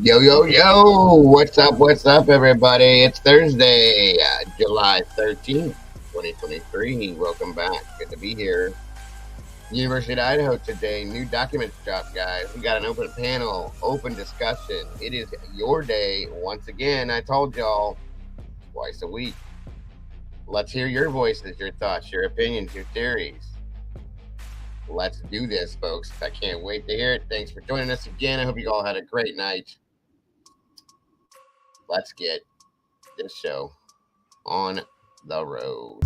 Yo, yo, yo! What's up, everybody? It's Thursday, July 13th, 2023. Welcome back. Good to be here. University of Idaho today. New documents dropped, guys. We got an open panel, open discussion. It is your day. Once again, I told y'all twice a week. Let's hear your voices, your thoughts, your opinions, your theories. Let's do this, folks. I can't wait to hear it. Thanks for joining us again. I hope you all had a great night. Let's get this show on the road.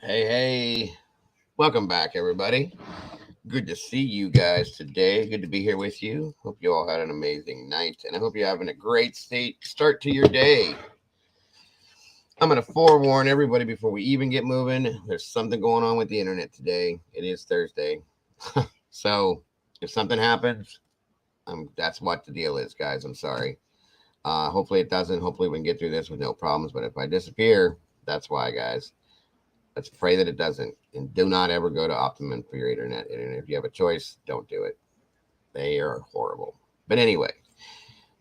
Hey, welcome back, everybody. Good to see you guys today. Good to be here with you. Hope you all had an amazing night, and I hope you're having a great start to your day. I'm going to forewarn everybody before we even get moving. There's something going on with the internet today. It is Thursday. So if something happens, that's what the deal is, guys. I'm sorry. Hopefully it doesn't. Hopefully we can get through this with no problems. But if I disappear, that's why, guys. Let's pray that it doesn't. And do not ever go to Optimum for your internet. And if you have a choice, don't do it. They are horrible. But anyway,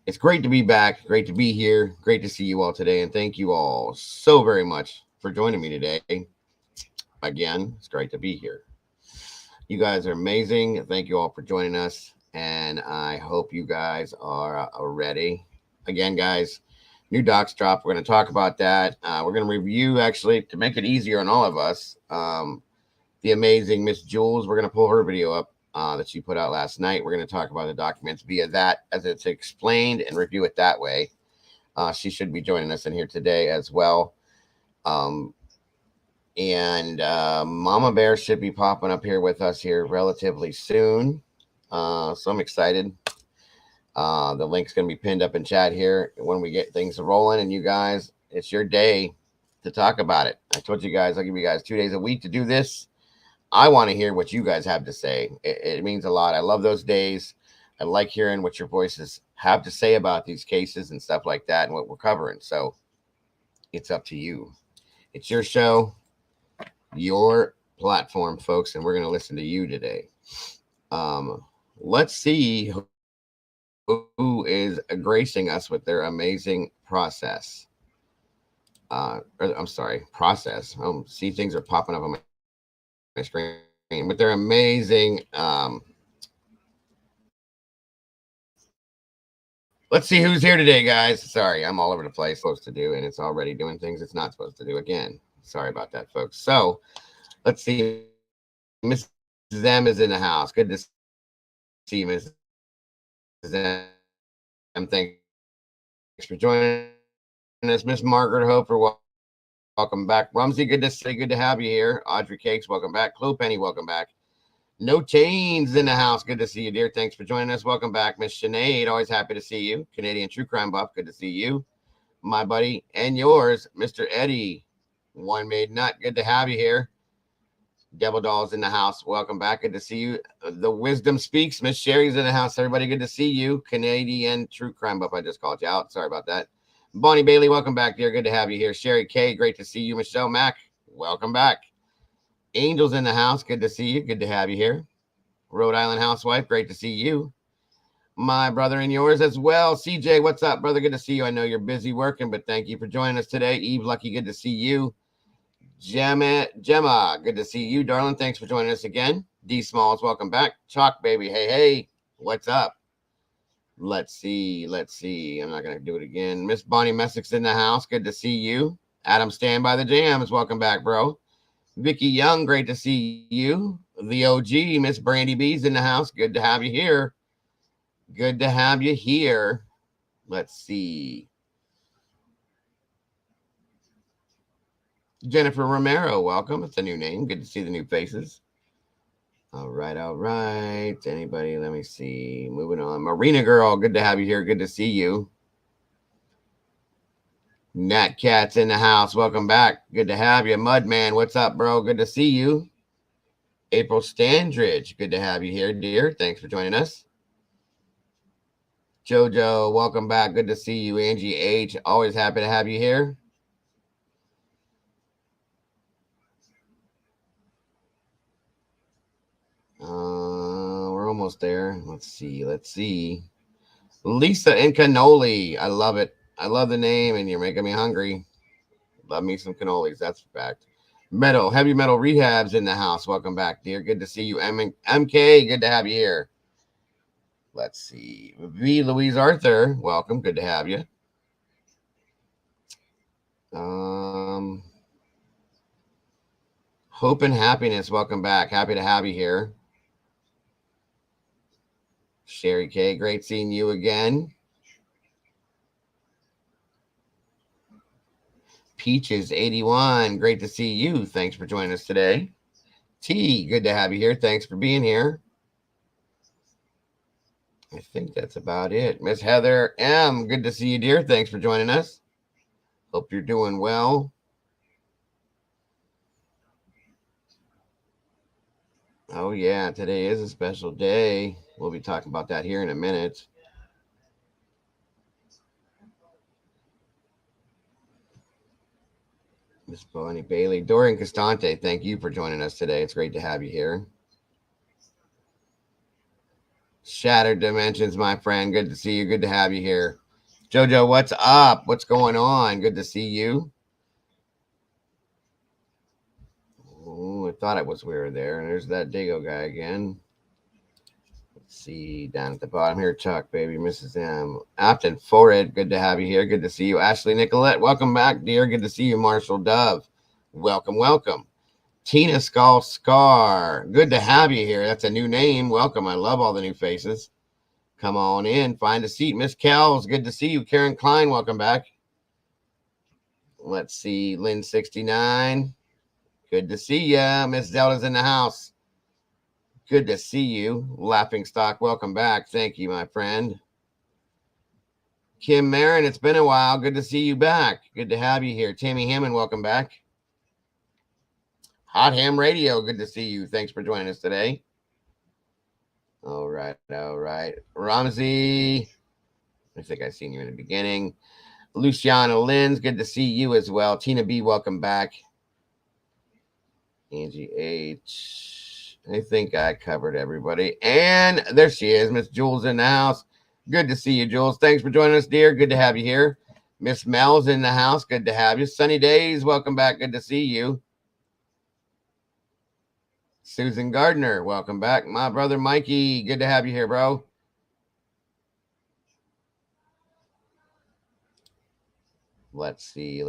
it's great to be back. Great to be here. Great to see you all today. And thank you all so very much for joining me today. Again, it's great to be here. You guys are amazing. Thank you all for joining us. And I hope you guys are ready. Again, guys, new docs drop. We're going to talk about that. We're going to review, actually, to make it easier on all of us, the amazing Miss Jules. We're going to pull her video up that she put out last night. We're going to talk about the documents via that as it's explained and review it that way. She should be joining us in here today as well. And Mama Bear should be popping up here with us here relatively soon. So I'm excited. The link's going to be pinned up in chat here when we get things rolling. And you guys, it's your day to talk about it. I told you guys, I'll give you guys 2 days a week to do this. I want to hear what you guys have to say. It means a lot. I love those days. I like hearing what your voices have to say about these cases and stuff like that and what we're covering. So it's up to you. It's your show, your platform, folks, and we're going to listen to you today. Let's see who is gracing us with their amazing process. I'm sorry, process. See, things are popping up on my screen, but they're amazing. Let's see who's here today, guys. Sorry, I'm all over the place. Supposed to do, and it's already doing things it's not supposed to do again. Sorry about that, folks. So let's see. Mrs. M is in the house. Good to see you, Mrs. M. Thanks for joining us. Miss Margaret Hope, welcome back. Rumsey, good to see you. Good to have you here. Audrey Cakes, welcome back. Chloe Penny, welcome back. No Chains in the house. Good to see you, dear. Thanks for joining us. Welcome back. Miss Sinead, always happy to see you. Canadian True Crime Buff, good to see you. My buddy and yours, Mr. Eddie. One Made Nut, good to have you here. Devil Dolls in the house. Welcome back. Good to see you. The Wisdom Speaks. Miss Sherry's in the house. Everybody, good to see you. Canadian True Crime Buff. I just called you out. Sorry about that. Bonnie Bailey, welcome back, dear. Good to have you here. Sherry K, great to see you. Michelle Mack, welcome back. Angel's in the house. Good to see you. Good to have you here. Rhode Island housewife, great to see you. My brother and yours as well. CJ, what's up, brother? Good to see you. I know you're busy working, but thank you for joining us today. Eve Lucky, good to see you. Gemma, good to see you, darling. Thanks for joining us again. D Smalls, welcome back. Chalk Baby, hey, what's up? Let's see. I'm not gonna do it again. Miss Bonnie Messick's in the house. Good to see you. Adam Stand by the Jams, welcome back, bro. Vicky Young, great to see you. The OG, Miss Brandy B's in the house. Good to have you here. Good to have you here. Let's see. Jennifer Romero, welcome. It's a new name. Good to see the new faces. All right. Anybody? Let me see. Moving on. Marina Girl, good to have you here. Good to see you. Nat Cat's in the house. Welcome back. Good to have you. Mudman, what's up, bro? Good to see you. April Standridge, good to have you here, dear. Thanks for joining us. Jojo, welcome back. Good to see you. Angie H, always happy to have you here. We're almost there. Let's see. Lisa and Cannoli. I love it. I love the name, and you're making me hungry. Love me some cannolis. That's a fact. Heavy Metal Rehab's in the house. Welcome back, dear. Good to see you. MK, good to have you here. Let's see. V. Louise Arthur, welcome. Good to have you. Hope and Happiness, welcome back. Happy to have you here. Sherry K, great seeing you again. Peaches 81, great to see you. Thanks for joining us today. T, good to have you here. Thanks for being here. I think that's about it. Miss Heather M, good to see you, dear. Thanks for joining us. Hope you're doing well. Oh, yeah, today is a special day. We'll be talking about that here in a minute. Miss Bonnie Bailey. Dorian Costante, thank you for joining us today. It's great to have you here. Shattered Dimensions, my friend. Good to see you. Good to have you here. Jojo, what's up? What's going on? Good to see you. Oh, I thought it was weird there. There's that Dago guy again. Let's see down at the bottom here. Chuck, baby, Mrs. M. Afton Forehead, good to have you here. Good to see you. Ashley Nicolette, welcome back, dear. Good to see you. Marshall Dove, welcome. Tina Skull Scar, good to have you here. That's a new name. Welcome. I love all the new faces. Come on in. Find a seat. Miss Kells, good to see you. Karen Klein, welcome back. Let's see. Lynn 69. Good to see ya. Miss Zelda's in the house. Good to see you. Laughing Stock, welcome back. Thank you, my friend. Kim Marin, it's been a while. Good to see you back. Good to have you here. Tammy Hammond, welcome back. Hot Ham Radio, good to see you. Thanks for joining us today. All right. Ramsey, I think I seen you in the beginning. Luciana Lins, good to see you as well. Tina B, welcome back. Angie H, I think I covered everybody. And there she is, Miss Jules in the house. Good to see you, Jules. Thanks for joining us, dear. Good to have you here. Miss Mel's in the house. Good to have you. Sunny Days, welcome back. Good to see you. Susan Gardner, welcome back. My brother Mikey, good to have you here, bro. Let's see.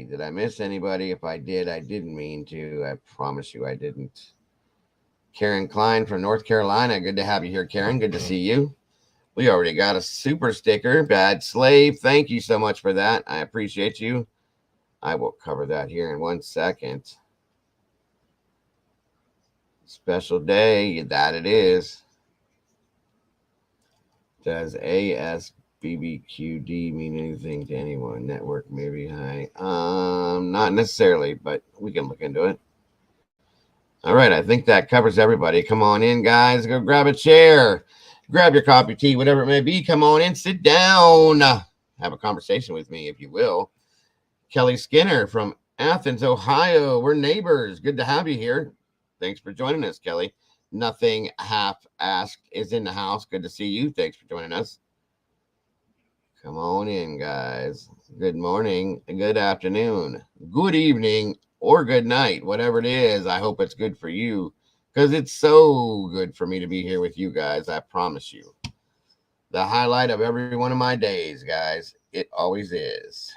Did I miss anybody? If I did, I didn't mean to. I promise you I didn't. Karen Klein from North Carolina. Good to have you here, Karen. Good to see you. We already got a super sticker. Bad Slave. Thank you so much for that. I appreciate you. I will cover that here in 1 second. Special day. That it is. Does ASBBQD mean anything to anyone? Network, maybe. Hi. Not necessarily, but we can look into it. All right, I think that covers everybody. Come on in, guys. Go grab a chair. Grab your coffee, tea, whatever it may be. Come on in, sit down. Have a conversation with me, if you will. Kelly Skinner from Athens, Ohio. We're neighbors. Good to have you here. Thanks for joining us, Kelly. Nothing half-asked is in the house. Good to see you. Thanks for joining us. Come on in, guys. Good morning, good afternoon, good evening, or good night, whatever it is. I hope it's good for you, because it's so good for me to be here with you guys. I promise you. The highlight of every one of my days, guys. It always is.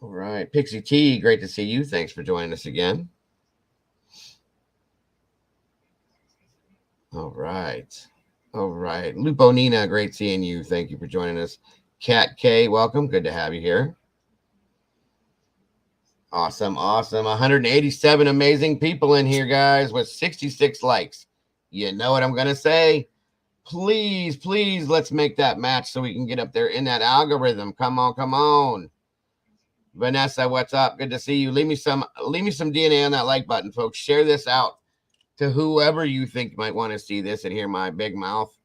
All right. Pixie T, great to see you. Thanks for joining us again. All right. Lupo Nina, great seeing you. Thank you for joining us. Kat K, welcome. Good to have you here. Awesome. 187 amazing people in here, guys, with 66 likes. You know what I'm going to say? Please, let's make that match so we can get up there in that algorithm. Come on. Vanessa, what's up? Good to see you. Leave me some DNA on that like button, folks. Share this out to whoever you think might want to see this and hear my big mouth.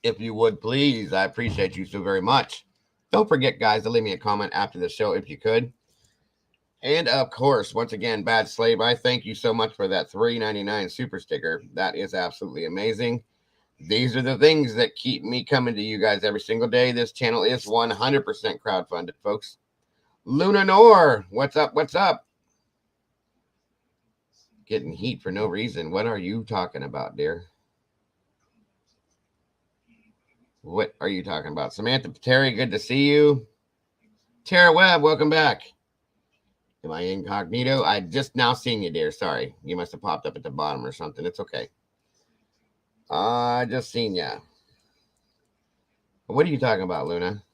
If you would, please. I appreciate you so very much. Don't forget, guys, to leave me a comment after the show if you could. And, of course, once again, Bad Slave, I thank you so much for that $3.99 super sticker. That is absolutely amazing. These are the things that keep me coming to you guys every single day. This channel is 100% crowdfunded, folks. Luna Nor, what's up? Getting heat for no reason. What are you talking about, dear? What are you talking about? Samantha Terry, good to see you. Tara Webb, welcome back. Am I incognito? I just now seen you, dear. Sorry. You must have popped up at the bottom or something. It's okay. I just seen ya. What are you talking about, Luna?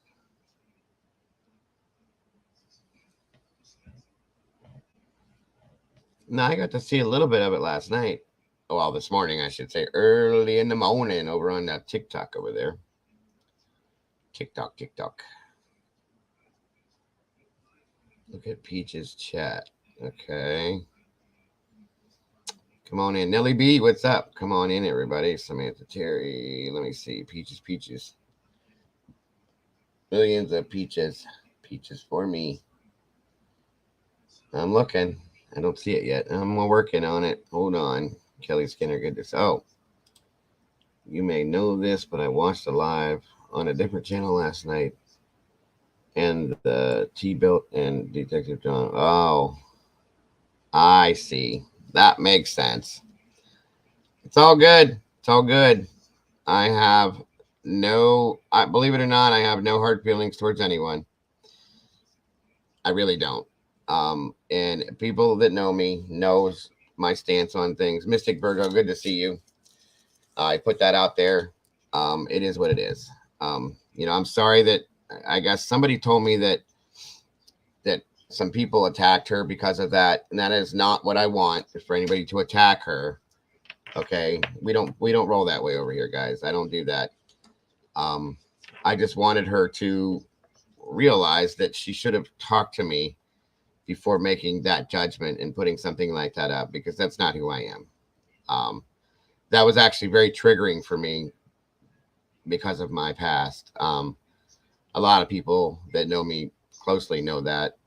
No, I got to see a little bit of it last night. Well, this morning, I should say. Early in the morning over on that TikTok over there. TikTok. Look at Peach's chat. Okay. Come on in. Nelly B, what's up? Come on in, everybody. Samantha Terry. Let me see. Peaches. Millions of peaches. Peaches for me. I'm looking. I don't see it yet. I'm working on it. Hold on. Kelly Skinner, good to see. Oh. You may know this, but I watched a live on a different channel last night. And the T-Built and Detective John. Oh. I see. That makes sense. It's all good. I believe it or not, I have no hard feelings towards anyone. I really don't. And people that know me knows my stance on things. Mystic Virgo, good to see you. I put that out there. It is what it is. I'm sorry that I guess somebody told me that some people attacked her because of that, and that is not what I want, is for anybody to attack her. Okay, we don't roll that way over here, guys. I don't do that. I just wanted her to realize that she should have talked to me before making that judgment and putting something like that up, because that's not who I am. That was actually very triggering for me because of my past. A lot of people that know me closely know that.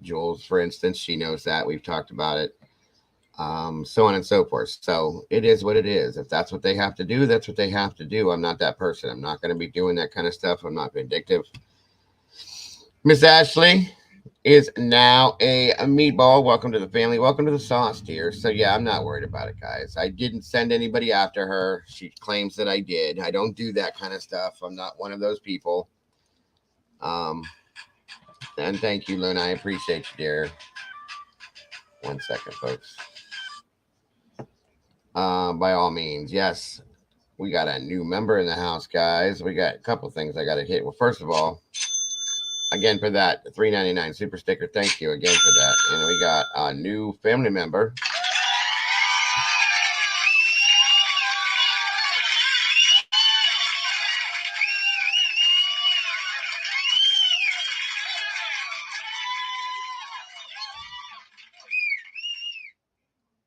Jules, for instance, she knows that. We've talked about it. so on and so forth. So it is what it is. If that's what they have to do, that's what they have to do. I'm not that person. I'm not going to be doing that kind of stuff. I'm not vindictive. Miss Ashley is now a meatball. Welcome to the family. Welcome to the sauce, dear. So yeah, I'm not worried about it, guys. I didn't send anybody after her. She claims that I did. I don't do that kind of stuff. I'm not one of those people. And thank you, Luna. I appreciate you, dear. 1 second, folks. By all means, yes. We got a new member in the house, guys. We got a couple things I got to hit. Well, first of all, again for that $3.99 super sticker. Thank you again for that. And we got a new family member.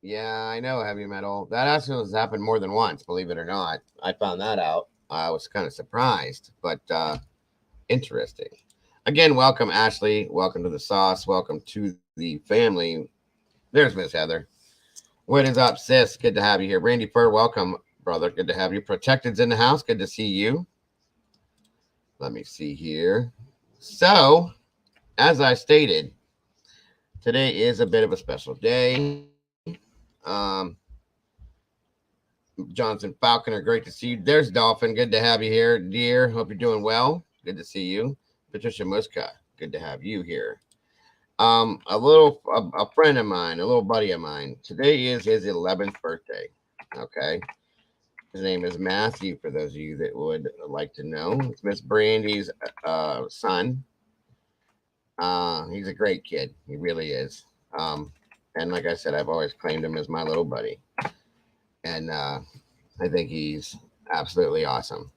Yeah, I know, heavy metal. That actually has happened more than once, believe it or not. I found that out. I was kind of surprised, but interesting. Again, welcome, Ashley. Welcome to the sauce. Welcome to the family. There's Miss Heather. What is up, sis? Good to have you here. Randy Fur, welcome, brother. Good to have you. Protected's in the house. Good to see you. Let me see here. So, as I stated, today is a bit of a special day. Johnson Falconer, great to see you. There's Dolphin. Good to have you here, dear. Hope you're doing well. Good to see you. Patricia Muska, good to have you here. A friend of mine, a little buddy of mine. Today is his 11th birthday. Okay. His name is Matthew, for those of you that would like to know. It's Miss Brandy's son. He's a great kid. He really is. And like I said, I've always claimed him as my little buddy. And I think he's absolutely awesome.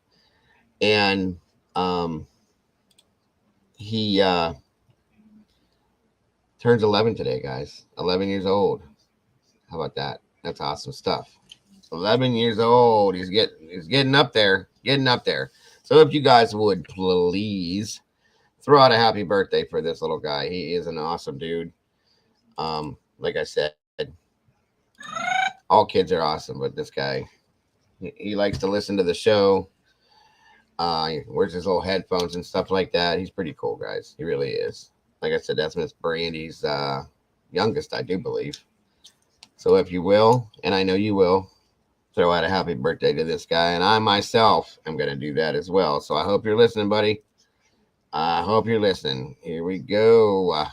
And he turns 11 today, guys. 11 years old. How about that? That's awesome stuff. 11 years old. He's getting up there. Getting up there. So if you guys would please throw out a happy birthday for this little guy. He is an awesome dude. Like I said, all kids are awesome, but this guy, he likes to listen to the show. He wears his little headphones and stuff like that. He's pretty cool, guys. He really is. Like I said, that's Miss Brandy's youngest, I do believe. So if you will, and I know you will, throw out a happy birthday to this guy. And I myself am going to do that as well. So I hope you're listening, buddy. I hope you're listening. Here we go.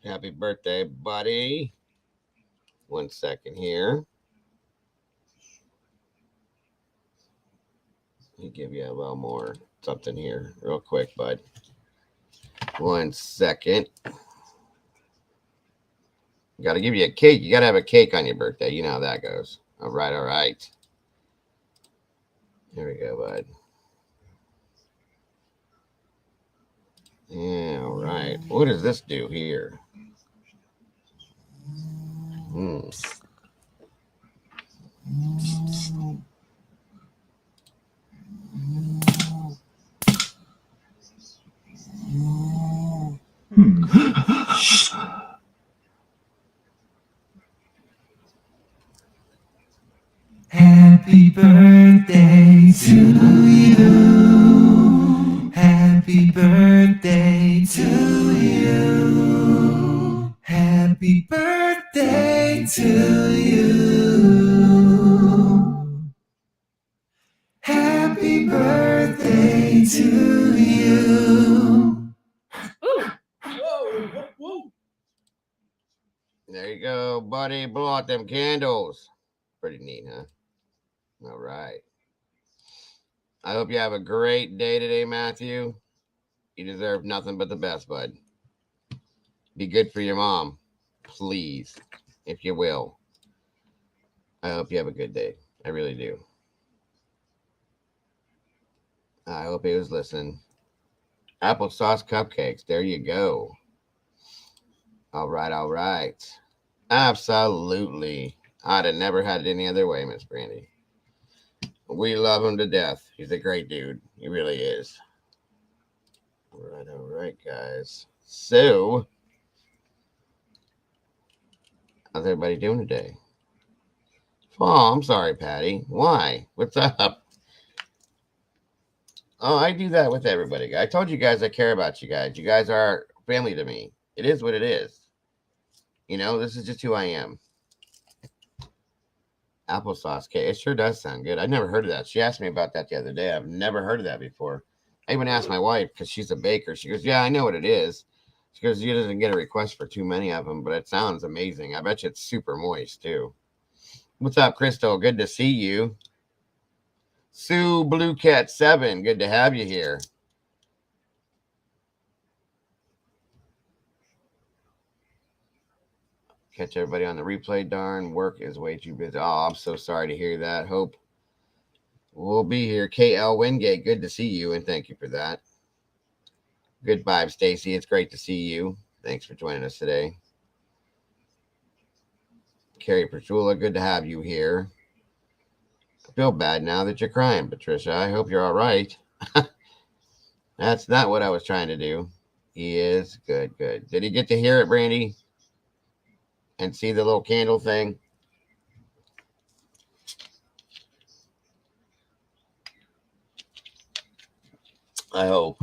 Happy birthday, buddy. 1 second here. Let me give you a little more something here real quick, bud. 1 second. Got to give you a cake. You got to have a cake on your birthday. You know how that goes. All right, all right. Here we go, bud. Yeah, all right. What does this do here? Happy birthday to you. Happy birthday to you. Happy birthday to you. to you. There you go, buddy. Blow out them candles. Pretty neat, huh? All right. I hope you have a great day today, Matthew. You deserve nothing but the best, bud. Be good for your mom, please, if you will. I hope you have a good day. I really do. I hope he was listening. Applesauce cupcakes. There you go. All right, all right. Absolutely. I'd have never had it any other way, Miss Brandy. We love him to death. He's a great dude. He really is. All right, guys. So, how's everybody doing today? Oh, I'm sorry, Patty. Why? What's up? Oh, I do that with everybody. I told you guys I care about you guys. You guys are family to me. It is what it is. You know, this is just who I am. Applesauce cake. It sure does sound good. I've never heard of that. She asked me about that the other day. I've never heard of that before. I even asked my wife because she's a baker. She goes, yeah, I know what it is. She goes, you doesn't get a request for too many of them, but it sounds amazing. I bet you it's super moist, too. What's up, Crystal? Good to see you. Sue Blue Cat 7. Good to have you here. Catch everybody on the replay. Darn, work is way too busy. Oh, I'm so sorry to hear that. Hope we'll be here. KL Wingate, good to see you, and thank you for that. Good vibes, Stacy. It's great to see you. Thanks for joining us today. Carrie Petula, good to have you here. I feel bad now that you're crying, Patricia. I hope you're all right. That's not what I was trying to do. He is good, good. Did he get to hear it, Brandy? And see the little candle thing? I hope.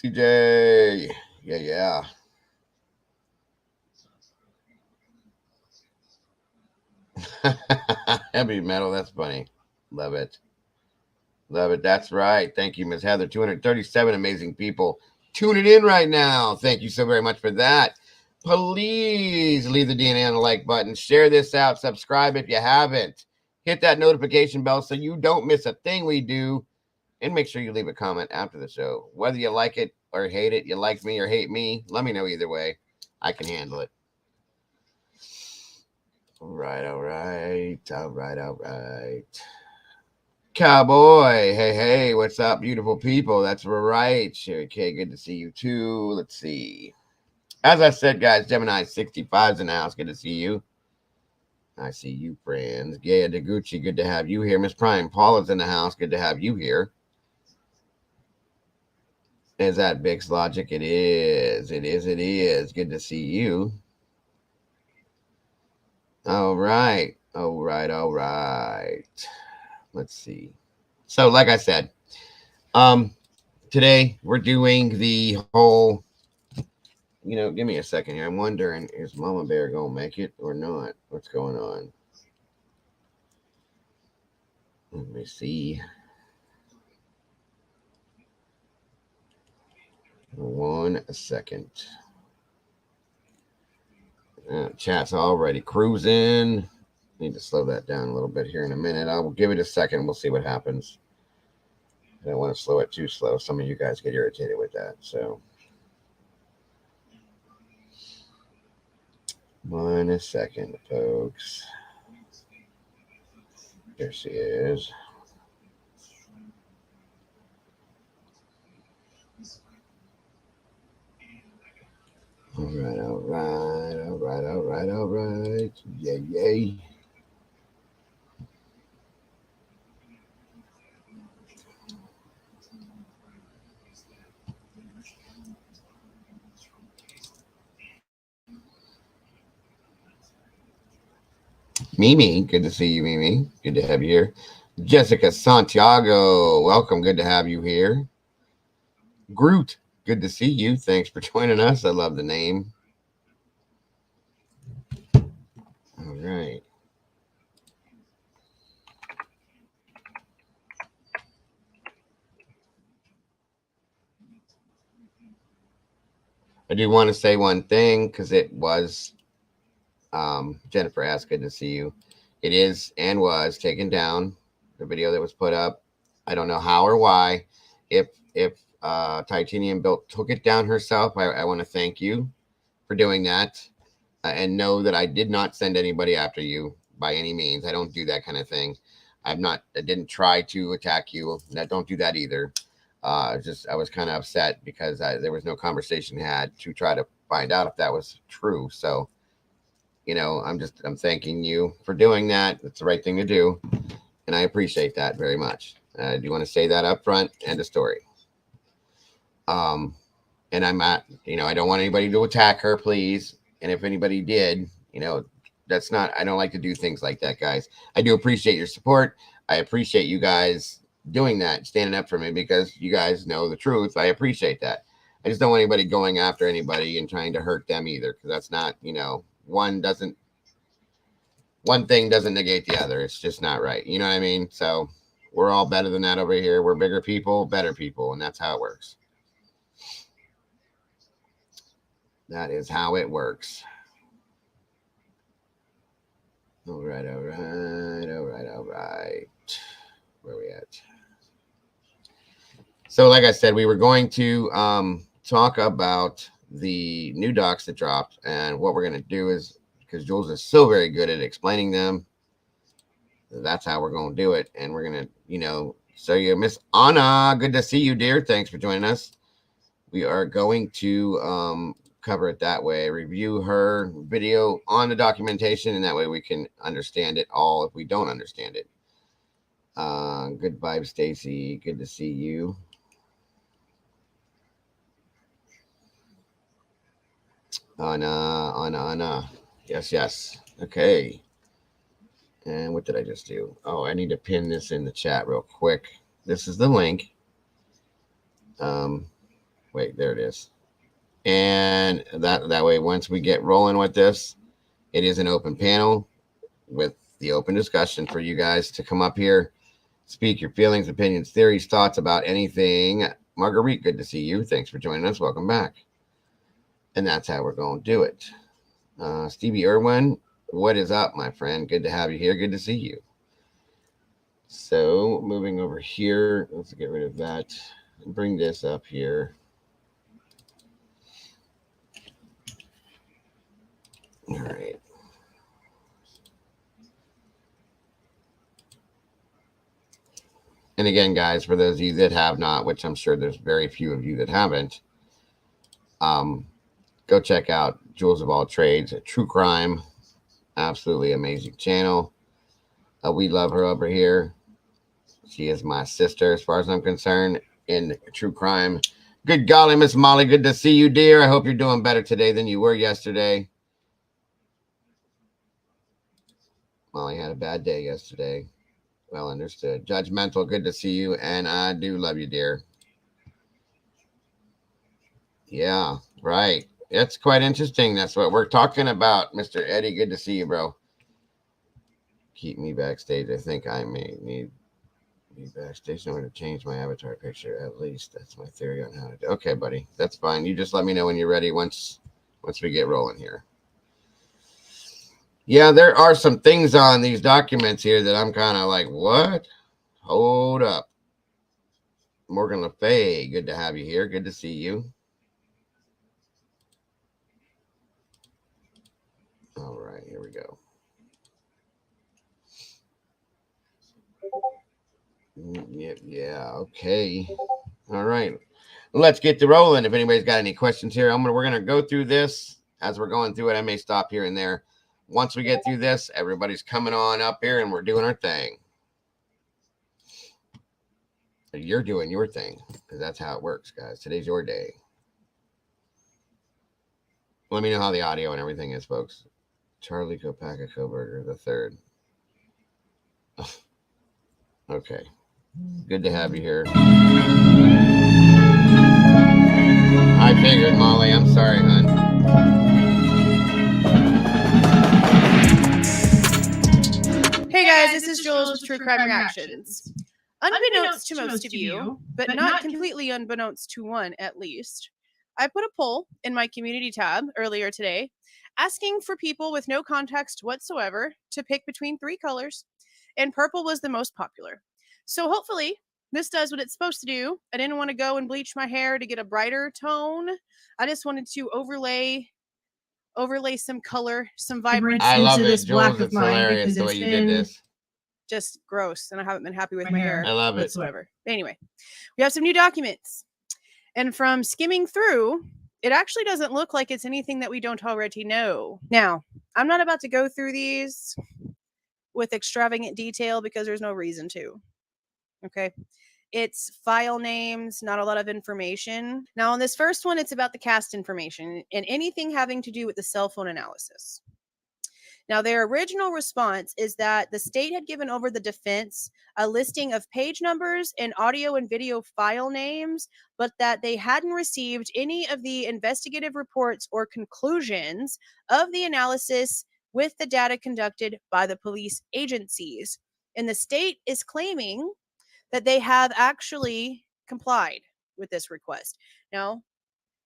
CJ. Yeah. Heavy metal. That's funny. Love it. Love it. That's right. Thank you, Ms. Heather. 237 amazing people tuning in right now. Thank you so very much for that. Please leave the DNA on the like button. Share this out. Subscribe if you haven't. Hit that notification bell so you don't miss a thing we do. And make sure you leave a comment after the show. Whether you like it or hate it, you like me or hate me, let me know either way. I can handle it. All right. Cowboy, hey, what's up, beautiful people? That's right. Sherry K, good to see you too. Let's see. As I said, guys, Gemini 65's in the house. Good to see you. I see you, friends. Gaya Deguchi, good to have you here. Miss Prime, Paula's in the house. Good to have you here. Is that Bix Logic? It is. It is. Good to see you. All right. Let's see. So, like I said, today we're doing the whole, give me a second here. I'm wondering, is Mama Bear going to make it or not? What's going on? Let me see. 1 second. Chat's already cruising. Need to slow that down a little bit here in a minute. I will give it a second. We'll see what happens. I don't want to slow it too slow. Some of you guys get irritated with that. So 1 second, folks. There she is. All right. Yay. Mimi, good to see you, Mimi. Good to have you here. Jessica Santiago, welcome. Good to have you here. Groot, good to see you. Thanks for joining us. I love the name. All right. do want to say one thing because it was Jennifer asked, good to see you. It is and was taken down, the video that was put up. I don't know how or why. If Titanium Built took it down herself, I want to thank you for doing that. And know that I did not send anybody after you by any means. I don't do that kind of thing. I didn't try to attack you. I don't do that either. I was kind of upset because there was no conversation had to try to find out if that was true. So, I'm thanking you for doing that. It's the right thing to do. And I appreciate that very much. I do want to say that up front. End of story. And I'm at, I don't want anybody to attack her, please. And if anybody did, I don't like to do things like that, guys. I do appreciate your support. I appreciate you guys doing that, standing up for me, because you guys know the truth. I appreciate that. I just don't want anybody going after anybody and trying to hurt them either, because that's not, one thing doesn't negate the other. It's just not right. You know what I mean? So we're all better than that over here. We're bigger people, better people, and that's how it works. That is how it works. All right. Where are we at? So like I said, we were going to talk about the new docs that dropped, and what we're going to do is, because Jules is so very good at explaining them, that's how we're going to do it. And we're going to, so you Miss Anna, good to see you, dear. Thanks for joining us. We are going to cover it that way, review her video on the documentation, and that way we can understand it all if we don't understand it. Good vibes, Stacy. Good to see you. Anna. Yes. Okay. And what did I just do? Oh, I need to pin this in the chat real quick. This is the link. Wait, there it is. And that way, once we get rolling with this, it is an open panel with the open discussion for you guys to come up here, speak your feelings, opinions, theories, thoughts about anything. Marguerite, good to see you. Thanks for joining us. Welcome back. And that's how we're going to do it. Stevie Irwin, what is up, my friend? Good to have you here. Good to see you. So moving over here, let's get rid of that and bring this up here. All right. And again, guys, for those of you that have not, which I'm sure there's very few of you that haven't, go check out Jules of All Trades, a true crime, absolutely amazing channel. We love her over here. She is my sister, as far as I'm concerned, in true crime. Good golly, Miss Molly, good to see you, dear. I hope you're doing better today than you were yesterday. Molly had a bad day yesterday. Well understood. Judgmental, good to see you, and I do love you, dear. Yeah, right. It's quite interesting. That's what we're talking about, Mr. Eddie. Good to see you, bro. Keep me backstage. I think I may need me backstage in order to change my avatar picture. At least that's my theory on how to do. Okay, buddy, that's fine. You just let me know when you're ready. Once we get rolling here. Yeah, there are some things on these documents here that I'm kind of like, what? Hold up. Morgan Le Fay, good to have you here. Good to see you. All right, here we go. Yeah, okay. All right. Let's get to rolling. If anybody's got any questions here, we're gonna go through this. As we're going through it, I may stop here and there. Once we get through this, everybody's coming on up here and we're doing our thing. You're doing your thing, because that's how it works, guys. Today's your day. Let me know how the audio and everything is, folks. Charlie Kopacka Coburger the third. Okay. Good to have you here. I figured, Molly. I'm sorry, hon. Hey guys, this is Jules with True Crime Reactions. Unbeknownst to most of you, but not completely unbeknownst to one at least, I put a poll in my community tab earlier today asking for people with no context whatsoever to pick between 3 colors, and purple was the most popular. So hopefully this does what it's supposed to do. I didn't want to go and bleach my hair to get a brighter tone. I just wanted to overlay some color, some vibrance. I love into it, this black Jules. of It's mine hilarious because the way it's you did been this. Just gross, and I haven't been happy with My my hair. hair I love it. whatsoever. Anyway, we have some new documents. And from skimming through, it actually doesn't look like it's anything that we don't already know. Now, I'm not about to go through these with extravagant detail because there's no reason to. Okay. It's file names, not a lot of information. Now, on this first one, it's about the cast information and anything having to do with the cell phone analysis. Now, their original response is that the state had given over the defense a listing of page numbers and audio and video file names, but that they hadn't received any of the investigative reports or conclusions of the analysis with the data conducted by the police agencies. And the state is claiming that they have actually complied with this request. Now,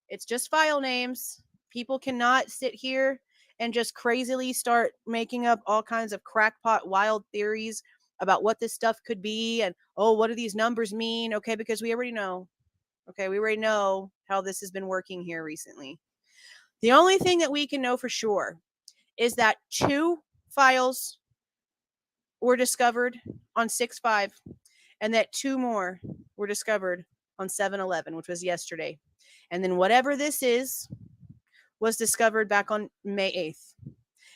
it's just file names. People cannot sit here and just crazily start making up all kinds of crackpot wild theories about what this stuff could be and, oh, what do these numbers mean? Okay, because we already know. Okay, we already know how this has been working here recently. The only thing that we can know for sure is that 2 files were discovered on 6/5 and that 2 more were discovered on 7/11, which was yesterday. And then whatever this is was discovered back on May 8th.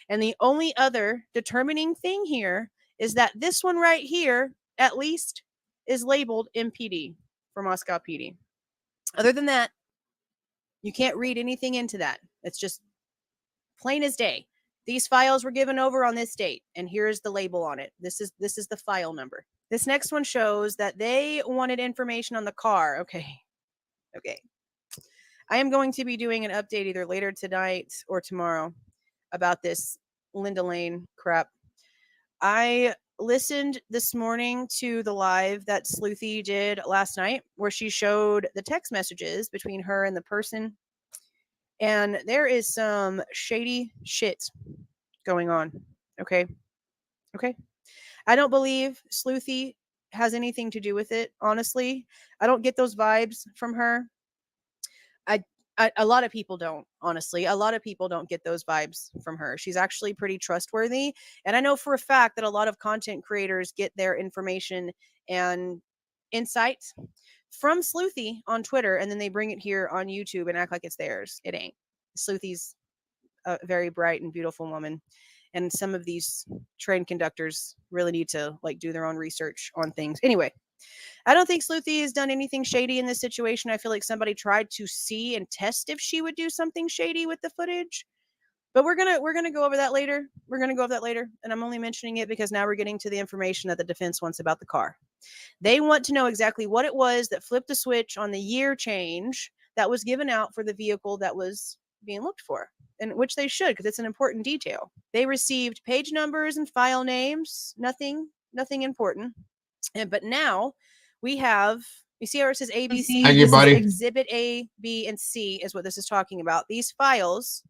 And the only other determining thing here is that this one right here, at least, is labeled MPD for Moscow PD. Other than that, you can't read anything into that. It's just plain as day. These files were given over on this date, and here's the label on it. This is the file number. This next one shows that they wanted information on the car. Okay. I am going to be doing an update either later tonight or tomorrow about this Linda Lane crap. I listened this morning to the live that Sleuthy did last night where she showed the text messages between her and the person. And there is some shady shit going on. Okay. I don't believe Sleuthy has anything to do with it, honestly. I don't get those vibes from her. A lot of people don't, honestly. A lot of people don't get those vibes from her. She's actually pretty trustworthy. And I know for a fact that a lot of content creators get their information and insights from Sleuthy on Twitter, and then they bring it here on YouTube and act like it's theirs. It ain't. Sleuthy's a very bright and beautiful woman. And some of these train conductors really need to do their own research on things. Anyway, I don't think Sleuthy has done anything shady in this situation. I feel like somebody tried to see and test if she would do something shady with the footage. But we're gonna go over that later. And I'm only mentioning it because now we're getting to the information that the defense wants about the car. They want to know exactly what it was that flipped the switch on the year change that was given out for the vehicle that was being looked for, and which they should, because it's an important detail. They received page numbers and file names, nothing important. But now we have, you see how it says ABC? Thank you, buddy. Exhibit A, B, and C is what this is talking about. These files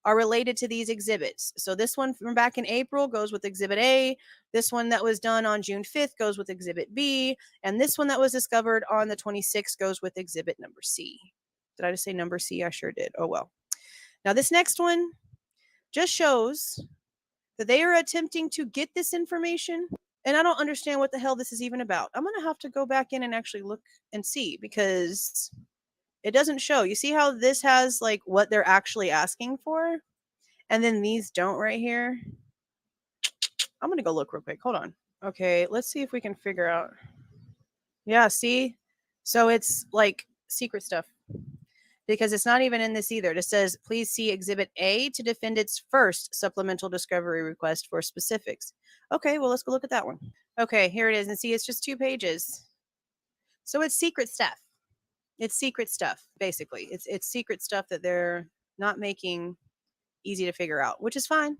are related to these exhibits. So this one from back in April goes with Exhibit A. This one that was done on June 5th goes with Exhibit B. And this one that was discovered on the 26th goes with Exhibit number C. Did I just say number C? I sure did. Oh, well. Now this next one just shows that they are attempting to get this information. And I don't understand what the hell this is even about. I'm going to have to go back in and actually look and see, because it doesn't show. You see how this has what they're actually asking for? And then these don't right here. I'm going to go look real quick. Hold on. Okay, let's see if we can figure out. Yeah, see? So it's secret stuff. Because it's not even in this either. It says, please see Exhibit A to defendant's first supplemental discovery request for specifics. Okay, well, let's go look at that one. Okay, here it is. And see, it's just 2 pages. So it's secret stuff. It's secret stuff, basically. It's secret stuff that they're not making easy to figure out, which is fine.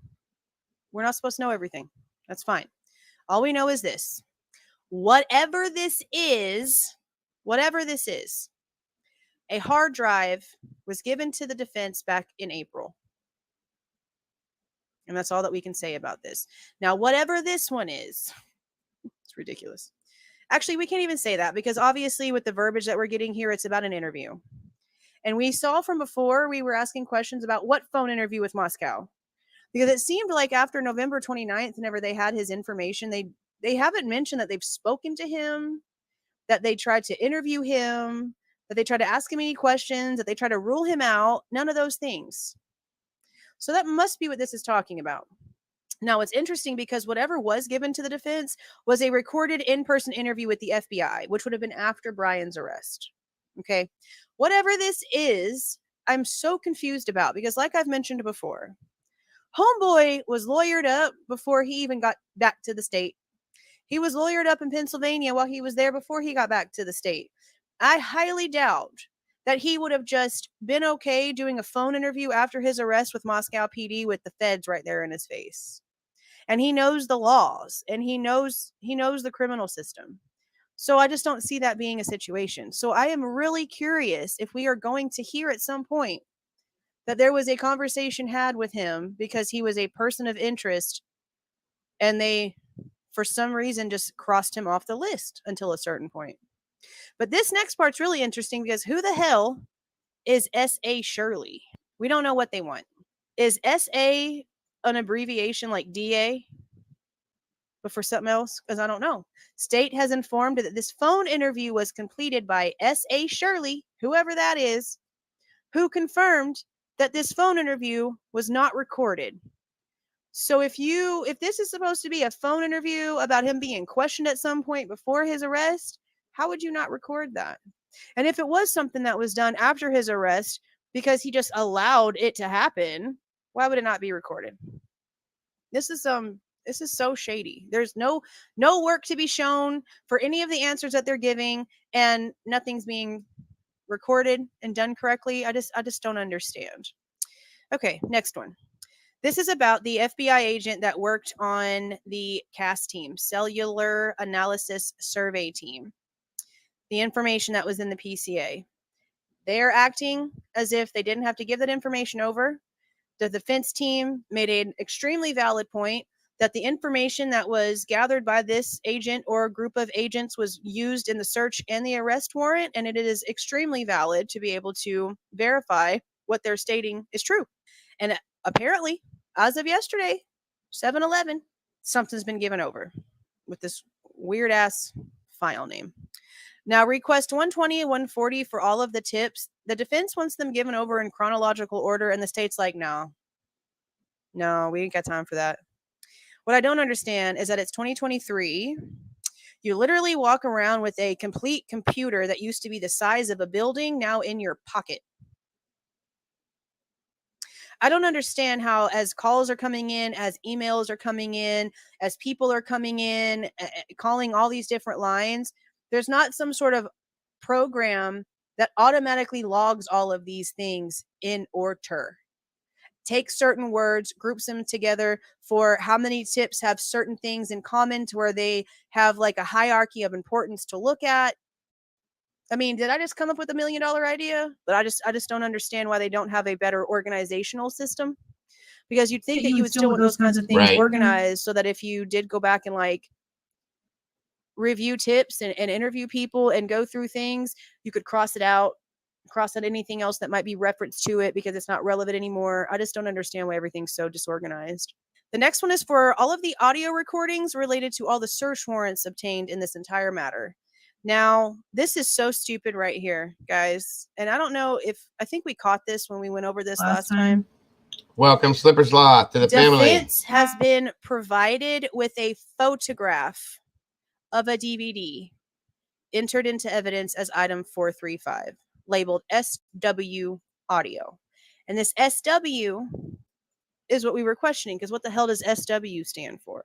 We're not supposed to know everything. That's fine. All we know is this. Whatever this is, a hard drive was given to the defense back in April. And that's all that we can say about this. Now, whatever this one is, it's ridiculous. Actually, we can't even say that because obviously with the verbiage that we're getting here, it's about an interview. And we saw from before, we were asking questions about what phone interview with Moscow. Because it seemed like after November 29th, whenever they had his information, they haven't mentioned that they've spoken to him, that they tried to interview him, that they tried to ask him any questions, that they tried to rule him out. None of those things. So that must be what this is talking about. Now, it's interesting because whatever was given to the defense was a recorded in-person interview with the FBI, which would have been after Brian's arrest. Okay. Whatever this is, I'm so confused about because like I've mentioned before, Homeboy was lawyered up before he even got back to the state. He was lawyered up in Pennsylvania while he was there before he got back to the state. I highly doubt that he would have just been okay doing a phone interview after his arrest with Moscow PD with the feds right there in his face. And he knows the laws and he knows the criminal system. So I just don't see that being a situation. So I am really curious if we are going to hear at some point that there was a conversation had with him because he was a person of interest and they, for some reason, just crossed him off the list until a certain point. But this next part's really interesting because who the hell is S.A. Shirley? We don't know what they want. Is S.A. an abbreviation like D.A.? But for something else? Because I don't know. State has informed that this phone interview was completed by S.A. Shirley, whoever that is, who confirmed that this phone interview was not recorded. So if this is supposed to be a phone interview about him being questioned at some point before his arrest, how would you not record that? And if it was something that was done after his arrest because he just allowed it to happen, why would it not be recorded? This is so shady. There's no work to be shown for any of the answers that they're giving, and nothing's being recorded and done correctly. I just don't understand. Okay, next one. This is about the FBI agent that worked on the CAS team, Cellular Analysis Survey Team. The information that was in the PCA. They're acting as if they didn't have to give that information over. The defense team made an extremely valid point that the information that was gathered by this agent or a group of agents was used in the search and the arrest warrant, and it is extremely valid to be able to verify what they're stating is true. And apparently, as of yesterday, 7-11, something's been given over with this weird-ass file name. Now, request 120 and 140 for all of the tips. The defense wants them given over in chronological order, and the state's like, no, we ain't got time for that. What I don't understand is that it's 2023. You literally walk around with a complete computer that used to be the size of a building now in your pocket. I don't understand how, as calls are coming in, as emails are coming in, as people are coming in, calling all these different lines, there's not some sort of program that automatically logs all of these things in order. Takes certain words, groups them together for how many tips have certain things in common to where they have like a hierarchy of importance to look at. I mean, did I just come up with $1 million idea? But I just don't understand why they don't have a better organizational system. Because you'd think that you would still want those kinds of things organized so that if you did go back and like review tips and interview people and go through things, you could cross out anything else that might be referenced to it because it's not relevant anymore. I just don't understand why everything's so disorganized. The next one is for all of the audio recordings related to all the search warrants obtained in this entire matter. Now, this is so stupid right here, guys. And I don't know I think we caught this when we went over this last time. Welcome, Slipper's Law, to the family. Defense has been provided with a photograph of a DVD entered into evidence as item 435. Labeled SW audio. And this SW is what we were questioning because what the hell does SW stand for?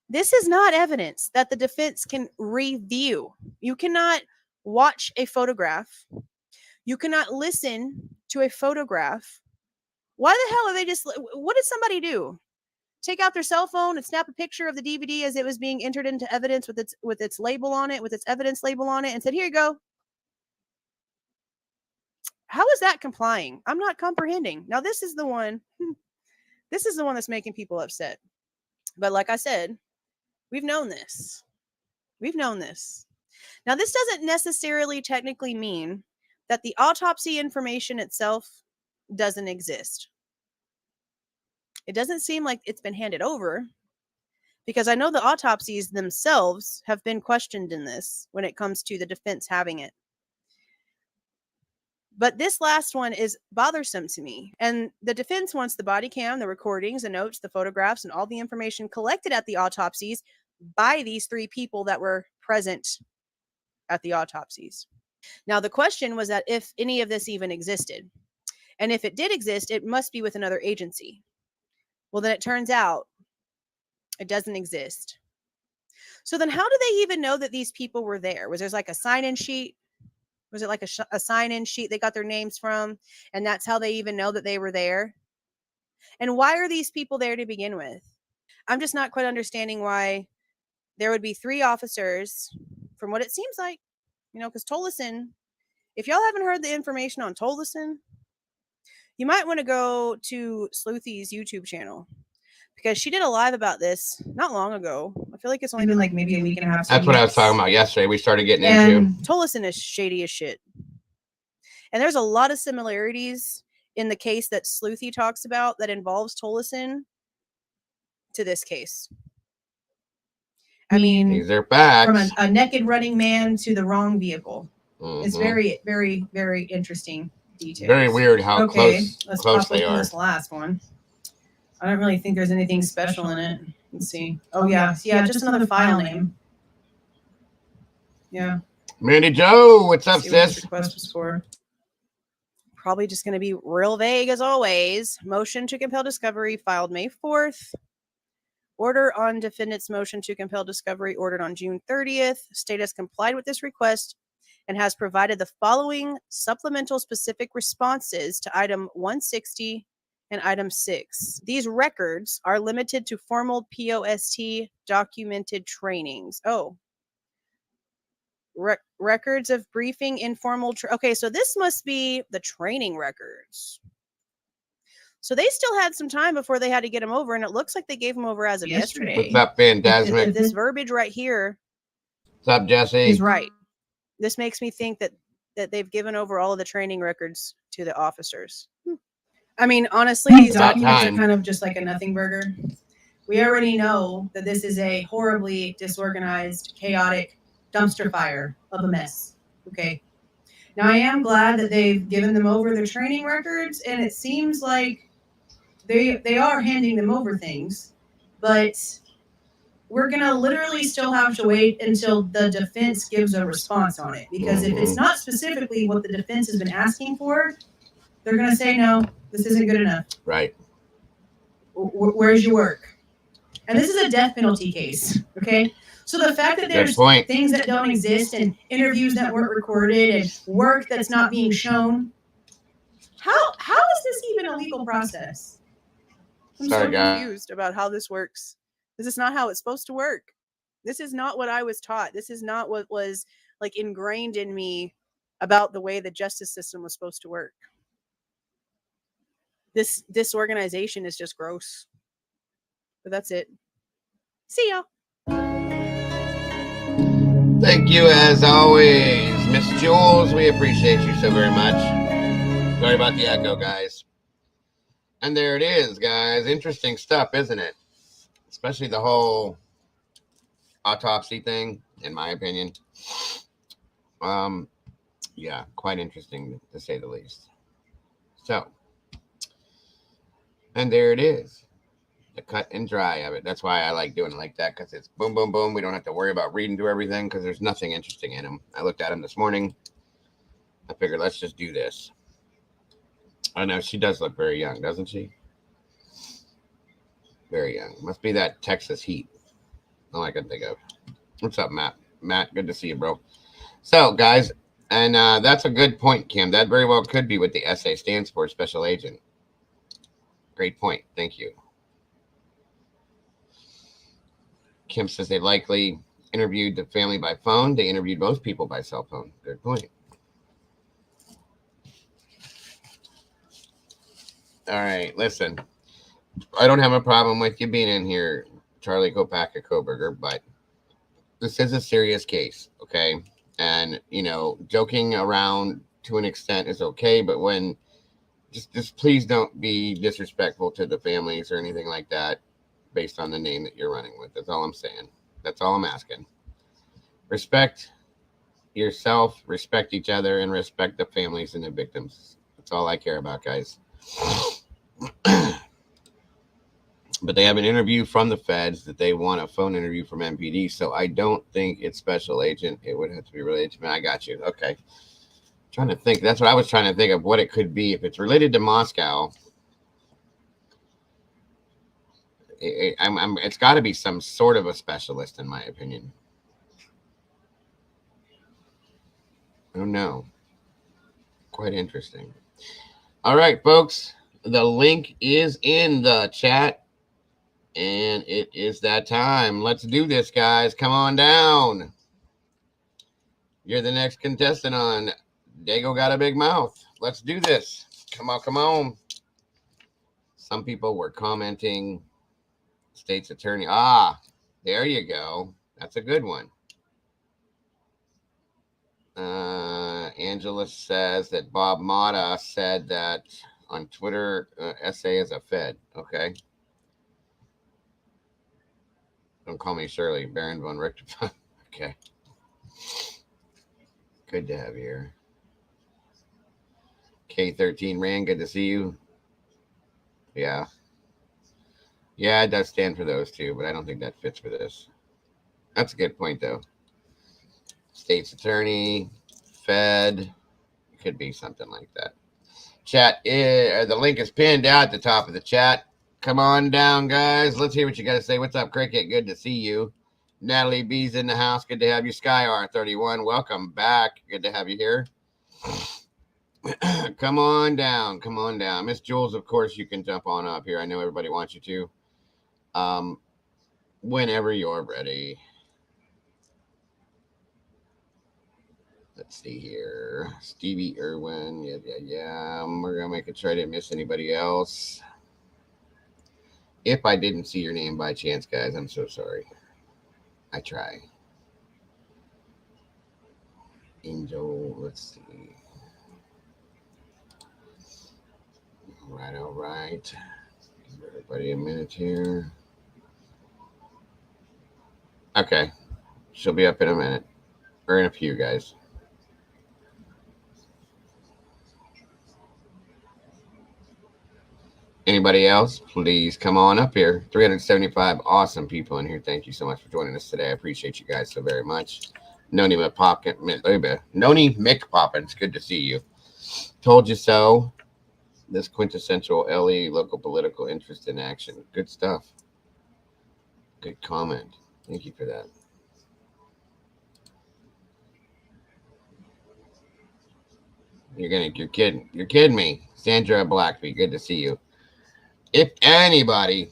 This is not evidence that the defense can review. You cannot watch a photograph. You cannot listen to a photograph. Why the hell are they what did somebody do? Take out their cell phone and snap a picture of the DVD as it was being entered into evidence with its label on it, with its evidence label on it, and said, here you go. How is that complying? I'm not comprehending. Now, this is the one that's making people upset. But like I said, we've known this. We've known this. Now, this doesn't necessarily technically mean that the autopsy information itself doesn't exist. It doesn't seem like it's been handed over, because I know the autopsies themselves have been questioned in this when it comes to the defense having it. But this last one is bothersome to me. And the defense wants the body cam, the recordings, the notes, the photographs, and all the information collected at the autopsies by these 3 people that were present at the autopsies. Now, the question was that if any of this even existed. And if it did exist, it must be with another agency. Well, then it turns out it doesn't exist. So then how do they even know that these people were there? Was there like a sign-in sheet? Was it like a sign-in sheet they got their names from? And that's how they even know that they were there? And why are these people there to begin with? I'm just not quite understanding why there would be 3 officers, from what it seems like, because Tolleson, if y'all haven't heard the information on Tolleson, you might want to go to Sleuthy's YouTube channel, because she did a live about this not long ago. I feel like it's only been like maybe a week and a half. That's what I was talking about yesterday. We started getting into. Tolleson is shady as shit. And there's a lot of similarities in the case that Sleuthy talks about that involves Tolleson to this case. I mean, these are facts. From a naked running man to the wrong vehicle. It's very, very, very interesting details. Very weird how close they are. This last one. I don't really think there's anything special in it. Let's see. Oh, yeah. Yeah, just another file name. Yeah. Mandy Joe, what's up, sis? Request was for. Probably just going to be real vague as always. Motion to compel discovery filed May 4th. Order on defendant's motion to compel discovery ordered on June 30th. State has complied with this request and has provided the following supplemental specific responses to item 160 and item 6. These records are limited to formal POST documented trainings. Oh. Records of briefing, informal. Okay, so this must be the training records. So they still had some time before they had to get them over, and it looks like they gave them over as of yesterday. What's up, Phantasmic? This verbiage right here. What's up, Jesse? Is right. This makes me think that they've given over all of the training records to the officers. I mean, honestly, these documents are kind of just like a nothing burger. We already know that this is a horribly disorganized, chaotic dumpster fire of a mess. Okay. Now, I am glad that they've given them over their training records, and it seems like they are handing them over things, but we're going to literally still have to wait until the defense gives a response on it, because if it's not specifically what the defense has been asking for, they're going to say, no, this isn't good enough. Right. Where's your work? And this is a death penalty case, okay? So the fact that there's things that don't exist and interviews that weren't recorded and work that's not being shown, how is this even a legal process? I'm so confused about how this works. This is not how it's supposed to work. This is not what I was taught. This is not what was like ingrained in me about the way the justice system was supposed to work. This disorganization is just gross. But that's it. See ya. Thank you as always, Miss Jules. We appreciate you so very much. Sorry about the echo, guys. And there it is, guys. Interesting stuff, isn't it? Especially the whole autopsy thing, in my opinion. Yeah, quite interesting to say the least. So, and there it is. The cut and dry of it. That's why I like doing it like that, because it's boom, boom, boom. We don't have to worry about reading through everything because there's nothing interesting in them. I looked at them this morning. I figured, let's just do this. I know she does look very young, doesn't she? Very young. Must be that Texas heat. All I can think of. What's up, Matt? Matt, good to see you, bro. So, guys, and that's a good point, Kim. That very well could be what the SA stands for, Special Agent. Great point. Thank you. Kim says they likely interviewed the family by phone. They interviewed most people by cell phone. Good point. All right, listen. I don't have a problem with you being in here, Charlie Kopacka Koberger, but this is a serious case, okay? And joking around to an extent is okay, but when just please don't be disrespectful to the families or anything like that based on the name that you're running with. That's all I'm saying. That's all I'm asking. Respect yourself, respect each other, and respect the families and the victims. That's all I care about, guys. But they have an interview from the feds that they want a phone interview from MPD, so I don't think it's special agent. It would have to be related to me. I got you. Okay. Trying to think. That's what I was trying to think of what it could be. If it's related to Moscow, it's got to be some sort of a specialist, in my opinion. I don't know. Quite interesting. All right, folks. The link is in the chat, and it is that time. Let's do this, guys. Come on down. You're the next contestant on Dago Got a Big Mouth. Let's do this. Come on, come on. Some people were commenting state's attorney. Ah, there you go. That's a good one. Angela says that Bob Mata said that on Twitter, SA is a Fed. Okay. Don't call me Shirley. Baron von Richter. Okay. Good to have you here. K13 Rand, good to see you. Yeah. Yeah, it does stand for those two, but I don't think that fits for this. That's a good point, though. State's attorney, Fed, could be something like that. Chat, the link is pinned out at the top of the chat. Come on down, guys. Let's hear what you got to say. What's up, Cricket? Good to see you. Natalie B's in the house. Good to have you. Sky R31, welcome back. Good to have you here. Come on down. Come on down. Miss Jules, of course, you can jump on up here. I know everybody wants you to. Whenever you're ready. Let's see here. Stevie Irwin. Yeah. We're going to make it try to miss anybody else. If I didn't see your name by chance, guys, I'm so sorry. I try. Angel, let's see. All right. Give everybody a minute here. Okay. She'll be up in a minute. Or in a few, guys. Anybody else, please come on up here. 375 awesome people in here. Thank you so much for joining us today. I appreciate you guys so very much. Noni Mick Poppins, good to see you. Told you so. This quintessential LE local political interest in action. Good stuff. Good comment. Thank you for that. You're kidding me. Sandra Blackby, good to see you. If anybody,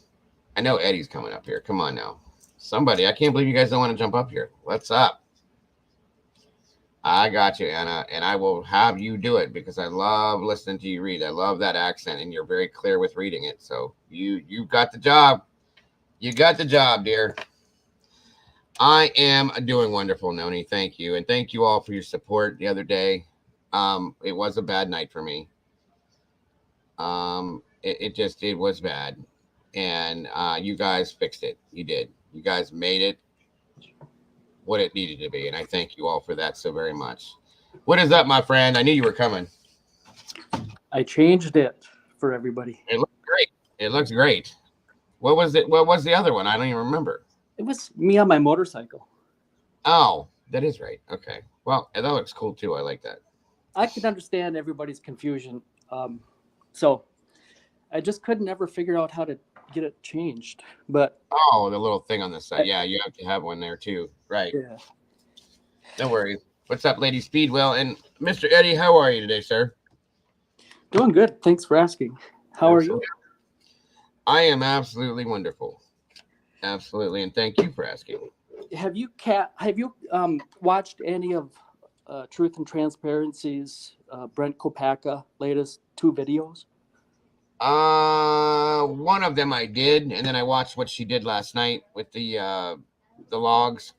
I know Eddie's coming up here. Come on now. Somebody, I can't believe you guys don't want to jump up here. What's up? I got you, Anna, and I will have you do it because I love listening to you read. I love that accent, and you're very clear with reading it. So you got the job. You got the job, dear. I am doing wonderful, Noni. Thank you, and thank you all for your support the other day. It was a bad night for me. It was bad, and you guys fixed it. You did. You guys made it what it needed to be, and I thank you all for that so very much. What is up, my friend? I knew you were coming. I changed it for everybody. It looks great. It looks great. What was it? What was the other one? I don't even remember. It was me on my motorcycle. Oh, that is right. Okay. Well, that looks cool too. I like that. I can understand everybody's confusion. So I just couldn't ever figure out how to get it changed. But oh, the little thing on the side. Yeah, you have to have one there too. Right. Yeah. No worries. What's up, Lady Speedwell? And Mr. Eddie, how are you today, sir? Doing good. Thanks for asking. How are you? I am absolutely wonderful. Absolutely. And thank you for asking. Have you watched any of Truth and Transparency's Brent Kopacka latest 2 videos? One of them I did, and then I watched what she did last night with the logs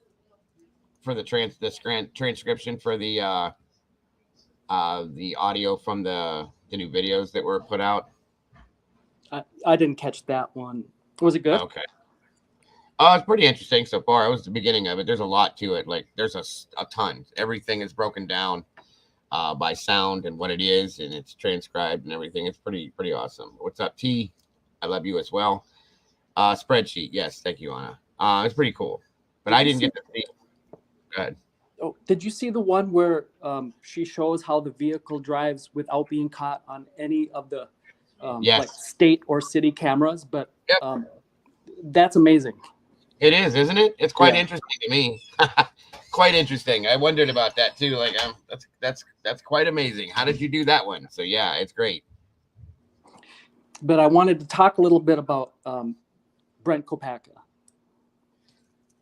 for the transcription for the audio from the new videos that were put out. I didn't catch that one. Was it good? Okay. It's pretty interesting so far. It was the beginning of it. There's a lot to it. Like there's a ton. Everything is broken down by sound and what it is, and it's transcribed and everything. It's pretty awesome. What's up, T? I love you as well. Spreadsheet. Yes, thank you, Anna. It's pretty cool. But I didn't get to see. Go ahead. Oh, did you see the one where she shows how the vehicle drives without being caught on any of the Yes. like state or city cameras? But Yep. That's amazing. It is, isn't it? It's quite Yeah. interesting to me. Quite interesting. I wondered about that too. Like, that's quite amazing. How did you do that one? So yeah, it's great. But I wanted to talk a little bit about Brent Kopacka.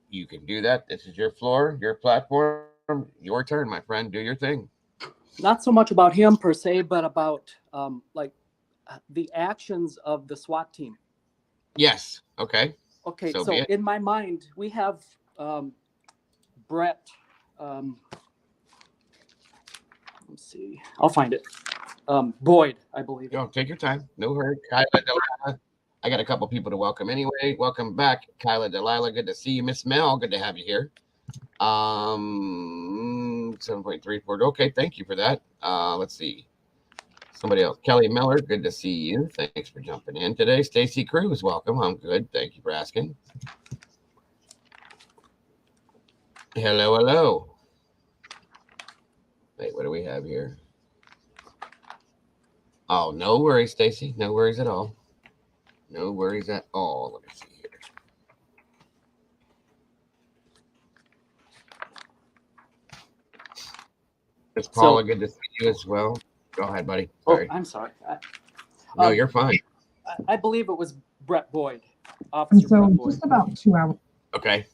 You can do that. This is your floor, your platform, your turn, my friend. Do your thing. Not so much about him per se, but about like the actions of the SWAT team. Yes. Okay. Okay, So so be it. in my mind, we have Brett. Let's see, I'll find it. Boyd, I believe. Go, take your time. No hurry. Kyla, Delilah. I got a couple people to welcome anyway. Welcome back, Kyla, Delilah. Good to see you. Miss Mel, good to have you here. 7.34. Okay, thank you for that. Let's see. Somebody else. Kelly Miller, good to see you. Thanks for jumping in today. Stacy Cruz, welcome. I'm good. Thank you for asking. Hello. Wait, what do we have here? Oh, no worries, Stacy. No worries at all. No worries at all. Let me see here. It's Paula, good to see you as well. Go ahead, buddy. Sorry. Oh, I'm sorry. No, you're fine. I believe it was Brett Boyd, And Officer so Brett Boyd. just about 2 hours. Okay.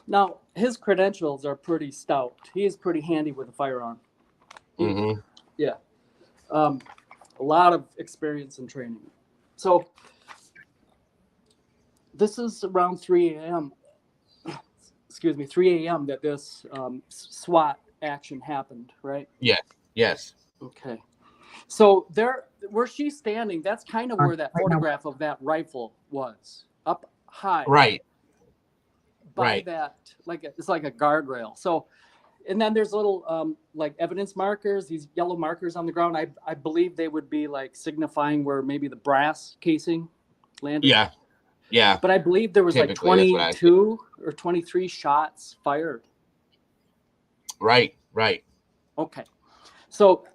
Now, his credentials are pretty stout. He is pretty handy with a firearm. Mm-hmm. Yeah. A lot of experience and training. So this is around 3 a.m. Excuse me, 3 a.m. that this SWAT action happened, right? Yes. Okay. So there, where she's standing, that's kind of where that Right now. photograph of that rifle was, up high. Right. By right. that, like it's like a guardrail. So, and then there's little like evidence markers, these yellow markers on the ground. I believe they would be like signifying where maybe the brass casing landed. Yeah. But I believe there was Typically, like that's what I 22 or 23 shots fired. Right. Okay. So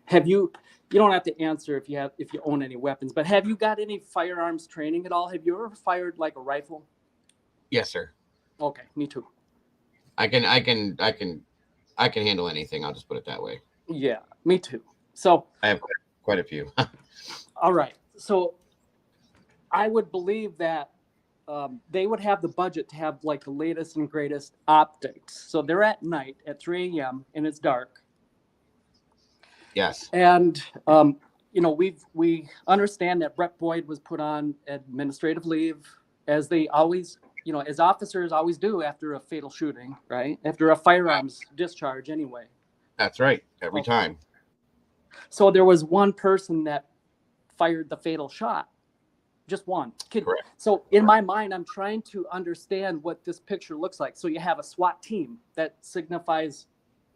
have you don't have to answer if you own any weapons, but have you got any firearms training at all? Have you ever fired like a rifle? Yes, sir. Okay, me too. I can handle anything. I'll just put it that way. Yeah, me too. So I have quite a few. all right. So I would believe that they would have the budget to have like the latest and greatest optics. So they're at night at 3 a.m. and it's dark. Yes. And we understand that Brett Boyd was put on administrative leave, as they always, as officers always do after a fatal shooting, right? After a firearms discharge, anyway. That's right. Every time. So there was one person that fired the fatal shot. Just one. Correct. So in my mind, I'm trying to understand what this picture looks like. So you have a SWAT team that signifies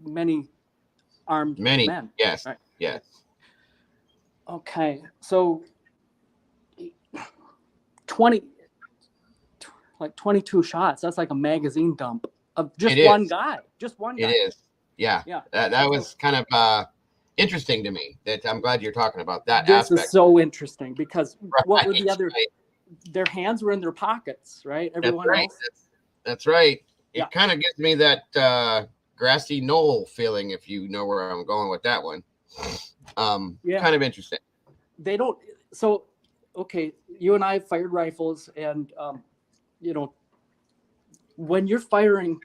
many armed men. Yes. Right. Yes. Okay. So 22 shots. That's like a magazine dump of just one guy. Just one guy. It is. Yeah. Yeah. That was kind of interesting to me. That I'm glad you're talking about that This aspect. is so interesting because what were the Right, other? right. Their hands were in their pockets, right? Everyone That's right. else. That's right. It Yeah. kind of gives me that grassy knoll feeling, if you know where I'm going with that one. Yeah. Kind of interesting. They don't. So, okay, you and I fired rifles, and when you're firing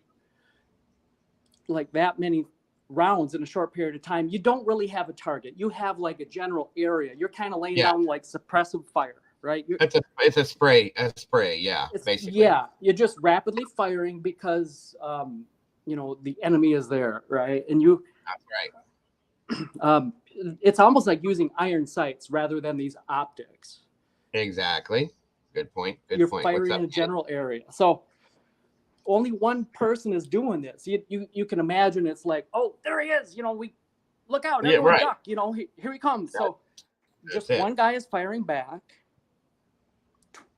like that many rounds in a short period of time, you don't really have a target. You have like a general area. You're kind of laying down like suppressive fire, right? It's a spray, yeah, basically. Yeah, you're just rapidly firing because the enemy is there, right? And you That's right. It's almost like using iron sights rather than these optics. Exactly. Good point. You're firing in a general area. So only one person is doing this. You can imagine it's like, oh, there he is. We look out, everyone duck. Here he comes. So just one guy is firing back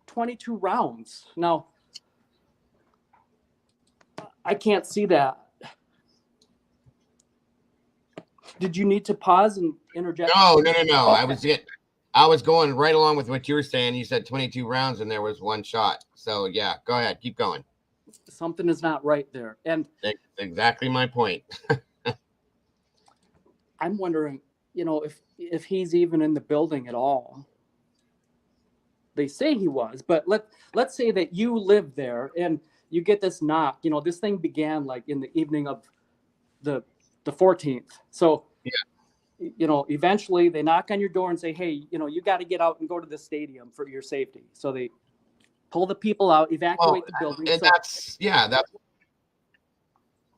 22 rounds. Now, I can't see that. Did you need to pause and interject? No. Okay. I was going right along with what you were saying. You said 22 rounds and there was one shot. So yeah, go ahead, keep going. Something is not right there. And that's exactly my point. I'm wondering, if he's even in the building at all. They say he was, but let's say that you live there and you get this knock. This thing began like in the evening of the 14th. So eventually they knock on your door and say, hey, you got to get out and go to the stadium for your safety. So they pull the people out, evacuate the building. And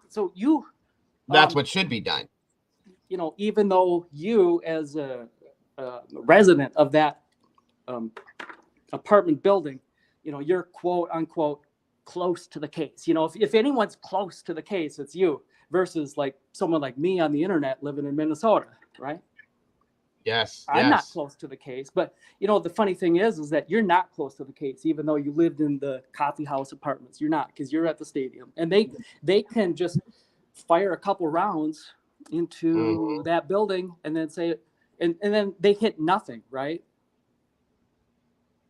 so you that's what should be done. Even though you as a resident of that apartment building, you're quote unquote close to the case. If anyone's close to the case, it's you versus like someone like me on the internet living in Minnesota, right? Yes. I'm not close to the case, but the funny thing is that you're not close to the case, even though you lived in the coffee house apartments. You're not, because you're at the stadium, and they can just fire a couple rounds into that building and then say, and then they hit nothing, right?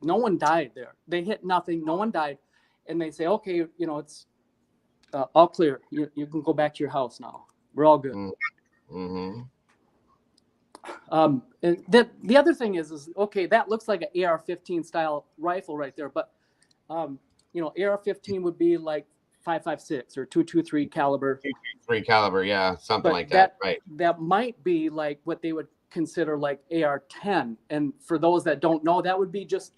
No one died there. They hit nothing. No one died, and they say, okay, it's all clear. You can go back to your house now. We're all good. Mm-hmm. And the other thing is okay, that looks like an AR-15 style rifle right there, but AR-15 would be like 5.56 or 2.23 caliber. 2.23 caliber, yeah, something like that, right? That might be like what they would consider like AR-10, and for those that don't know, that would be just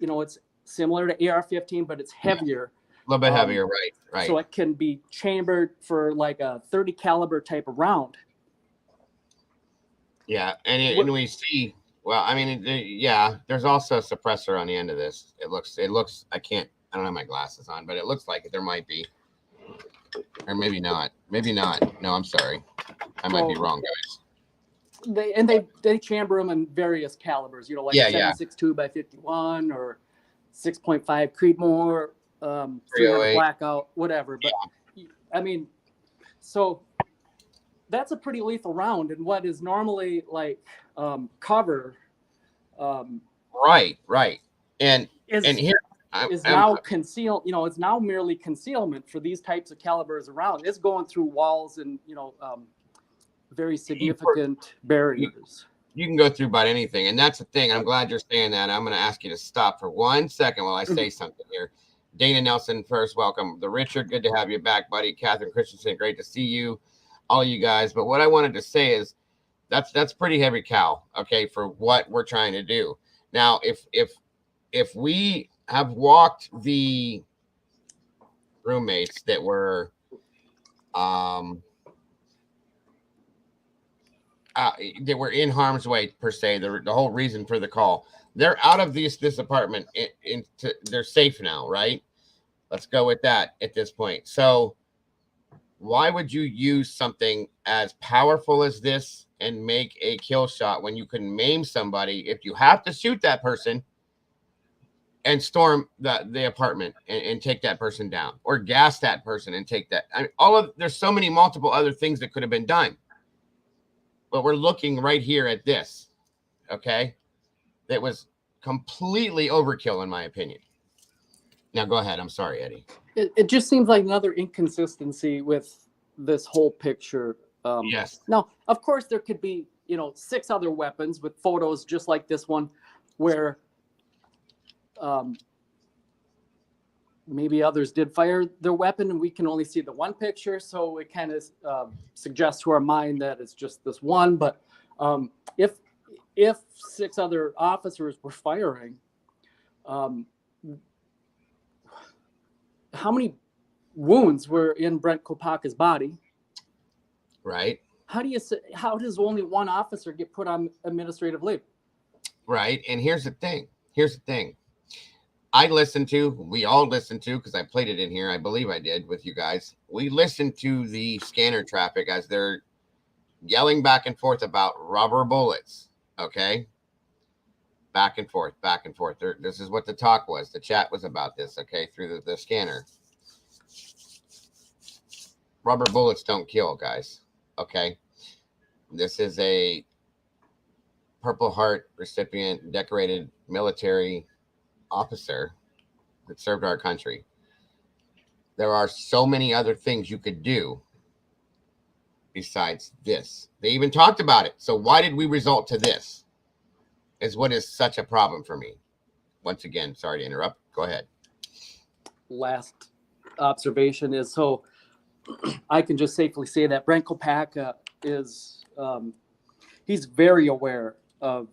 it's similar to AR-15, but it's heavier. A little bit heavier, right? So it can be chambered for like a 30 caliber type of round. Yeah, and we see. Well, I mean, there's also a suppressor on the end of this. It looks. I don't have my glasses on, but it looks like there might be, or maybe not. Maybe not. No, I'm sorry. I might be wrong, guys. They chamber them in various calibers. Like 7.62 by 51 or 6.5 Creedmoor, 300 blackout, whatever. But I mean, so. That's a pretty lethal round in what is normally like cover. Right. And here is now concealed. It's now merely concealment for these types of calibers around. It's going through walls and very significant barriers. You can go through about anything, and that's the thing. I'm glad you're saying that. I'm going to ask you to stop for 1 second while I say something here. Dana Nelson, first, welcome. The Richard, good to have you back, buddy. Catherine Christensen, great to see you. All you guys, but what I wanted to say is that's pretty heavy cow, okay, for what we're trying to do. Now, if we have walked the roommates that were in harm's way per se, the whole reason for the call, they're out of this apartment, they're safe now, right? Let's go with that at this point. So why would you use something as powerful as this and make a kill shot when you can maim somebody if you have to shoot that person and storm the apartment and take that person down, or gas that person and take that? I mean, there's so many multiple other things that could have been done, but we're looking right here at this. Okay. That was completely overkill in my opinion. Now go ahead. I'm sorry, Eddie. It just seems like another inconsistency with this whole picture. Yes. Now, of course, there could be 6 other weapons with photos just like this one, where maybe others did fire their weapon and we can only see the one picture. So it kind of suggests to our mind that it's just this one. But if 6 other officers were firing, how many wounds were in Brent Kopacka's body? Right. How does only one officer get put on administrative leave? Right. And here's the thing. We all listened to, because I played it in here, I believe I did with you guys. We listened to the scanner traffic as they're yelling back and forth about rubber bullets. Okay. Back and forth. This is what the talk was. The chat was about this. Okay. Through the scanner. Rubber bullets don't kill, guys. Okay. This is a Purple Heart recipient, decorated military officer that served our country. There are so many other things you could do besides this. They even talked about it. So why did we resort to this? Is what is such a problem for me. Once again, sorry to interrupt. Go ahead. Last observation is, so I can just safely say that Brent Kopacka is he's very aware of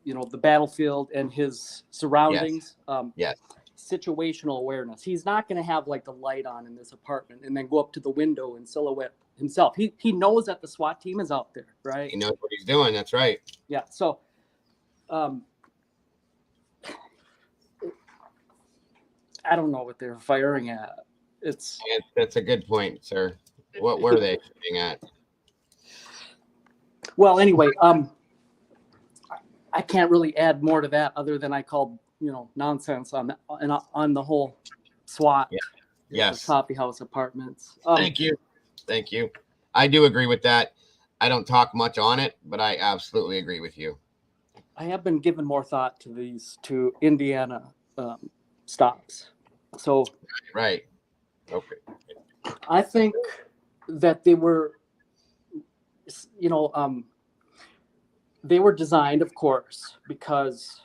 the battlefield and his surroundings. Yes. Situational awareness. He's not going to have like the light on in this apartment and then go up to the window and silhouette himself. He knows that the SWAT team is out there, right? He knows what he's doing. That's right. Yeah. So I don't know what they're firing at. That's a good point, sir. What were they shooting at? Well, anyway, I can't really add more to that other than I called nonsense on the whole SWAT. Yeah. Yes. Coffee house apartments. Thank you. I do agree with that. I don't talk much on it, but I absolutely agree with you. I have been giving more thought to these 2 Indiana stops. So right. Okay. I think that they were, they were designed, of course, because.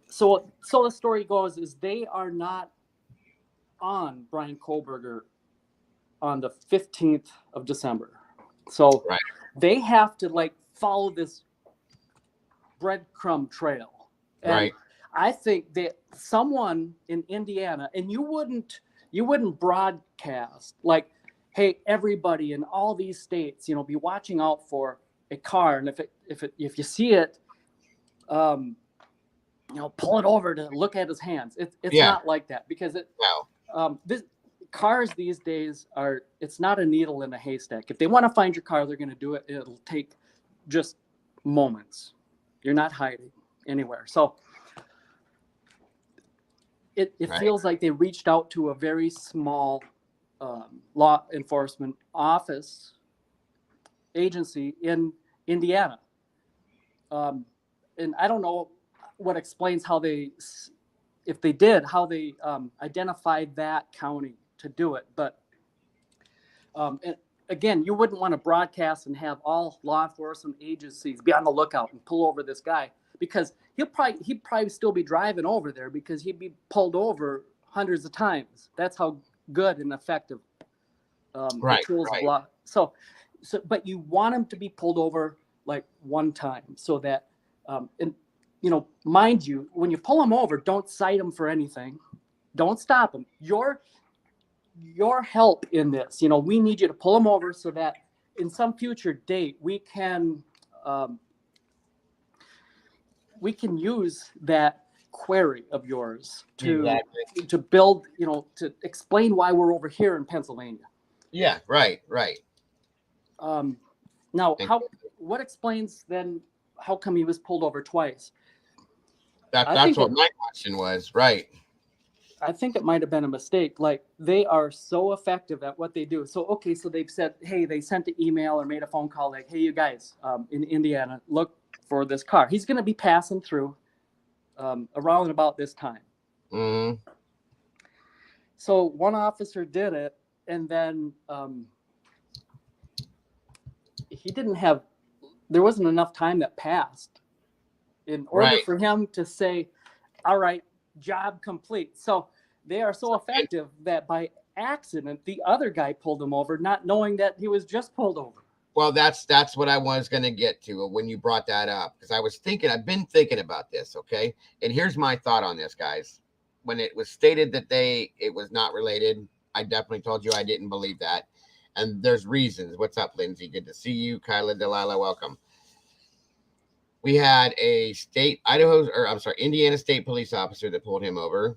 So the story goes is they are not on Brian Kohlberger on the 15th of December. So right. They have to follow this breadcrumb trail. And right. I think that someone in Indiana, and you wouldn't broadcast hey, everybody in all these states, be watching out for a car, and if you see it, pull it over to look at his hands. It's not like that, because this cars these days it's not a needle in a haystack. If they want to find your car, they're going to do it. It'll take just moments. You're not hiding anywhere. So it right. feels like they reached out to a very small law enforcement agency in Indiana. And I don't know what explains how they identified that county to do it. But and again, you wouldn't want to broadcast and have all law enforcement agencies be on the lookout and pull over this guy, because he'd probably still be driving over there, because he'd be pulled over hundreds of times. That's how good and effective the tools of law. So, but you want him to be pulled over one time, so that and mind you, when you pull him over, don't cite him for anything. Don't stop him. Your help in this, we need you to pull him over so that in some future date we can use that query of yours to build, to explain why we're over here in Pennsylvania. Yeah, right. Now, what explains then how come he was pulled over twice? That's what my question was, right? I think it might have been a mistake. They are so effective at what they do. So, okay, so they've said, hey, they sent an email or made a phone call hey, you guys in Indiana, look for this car. He's going to be passing through around about this time. Mm-hmm. So one officer did it, and then there wasn't enough time that passed in order for him to say, all right, job complete. So they are so effective that by accident, the other guy pulled him over, not knowing that he was just pulled over. Well, that's what I was going to get to when you brought that up, because I've been thinking about this. Okay. And here's my thought on this, guys. When it was stated that it was not related, I definitely told you I didn't believe that. And there's reasons. What's up, Lindsay? Good to see you. Kyla, Delilah, welcome. We had a Indiana State police officer that pulled him over.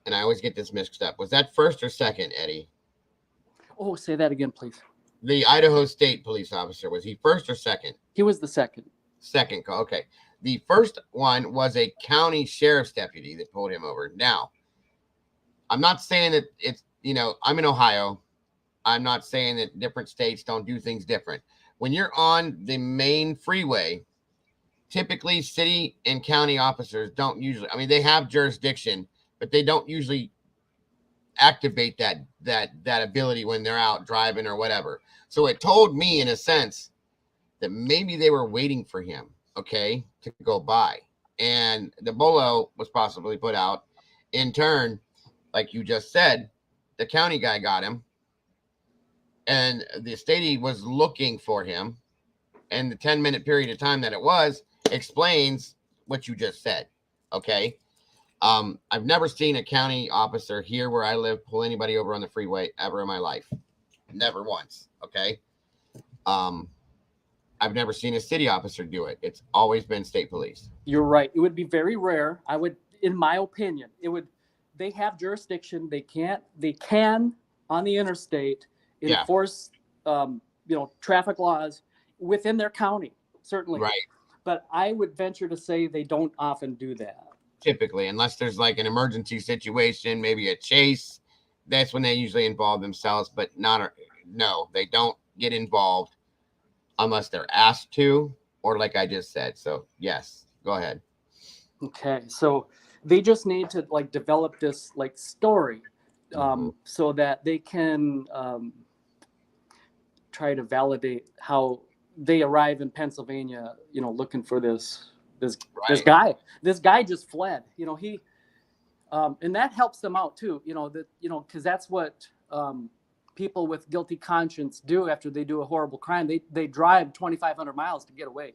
And I always get this mixed up. Was that first or second, Eddie? Oh, say that again, please. The Idaho State police officer, was he first or second? He was the second. Second call. Okay. The first one was a county sheriff's deputy that pulled him over. Now, I'm not saying that it's, I'm in Ohio. I'm not saying that different states don't do things different. When you're on the main freeway, typically city and county officers don't usually, they have jurisdiction, but they don't usually activate that ability when they're out driving or whatever. So it told me, in a sense, that maybe they were waiting for him, to go by. And the bolo was possibly put out. In turn, like you just said, the county guy got him. And the statey was looking for him. And the 10-minute period of time that it was explains what you just said. Okay. I've never seen a county officer here where I live pull anybody over on the freeway ever in my life. Never once. Okay. I've never seen a city officer do it. It's always been state police. You're right. It would be very rare. In my opinion, they have jurisdiction. They can on the interstate enforce, traffic laws within their county, certainly. Right. But I would venture to say they don't often do that. Typically, unless there's like an emergency situation, maybe a chase, that's when they usually involve themselves, but no, they don't get involved unless they're asked to, or like I just said. So yes, go ahead. Okay. So they just need to develop this story, so that they can try to validate how they arrive in Pennsylvania, looking for this guy. This guy just fled. He and that helps them out too. Because that's what people with guilty conscience do after they do a horrible crime. They drive 2,500 miles to get away.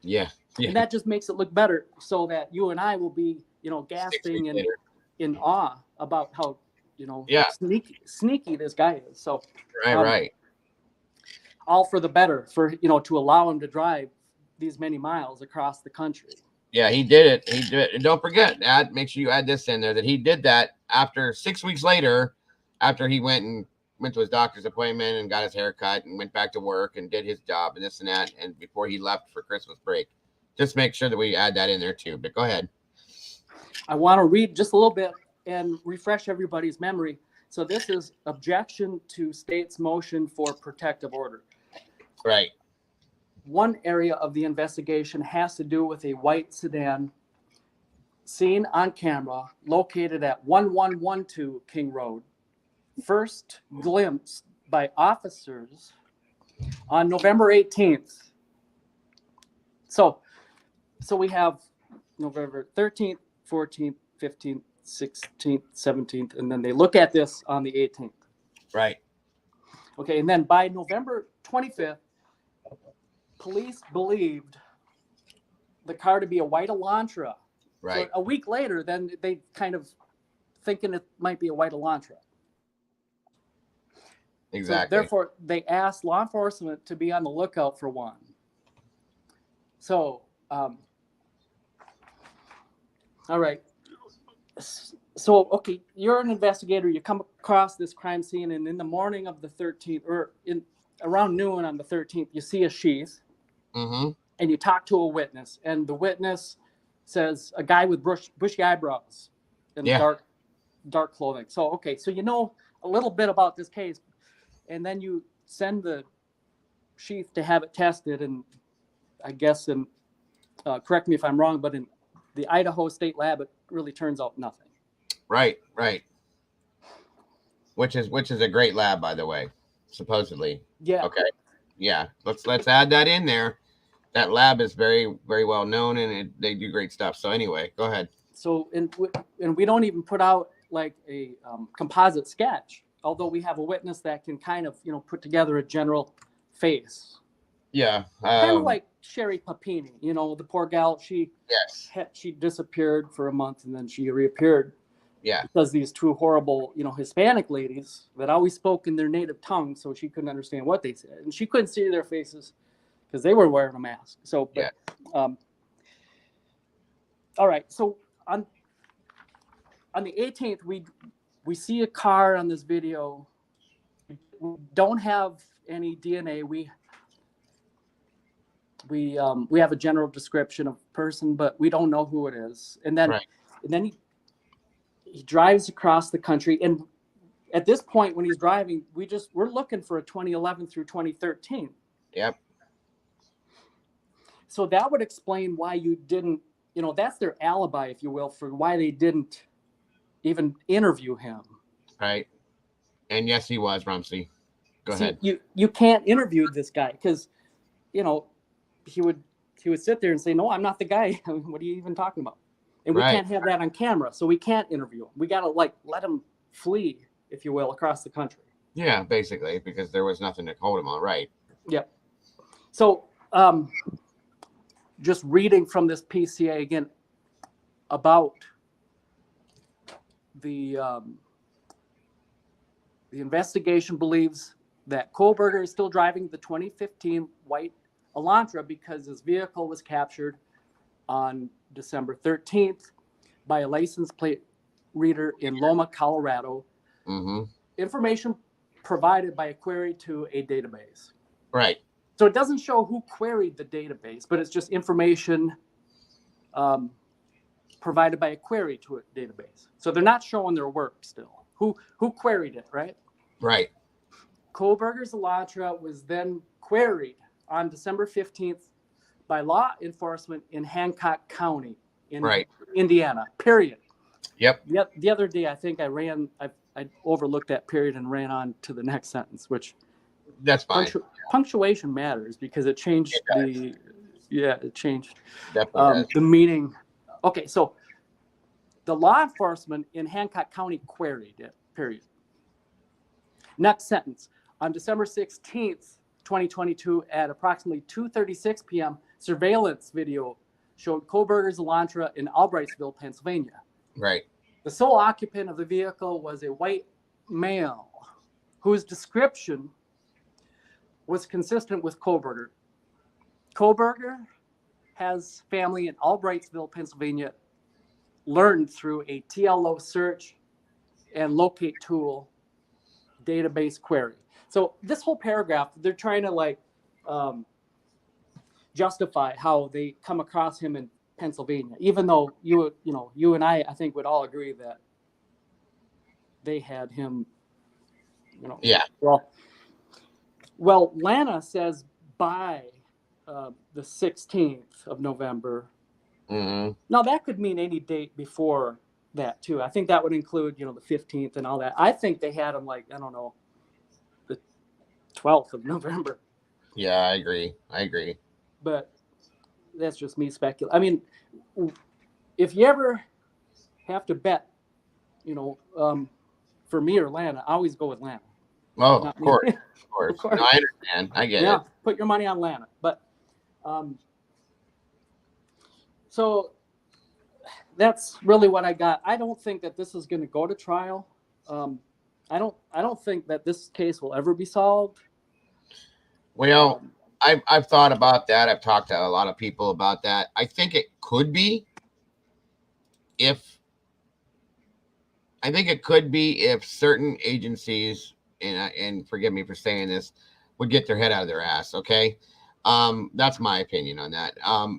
Yeah. And that just makes it look better, so that you and I will be, gasping and in awe about how, sneaky this guy is. So right. All for the better, for to allow him to drive these many miles across the country. Yeah, he did it. He did it. And don't forget, make sure you add this in there, that he did that after 6 weeks later, after he went to his doctor's appointment and got his hair cut and went back to work and did his job and this and that, and before he left for Christmas break. Just make sure that we add that in there too. But go ahead. I want to read just a little bit and refresh everybody's memory. So this is objection to state's motion for protective order. Right. One area of the investigation has to do with a white sedan seen on camera located at 1112 King Road. First glimpsed by officers on November 18th. So we have November 13th, 14th, 15th, 16th, 17th, and then they look at this on the 18th. Right. Okay, and then by November 25th, police believed the car to be a white Elantra. Right. So a week later, then they kind of thinking it might be a white Elantra. Exactly. So therefore, they asked law enforcement to be on the lookout for one. So, all right. So, okay, you're an investigator. You come across this crime scene, and in the morning of the 13th, or around noon on the 13th, you see a sheath, mm-hmm. and you talk to a witness, and the witness says a guy with bushy eyebrows and dark clothing. So, okay, so you know a little bit about this case, and then you send the sheath to have it tested, and I guess, and correct me if I'm wrong, but in the Idaho State Lab, it really turns out nothing. Right. Which is a great lab, by the way, supposedly. Yeah. Okay. Yeah. Let's add that in there. That lab is very, very well known, and they do great stuff. So anyway, go ahead. So, and we don't even put out like a composite sketch, although we have a witness that can kind of, put together a general face. Yeah. Kind of like Sherry Papini, the poor gal, she disappeared for a month and then she reappeared. Yeah. Because these two horrible, Hispanic ladies that always spoke in their native tongue, so she couldn't understand what they said. And she couldn't see their faces because they were wearing a mask. So, but, all right. So on the 18th, we see a car on this video. We don't have any DNA. We have a general description of person, but we don't know who it is. And then he drives across the country. And at this point, when he's driving, we're looking for a 2011 through 2013. Yep. So that would explain why you didn't, that's their alibi, if you will, for why they didn't even interview him. Right. And yes, he was, Rumsey. Go ahead. You can't interview this guy because, he would sit there and say, no, I'm not the guy. I mean, what are you even talking about? And we can't have that on camera. So we can't interview him. We got to let him flee, if you will, across the country. Yeah, basically, because there was nothing to hold him on. Right. Yep. So just reading from this PCA again about the investigation believes that Kohlberger is still driving the 2015 white Elantra because his vehicle was captured on December 13th by a license plate reader in Loma, Colorado. Mm-hmm. Information provided by a query to a database. Right. So it doesn't show who queried the database, but it's just information provided by a query to a database. So they're not showing their work still. Who queried it, right? Right. Kohlberger's Elantra was then queried on December 15th by law enforcement in Hancock County in Indiana, period. Yep. The other day, I think I overlooked that period and ran on to the next sentence, which that's fine. Punctuation matters because it changed it changed the meaning. Okay, so the law enforcement in Hancock County queried it, period. Next sentence. On December 16th, 2022, at approximately 2:36 p.m., surveillance video showed Kohlberger's Elantra in Albrightsville, Pennsylvania. Right. The sole occupant of the vehicle was a white male whose description was consistent with Kohlberger. Kohlberger has family in Albrightsville, Pennsylvania, learned through a TLO search and locate tool database query. So this whole paragraph, they're trying to justify how they come across him in Pennsylvania, even though you and I think would all agree that they had him, Yeah. Well, Lana says by the 16th of November. Mm-hmm. Now that could mean any date before that too. I think that would include, the 15th and all that. I think they had him the 12th of November. Yeah, I agree. But that's just me speculating. I mean, if you ever have to bet, for me or Lana, I always go with Lana. Oh, of course. Of course. No, I understand. I get it. Put your money on Lana. But so that's really what I got. I don't think that this is going to go to trial. I don't think that this case will ever be solved. Well, I've thought about that. I've talked to a lot of people about that. I think it could be if certain agencies, and forgive me for saying this, would get their head out of their ass. Okay. That's my opinion on that.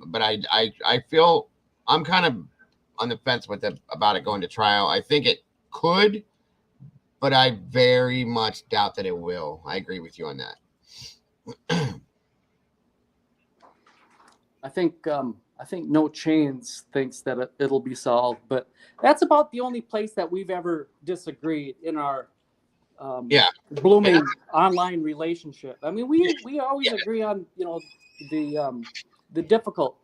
But I feel I'm kind of on the fence about it going to trial. I think it could, but I very much doubt that it will. I agree with you on that. I think No Chains thinks that it'll be solved, but that's about the only place that we've ever disagreed in our blooming online relationship. I mean, we always agree on the difficult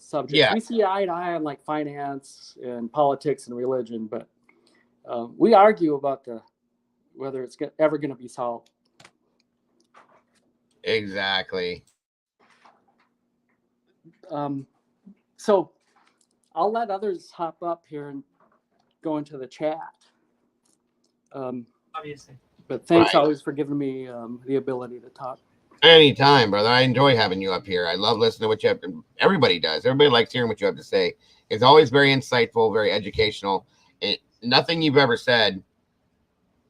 subjects. Yeah. We see eye to eye on like finance and politics and religion, but we argue about whether it's ever going to be solved. Exactly. So I'll let others hop up here and go into the chat. Obviously. But thanks Right. always for giving me the ability to talk. Anytime, brother. I enjoy having you up here. I love listening to what you have to. Everybody does. Everybody likes hearing what you have to say. It's always very insightful, very educational. Nothing you've ever said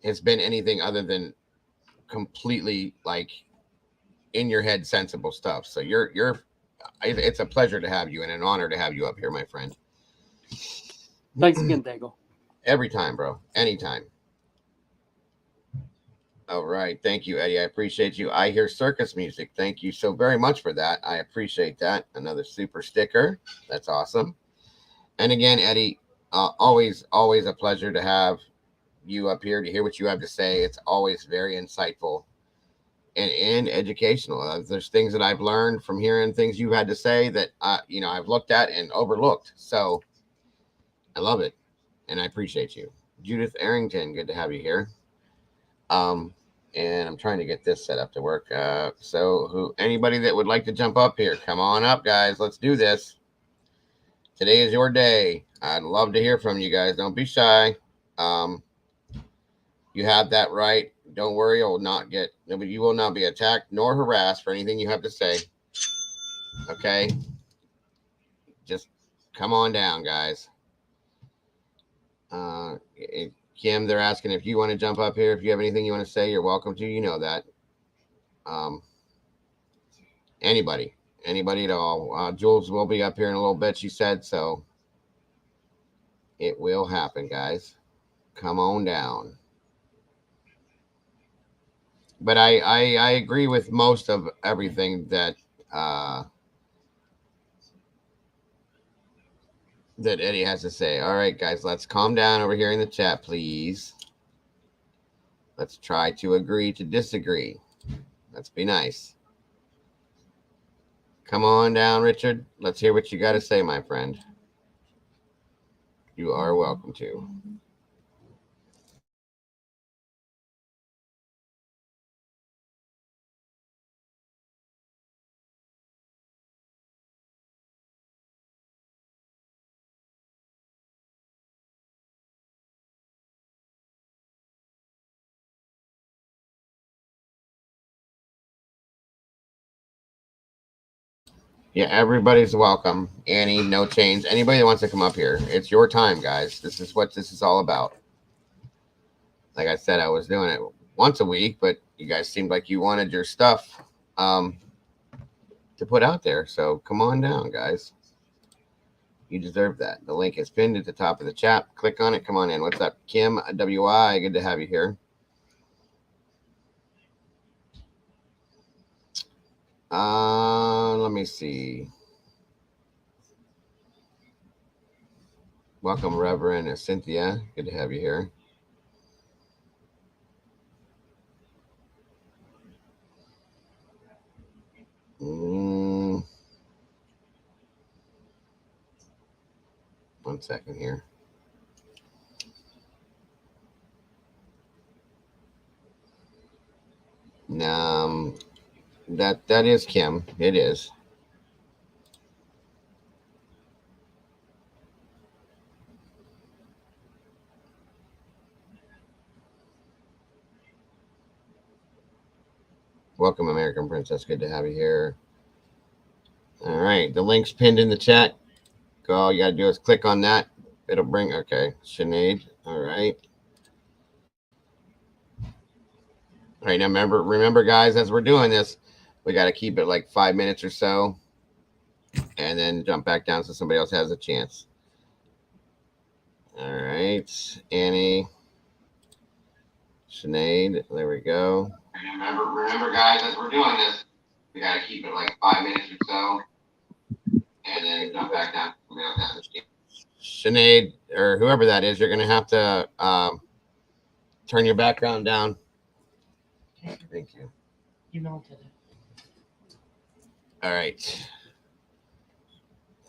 has been anything other than completely like in your head sensible stuff. So it's a pleasure to have you and an honor to have you up here, my friend. Thanks again, Dago. Every time, bro. Anytime. All right. Thank you, Eddie. I appreciate you. I hear circus music. Thank you so very much for that. I appreciate that. Another super sticker. That's awesome. And again, Eddie, always a pleasure to have you up here to hear what you have to say. It's always very insightful and educational. There's things that I've learned from hearing things you've had to say that I've looked at and overlooked. So I love it, and I appreciate you. Judith Arrington, good to have you here. And I'm trying to get this set up to work. So anybody that would like to jump up here, come on up, guys. Let's do this. Today is your day. I'd love to hear from you guys. Don't be shy. You have that right. Don't worry. You will not be attacked nor harassed for anything you have to say. Okay. Just come on down, guys. Kim, they're asking if you want to jump up here. If you have anything you want to say, you're welcome to. You know that. Anybody at all. Jules will be up here in a little bit, she said. So it will happen, guys. Come on down. But I agree with most of everything that that Eddie has to say. All right, guys, let's calm down over here in the chat, please. Let's try to agree to disagree. Let's be nice. Come on down, Richard. Let's hear what you got to say, my friend. You are welcome to. Yeah, everybody's welcome. Annie, no change. Anybody that wants to come up here, it's your time, guys. This is what this is all about. Like I said, I was doing it once a week, but you guys seemed like you wanted your stuff to put out there. So come on down, guys. You deserve that. The link is pinned at the top of the chat. Click on it. Come on in. What's up, Kim WI? Good to have you here. Let me see. Welcome, Reverend Cynthia. Good to have you here. One second here. That is Kim. It is. Welcome, American Princess. Good to have you here. All right. The link's pinned in the chat. Go. All you got to do is click on that. It'll bring, okay. Sinead. All right. All right. Now, remember, guys, as we're doing this, we got to keep it like 5 minutes or so and then jump back down so somebody else has a chance. All right. Annie. Sinead. There we go. Remember, guys, as we're doing this, we got to keep it like 5 minutes or so and then jump back down. Sinead, or whoever that is, you're going to have to turn your background down. Okay. Thank you. You melted it. All right.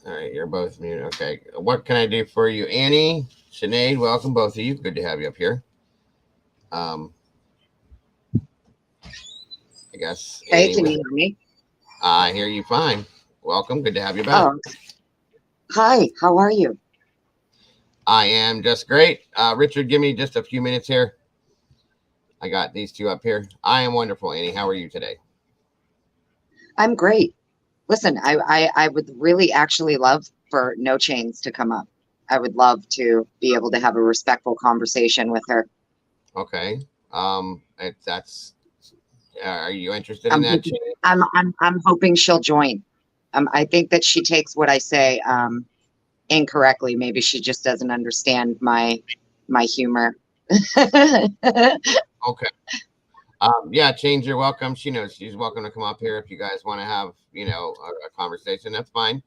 All right, you're both muted. Okay. What can I do for you? Annie, Sinead, welcome, both of you. Good to have you up here. I guess Hey, Annie, can you hear me? I hear you fine. Welcome. Good to have you back. Oh, hi. How are you? I am just great. Richard, give me just a few minutes here. I got these two up here. I am wonderful, Annie. How are you today? I'm great. Listen, I would really actually love for No Chains to come up. I would love to be able to have a respectful conversation with her. Okay. That's. Are you interested in I'm that? I'm hoping she'll join. I think that she takes what I say incorrectly. Maybe she just doesn't understand my humor. Okay. Yeah, Chains, you're welcome. She knows she's welcome to come up here if you guys want to have, a conversation. That's fine.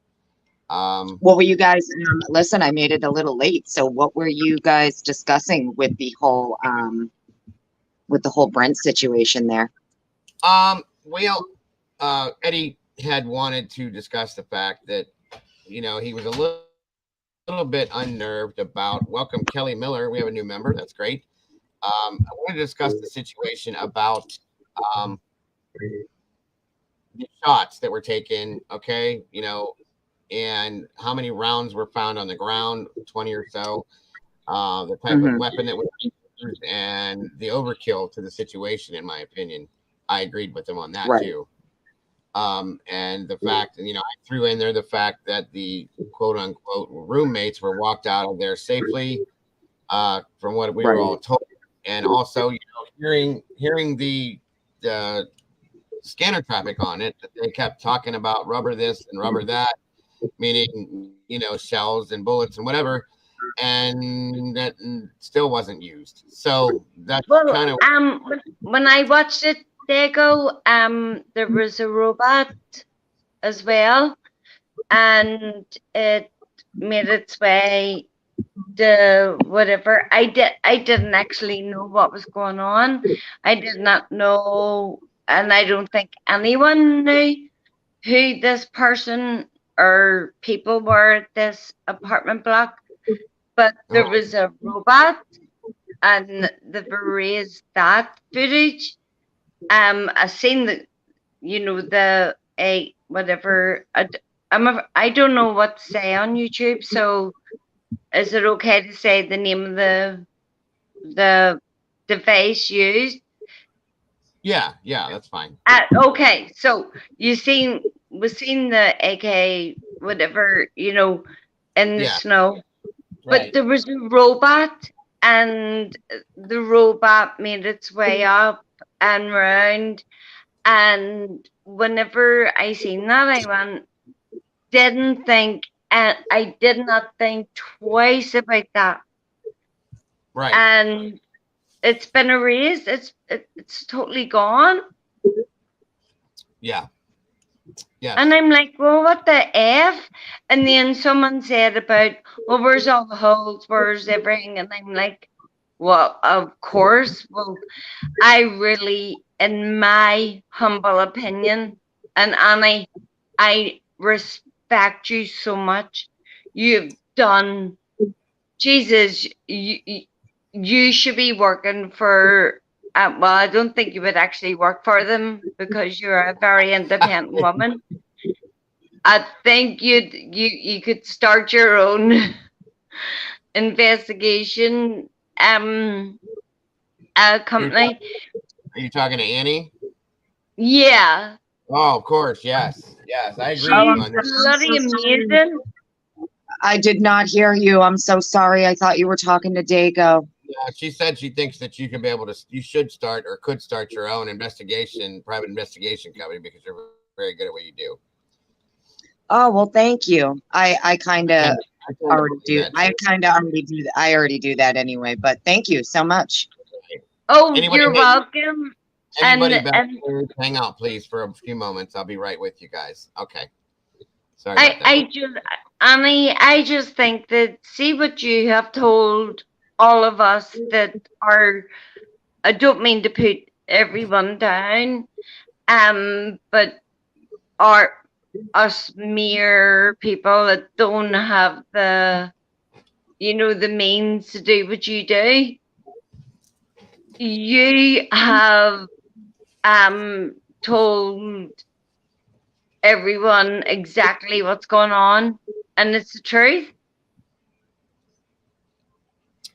What were you guys? Listen, I made it a little late. So, what were you guys discussing with the whole Brent situation there? Well, Eddie had wanted to discuss the fact that, he was a little bit unnerved about. Welcome, Kelly Miller. We have a new member. That's great. I want to discuss the situation about the shots that were taken. Okay, and how many rounds were found on the ground, 20 or so, the type of weapon that was used, and the overkill to the situation, in my opinion. I agreed with him on that too. And the fact, I threw in there the fact that the quote unquote roommates were walked out of there safely, from what we were all told. And also, hearing the scanner traffic on it, that they kept talking about rubber this and rubber that, meaning, shells and bullets and whatever, and that still wasn't used. So that's kind of when I watched it, Dago, there was a robot as well, and it made its way to whatever. I didn't actually know what was going on. I did not know, and I don't think anyone knew who this person or people were at this apartment block, but there was a robot, and they've erased that footage. I seen the whatever. I don't know what to say on YouTube. So, is it okay to say the name of the device used? Yeah, that's fine. Okay, so we've seen the AK whatever, in the snow, but there was a robot, and the robot made its way up and round, and whenever I seen that, I didn't think, and I did not think twice about that. Right. And it's been erased. It's totally gone. Yeah. Yeah. And I'm like, well, what the F? And then someone said about, well, where's all the holes? Where's everything? And I'm like, well, of course. Well, I really, in my humble opinion, and Annie, I respect you so much. You've done, Jesus, you should be working for, well, I don't think you would actually work for them because you're a very independent woman. I think you could start your own investigation company. Are you talking to Annie? Yeah. Oh, of course. Yes, I agree. She's bloody amazing. I did not hear you. I'm so sorry. I thought you were talking to Dago. Yeah, she said she thinks that you can be able to. You should start or could start your own private investigation company, because you're very good at what you do. Oh, well, thank you. I kind of already do. I already do that anyway, but thank you so much. Oh, you're welcome. Anybody back there, hang out, please, for a few moments. I'll be right with you guys. Okay. Sorry about that. I just think that, see what you have told all of us that are, I don't mean to put everyone down, but are us mere people that don't have the, you know, the means to do what you do. You have told everyone exactly what's going on, and it's the truth.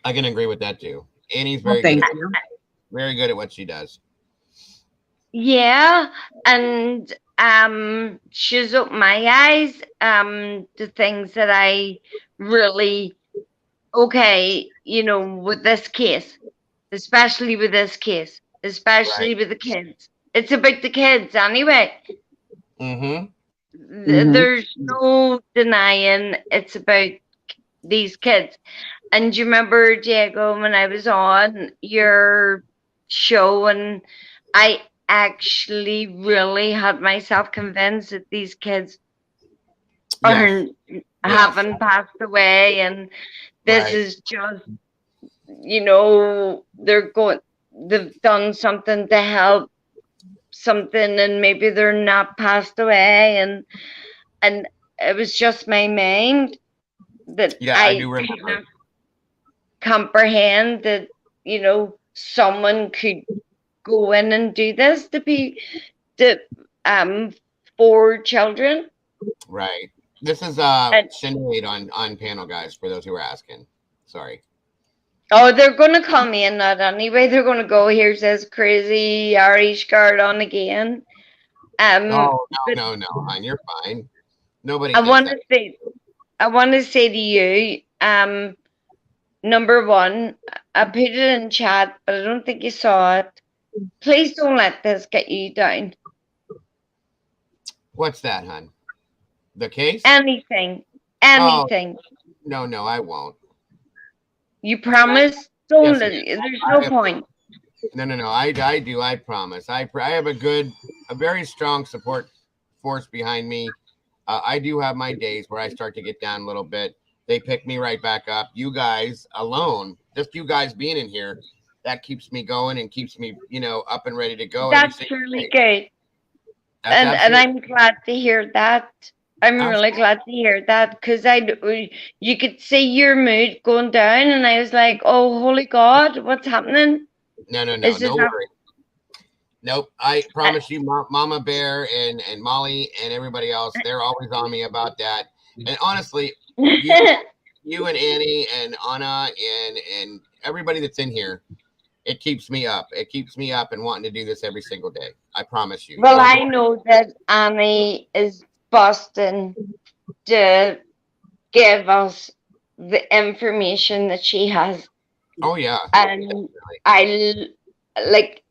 I can agree with that too. Annie's Well, very good. thank you. Very good at what she does. Yeah, and she's opened my eyes to things that I really, okay, you know, with this case, especially with this case, especially with the kids. It's about the kids anyway. Mm-hmm. There's no denying it's about these kids. And you remember, Diego, when I was on your show, and I actually really had myself convinced that these kids Yes. haven't passed away, and this is just, you know, they've done something to help something, and maybe they're not passed away, and it was just my mind that I do I remember. could not comprehend that, you know, someone could go in and do this to 4 children. Right. This is Sinead on panel, guys, for those who are asking. Sorry. Oh, they're gonna call me in that anyway. They're gonna go, here's this crazy Irish girl on again. No, hon, you're fine. Nobody. I want to say to you, number one, I put it in chat, but I don't think you saw it. Please don't let this get you down. What's that, hon? The case? Anything. Oh, no, I won't. You promise? Don't. Yes, there's no point. No. I do. I promise. I have a very strong support force behind me. I do have my days where I start to get down a little bit. They pick me right back up. You guys alone, just you guys being in here, that keeps me going and keeps me, you know, up and ready to go. That's really good. And I'm glad to hear that. I'm really glad to hear that, because you could see your mood going down, and I was like, oh, holy God, what's happening? No worries. Nope. I promise you, Mama Bear and Molly and everybody else, they're always on me about that. And honestly, you and Annie and Anna and everybody that's in here, it keeps me up. It keeps me up and wanting to do this every single day. I promise you. Well, I know that Annie is busting to give us the information that she has. Oh, yeah. And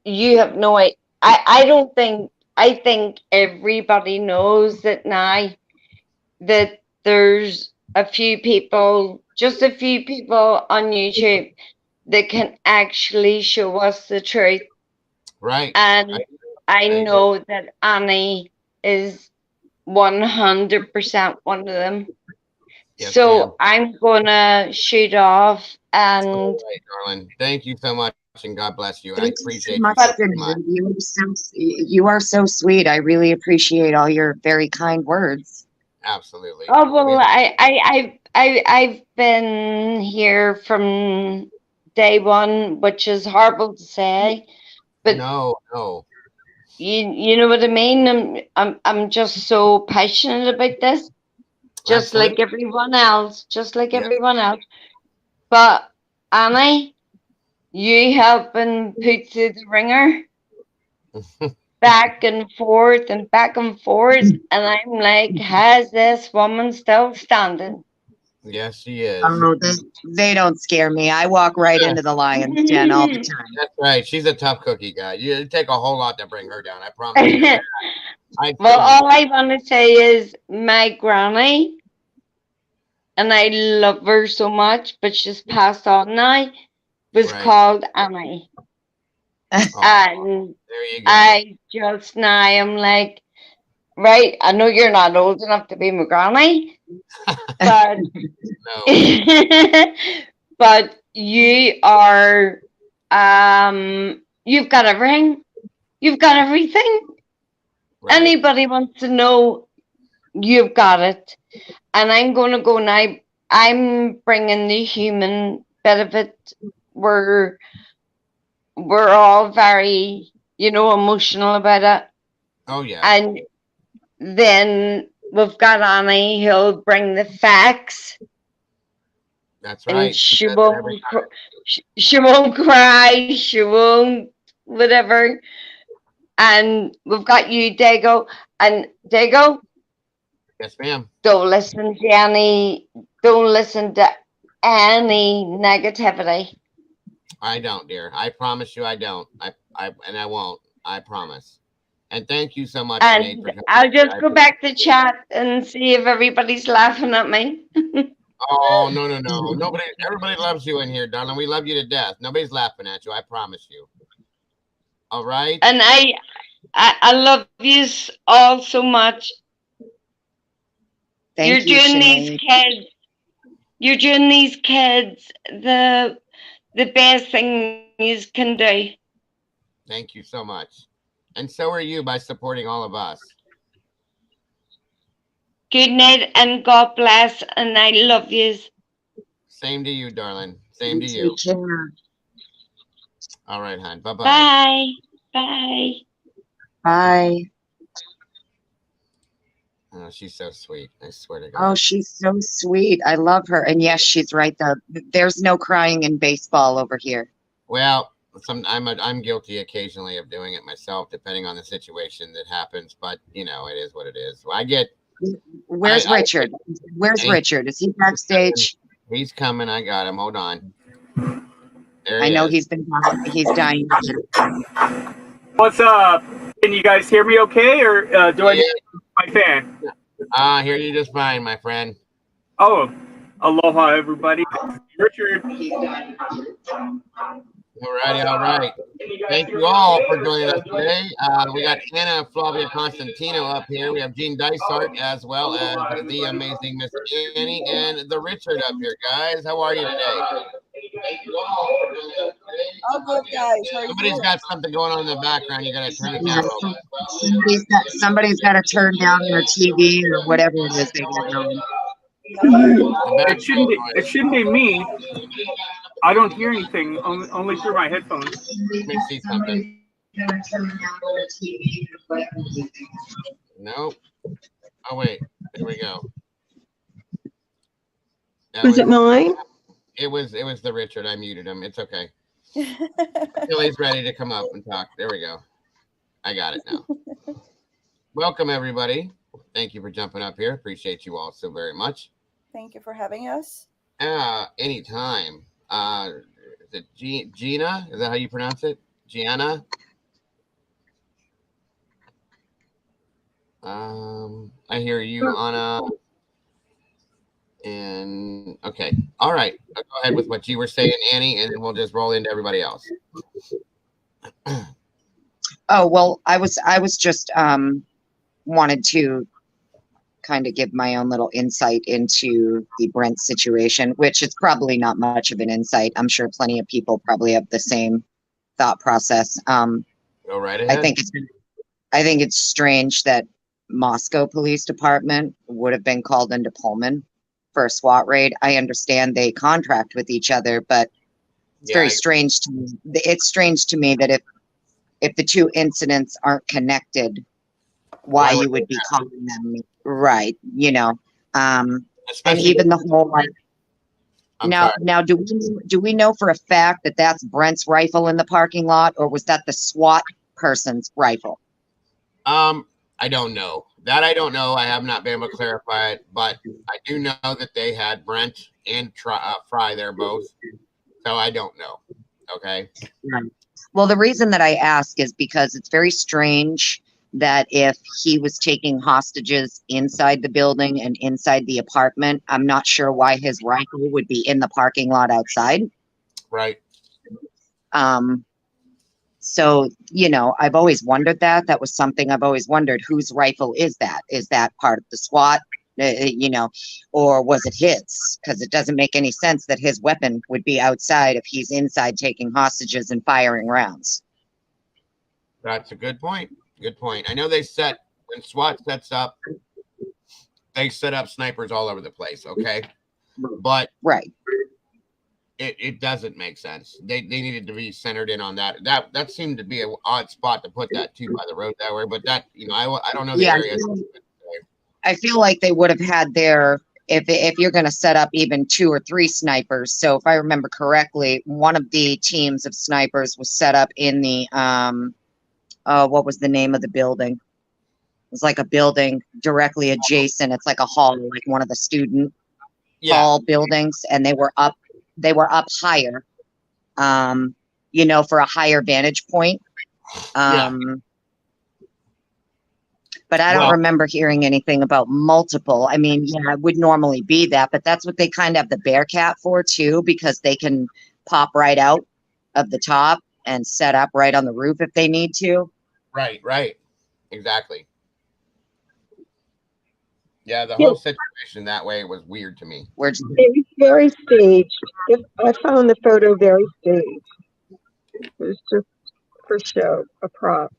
you have no idea. I think everybody knows that now, that there's just a few people on YouTube that can actually show us the truth. Right. And I know that Annie is 100% one of them. Yes, so I'm gonna shoot off, and darling, thank you so much, and God bless you. I appreciate you. You are so sweet. I really appreciate all your very kind words. Absolutely. Oh well, I've been here from day one, which is horrible to say, but no. You know what I mean? I'm just so passionate about this. Just like everyone else, everyone else. But Annie, you have been put through the ringer, back and forth, and I'm like, has this woman still standing? Yes, she is. Oh, they don't scare me. I walk right into the lion's den all the time. That's right. She's a tough cookie, guy. It'd take a whole lot to bring her down. I promise you. Well, all I want to say is my granny, and I love her so much, but she's passed on now, was called Annie. And there you go. I just now I'm like, right, I know you're not old enough to be my granny, but but you are, you've got everything. You've got everything. Right. Anybody wants to know you've got it. And I'm going to go now. I'm bringing the human bit of it. We're all very, emotional about it. Oh yeah. And then we've got Annie who'll bring the facts. That's right. And she won't cry, she won't whatever. And we've got you, Dago. And Dago, Yes, ma'am. don't listen to any negativity. I don't, dear. I promise you I don't. I won't. I promise. And thank you so much, Sinead, for And I'll just go back to chat and see if everybody's laughing at me. Oh, no. Everybody loves you in here, darling. We love you to death. Nobody's laughing at you. I promise you. All right. And I love you all so much. You're doing these kids the best thing you can do. Thank you so much. And so are you by supporting all of us. Good night and God bless, and I love you. Same to you, darling. Same to you. Take care. All right, hon. Bye-bye. Bye. Bye. Bye. Oh, she's so sweet. I swear to God. Oh, she's so sweet. I love her. And yes, she's right. There's no crying in baseball over here. Well, I'm guilty occasionally of doing it myself, depending on the situation that happens. But it is what it is. Well, Where's Richard? Where's Richard? Is he backstage? He's coming. I got him. Hold on. There I know is. he's dying. What's up? Can you guys hear me okay, or do I need my fan? I hear you just fine, my friend. Oh, aloha, everybody. Richard. All right. Thank you all for joining us today. We got Anna Flavia Constantino up here. We have Jean Dysart as well as the amazing Miss Annie and the Richard up here, guys. How are you today? All good, guys. Somebody's got something going on in the background. You got to turn it down. Somebody's got to turn down their TV or whatever it is they got going. It shouldn't be me. I don't hear anything, only through my headphones. Let me see something. Nope. Oh, wait. There we go. Was it mine? It was the Richard. I muted him. It's okay. Billy's ready to come up and talk. There we go. I got it now. Welcome, everybody. Thank you for jumping up here. Appreciate you all so very much. Thank you for having us. Anytime. Is it Gina? Is that how you pronounce it? Gianna? I hear you, Anna. And okay. All right. I'll go ahead with what you were saying, Annie, and then we'll just roll into everybody else. Oh, well, I was just wanted to kind of give my own little insight into the Brent situation, which is probably not much of an insight. I'm sure plenty of people probably have the same thought process. Go right ahead. I think it's strange that Moscow Police Department would have been called into Pullman for a SWAT raid. I understand they contract with each other, but it's very strange to me. It's strange to me that if the two incidents aren't connected, why you would be calling them, right? And even the whole like. Now, do we know for a fact that that's Brent's rifle in the parking lot, or was that the SWAT person's rifle? I don't know. That I don't know. I have not been able to clarify it, but I do know that they had Brent and Fry there both. So I don't know. Okay. Right. Well, the reason that I ask is because it's very strange that if he was taking hostages inside the building and inside the apartment, I'm not sure why his rifle would be in the parking lot outside. Right. So, I've always wondered that. That was something I've always wondered. Whose rifle is that? Is that part of the SWAT, or was it his? Because it doesn't make any sense that his weapon would be outside if he's inside taking hostages and firing rounds. That's a good point. Good point. I know when SWAT sets up they set up snipers all over the place. Okay, but Right. it doesn't make sense. They needed to be centered in on that. That seemed to be an odd spot to put that too, by the road that way. But that, I don't know the Yeah. area. I feel like they would have had their, if you're going to set up even 2 or 3 snipers. So if I remember correctly, one of the teams of snipers was set up in the, what was the name of the building? It was like a building directly adjacent. It's like a hall, like one of the student hall buildings, and they were up higher, for a higher vantage point. But I don't remember hearing anything about multiple. I mean, yeah, it would normally be that, but that's what they kind of have the Bearcat for too, because they can pop right out of the top and set up right on the roof if they need to. Right. Exactly. Yeah, the whole situation that way was weird to me. It was very staged. I found the photo very staged. It was just for show, a prop.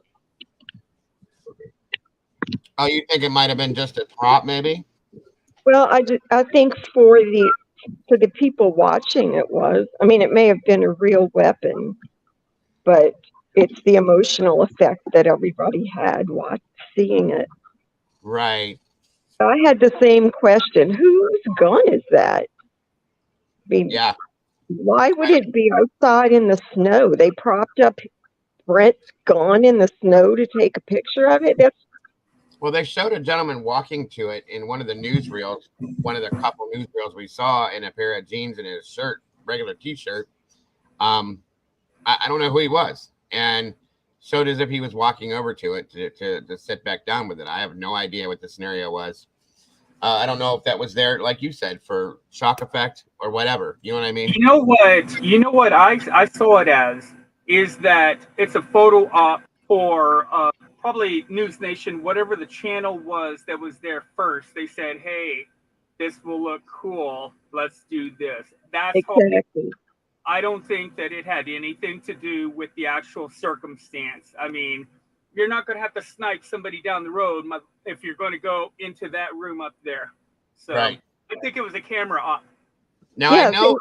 Oh, you think it might have been just a prop, maybe? Well, I think for the people watching it was. I mean, it may have been a real weapon, but it's the emotional effect that everybody had seeing it. Right. I had the same question. Whose gun is that? I mean, yeah. Why would it be outside in the snow? They propped up Brent's gun in the snow to take a picture of it. Well, they showed a gentleman walking to it in one of the newsreels, one of the couple newsreels we saw, in a pair of jeans and his shirt, regular T-shirt. I don't know who he was, and showed as if he was walking over to it to sit back down with it. I have no idea what the scenario was. I don't know if that was there, like you said, for shock effect or whatever. You know what I mean? You know what I saw it as is that it's a photo op for probably News Nation, whatever the channel was that was there first. They said, hey, this will look cool. Let's do this. That's exactly. I don't think that it had anything to do with the actual circumstance. I mean, you're not going to have to snipe somebody down the road if you're going to go into that room up there. So right. I think it was a camera op. Now I know.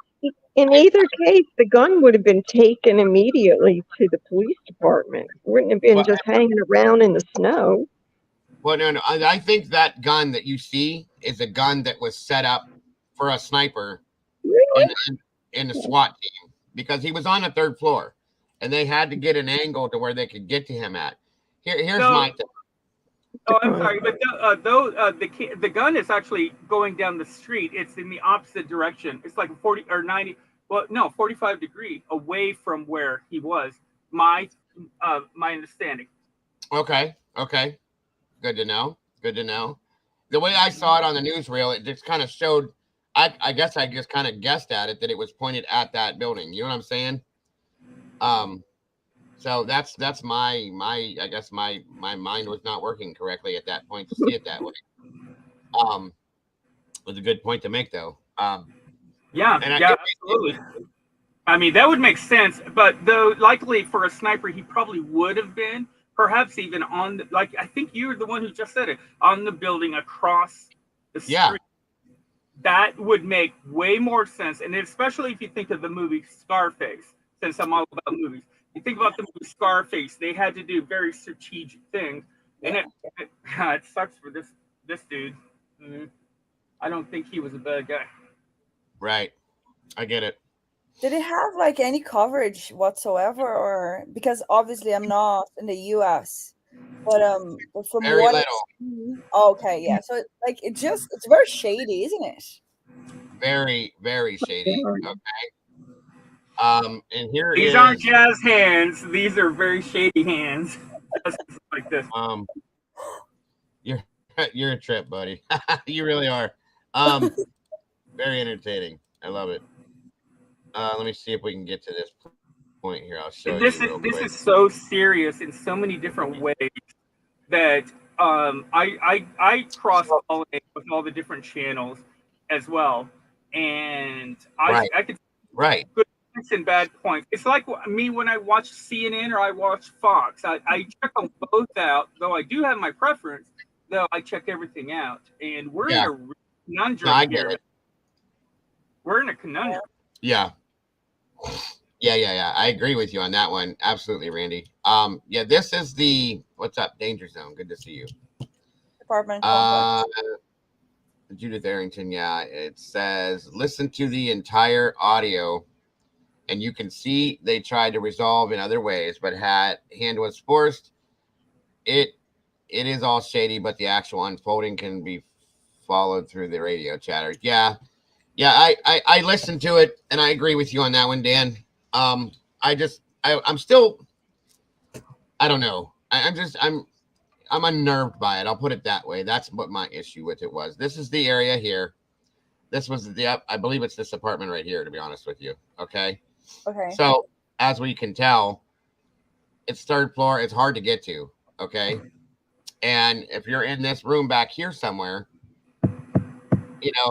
In either case, the gun would have been taken immediately to the police department. Wouldn't have been just hanging around in the snow. Well, no. I think that gun that you see is a gun that was set up for a sniper in the SWAT team, because he was on the 3rd floor, and they had to get an angle to where they could get to him at. Here's my thing. Oh, I'm sorry, but the gun is actually going down the street. It's in the opposite direction. It's like a 40 or 90. Well, no, 45 degree away from where he was. My understanding. Okay. Good to know. The way I saw it on the newsreel, it just kind of showed. I guess I just kind of guessed at it that it was pointed at that building. You know what I'm saying? So that's my I guess my mind was not working correctly at that point to see it that way. Was a good point to make though. Yeah, absolutely. I mean, that would make sense, but though likely for a sniper, he probably would have been perhaps even on I think you're the one who just said it, on the building across the street. Yeah. That would make way more sense, and especially if you think of the movie Scarface, since I'm all about movies. You think about the movie Scarface, they had to do very strategic things, and it sucks for this dude. I don't think he was a bad guy. Right, I get it. Did it have like any coverage whatsoever, or because obviously I'm not in the U.S., but from very what little. Okay, yeah. So it's very shady, isn't it? Very, very shady. Okay. And here these aren't jazz hands. These are very shady hands. Like this. You're a trip, buddy. You really are. Very entertaining. I love it. Let me see if we can get to this point here. I'll show this you. This is so serious in so many different ways that I cross-pollinate with all the different channels as well, and I could good points and bad points. It's like me when I watch CNN or I watch Fox. I check them both out, though I do have my preference. though I check everything out, and we're Yeah. in a conundrum No, I get here. it. We're in a conundrum. Yeah. Yeah. I agree with you on that one. Absolutely, Randy. Yeah, this is the what's up, Danger Zone. Good to see you. Apartment complex. Judith Arrington, yeah. It says listen to the entire audio, and you can see they tried to resolve in other ways, but hand was forced. It is all shady, but the actual unfolding can be followed through the radio chatter. Yeah. I listened to it, and I agree with you on that one, Dan. I'm still, I don't know. I'm unnerved by it. I'll put it that way. That's what my issue with it was. This is the area here. This was I believe it's this apartment right here, to be honest with you. Okay. Okay. So as we can tell, it's third floor. It's hard to get to. Okay. And if you're in this room back here somewhere,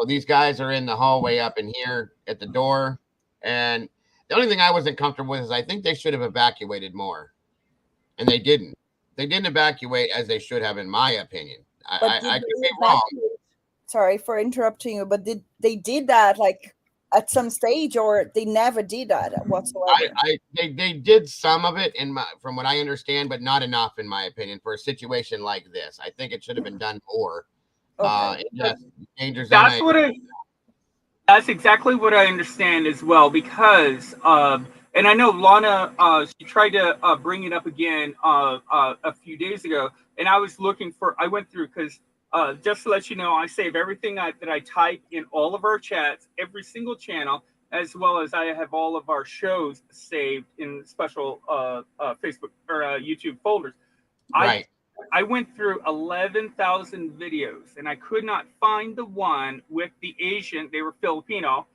these guys are in the hallway up in here at the door. And the only thing I wasn't comfortable with is I think they should have evacuated more. And they didn't. They didn't evacuate as they should have, in my opinion. I could be wrong. Sorry for interrupting you, but they did that like at some stage, or they never did that whatsoever? They did some of it from what I understand, but not enough, in my opinion, for a situation like this. I think it should have been done more. Okay. Danger Zone. That's exactly what I understand as well, because and I know Lana, she tried to bring it up again a few days ago, and I was I went through, because just to let you know, I save everything that I type in all of our chats, every single channel, as well as I have all of our shows saved in special Facebook or YouTube folders. Right. I went through 11,000 videos, and I could not find the one with the Asian, they were Filipino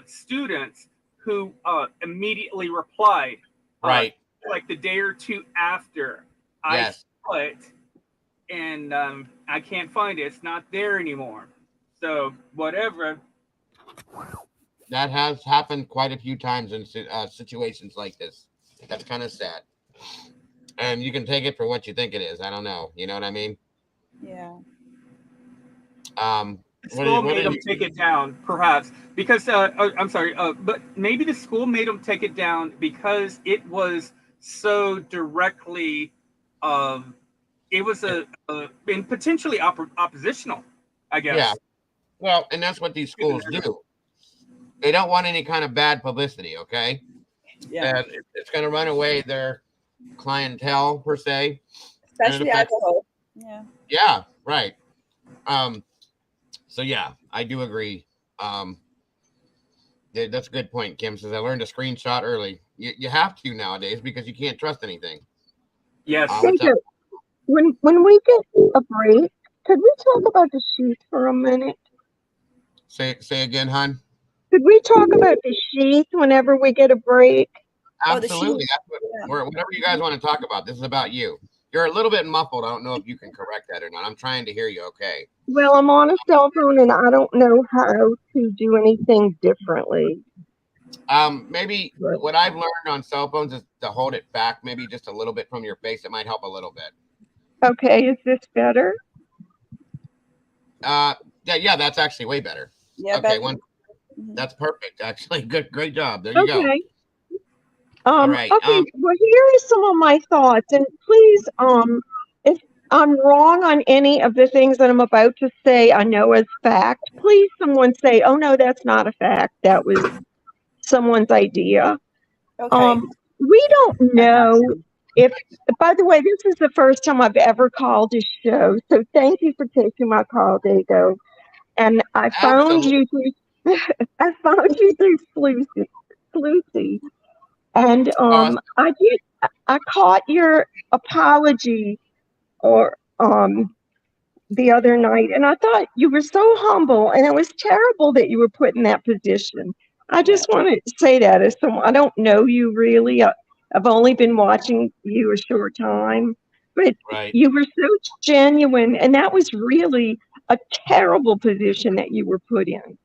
students who immediately replied. Right. Like the day or two after. Yes. I saw it, and I can't find it. It's not there anymore. So whatever. That has happened quite a few times in situations like this. That's kind of sad. And you can take it for what you think it is. I don't know. You know what I mean? Yeah. School made them take it down, perhaps, because I'm sorry, but maybe the school made them take it down because it was so directly, it was and potentially oppositional, I guess. Yeah. Well, and that's what these schools do. They don't want any kind of bad publicity. Okay. Yeah. And it's going to run away their clientele, per se. Especially Idaho. Yeah. Yeah. Right. So yeah, I do agree. That's a good point. Kim says I learned a screenshot early. You have to nowadays because you can't trust anything. Yes. When we get a break, could we talk about the sheet for a minute? Say again, hon. Could we talk about the sheet whenever we get a break? Absolutely. That's whatever you guys want to talk about. This is about you. You're a little bit muffled. I don't know if you can correct that or not. I'm trying to hear you. Okay. Well, I'm on a cell phone and I don't know how to do anything differently. Maybe what I've learned on cell phones is to hold it back maybe just a little bit from your face. It might help a little bit. Okay, is this better? Yeah, that's actually way better. Yeah. Okay, that's perfect. Actually, great job. There you go. All right. Okay. Well, here are some of my thoughts, and please, if I'm wrong on any of the things that I'm about to say, I know as fact. Please, someone say, "Oh no, that's not a fact. That was someone's idea." Okay. We don't know if. By the way, this is the first time I've ever called a show, so thank you for taking my call, Dago. And I found you through. I found you through Sluicy. And I caught your apology or the other night, and I thought you were so humble, and it was terrible that you were put in that position. I just want to say that as someone, I don't know you really. I've only been watching you a short time, but you were so genuine, and that was really a terrible position that you were put in.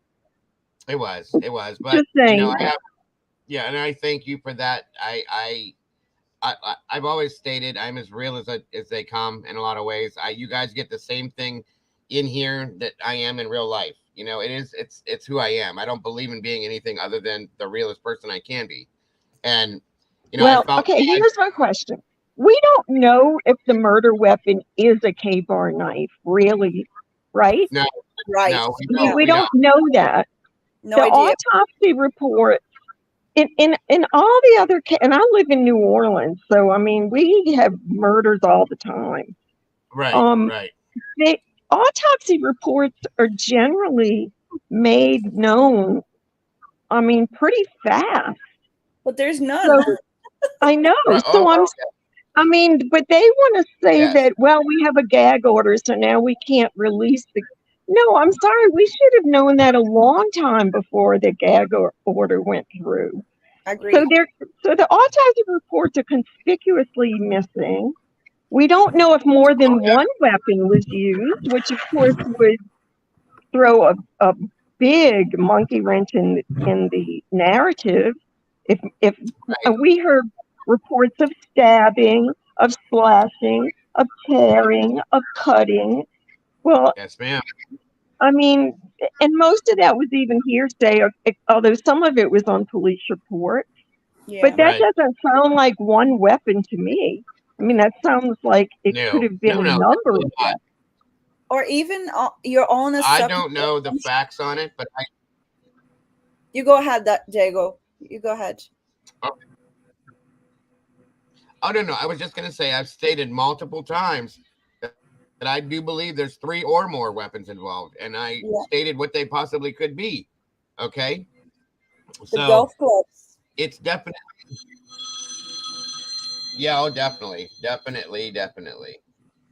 It was, but just saying and I thank you for that. I've always stated I'm as real as they come in a lot of ways. You guys get the same thing in here that I am in real life. You know, it's who I am. I don't believe in being anything other than the realest person I can be. And you know, Well, okay, here's my question. We don't know if the murder weapon is a K-bar knife, really, right? no, Right. no, We don't know that. No The idea. autopsy report in all the other and I live in New Orleans, so I mean we have murders all the time. Right, right. The autopsy reports are generally made known, I mean, pretty fast. But there's none. So, I know. Right. So I mean, but they want to say that, well, we have a gag order, so now we can't release the. No, I'm sorry. We should have known that a long time before the gag order went through. Agreed. So the autopsy reports are conspicuously missing. We don't know if more than one weapon was used, which of course would throw a big monkey wrench in the narrative. If we heard reports of stabbing, of slashing, of tearing, of cutting. Well, yes, ma'am. I mean, and most of that was even hearsay, although some of it was on police reports. Yeah. But that doesn't sound like one weapon to me. I mean, that sounds like it could have been a number of weapons. Or even your own. I don't know the facts on it, but you go ahead, Diego. You go ahead. I don't know. I was just going to say I've stated multiple times that I do believe there's 3 or more weapons involved, and I stated what they possibly could be. Okay, The golf clubs. It's definitely, definitely.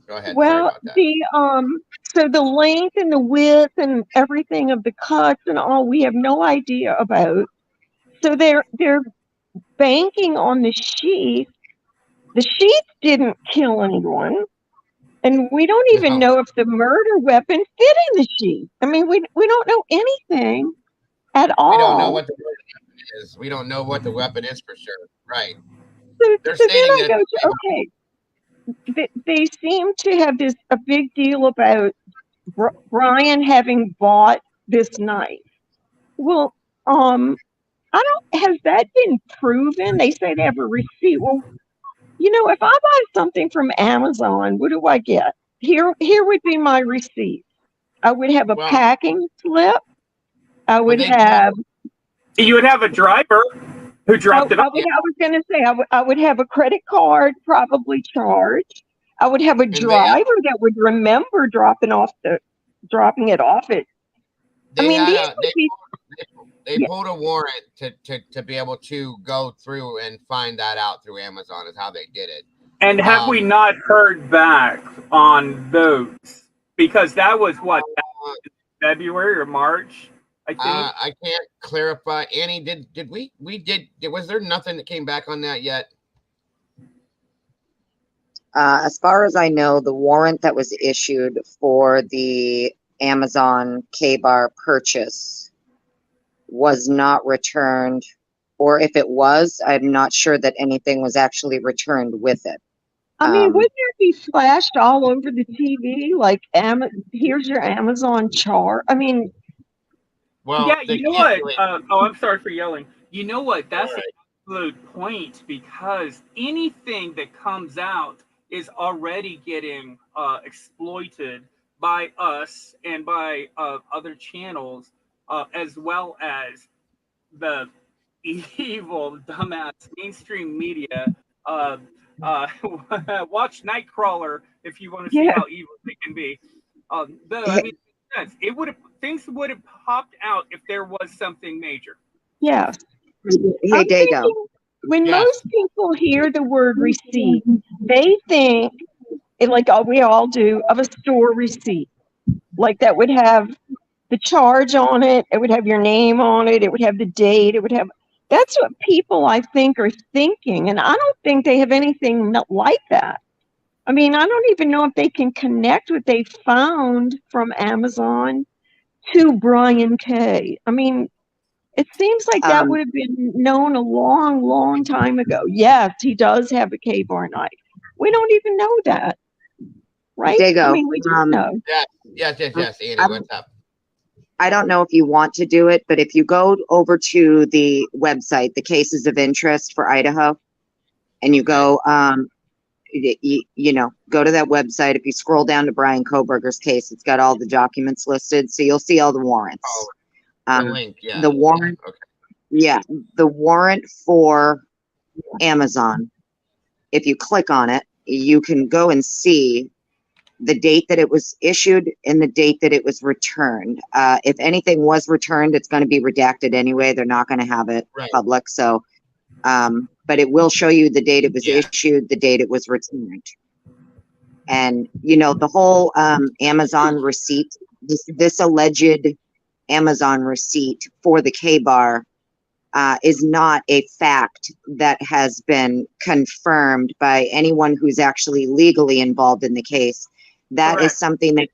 Go ahead. Well, so the length and the width and everything of the cuts and all, we have no idea about. So they're banking on the sheath. The sheath didn't kill anyone, and we don't even know if the murder weapon fit in the sheath. I mean, we don't know anything at all. We don't know what the weapon is. We don't know what the weapon is for sure. Right. So They're then stating I go to, okay, they seem to have a big deal about Brian having bought this knife. Well, has that been proven? They say they have a receipt. Well, you know, if I buy something from Amazon, what do I get? Here would be my receipt. I would have a packing slip. I would have. You would have a driver who dropped it off. I was going to say I would have a credit card probably charged. I would have a driver that would remember dropping it off at. I mean, they pulled a warrant to be able to go through and find that out through Amazon is how they did it. And have we not heard back on those? Because that was what, February or March, I think. I can't clarify. Annie, did we was there nothing that came back on that yet? As far as I know, the warrant that was issued for the Amazon K-Bar purchase was not returned, or if it was, I'm not sure that anything was actually returned with it. I mean, wouldn't it be flashed all over the TV? Like, here's your Amazon chart. I mean, well, yeah, you know what? I'm sorry for yelling. You know what? That's an absolute point, because anything that comes out is already getting exploited by us and by other channels, as well as the evil, dumbass mainstream media. Watch Nightcrawler if you want to see how evil they can be. I mean, things would have popped out if there was something major. Yeah. Hey, Dago. When most people hear the word receipt, they think, like we all do, of a store receipt. Like that would have the charge on it, it would have your name on it, it would have the date, it would have. That's what people, I think, are thinking. And I don't think they have anything like that. I mean, I don't even know if they can connect what they found from Amazon to Brian K. I mean, It seems like that Um, would have been known a long, long time ago. Yes, he does have a K-bar knife. We don't even know that, right? I Dago, mean, we don't know. Yes. Annie, I'm- what's up? I don't know if you want to do it, but if you go over to the website, the cases of interest for Idaho, and you go, go to that website. If you scroll down to Brian Koberger's case, it's got all the documents listed, so you'll see all the warrants. The link, yeah. The warrant, the warrant for Amazon. If you click on it, you can go and see the date that it was issued and the date that it was returned. If anything was returned, it's going to be redacted anyway. They're not going to have it public. So, but it will show you the date it was issued, the date it was returned. And, the whole Amazon receipt, this alleged Amazon receipt for the K-bar is not a fact that has been confirmed by anyone who's actually legally involved in the case. That is something that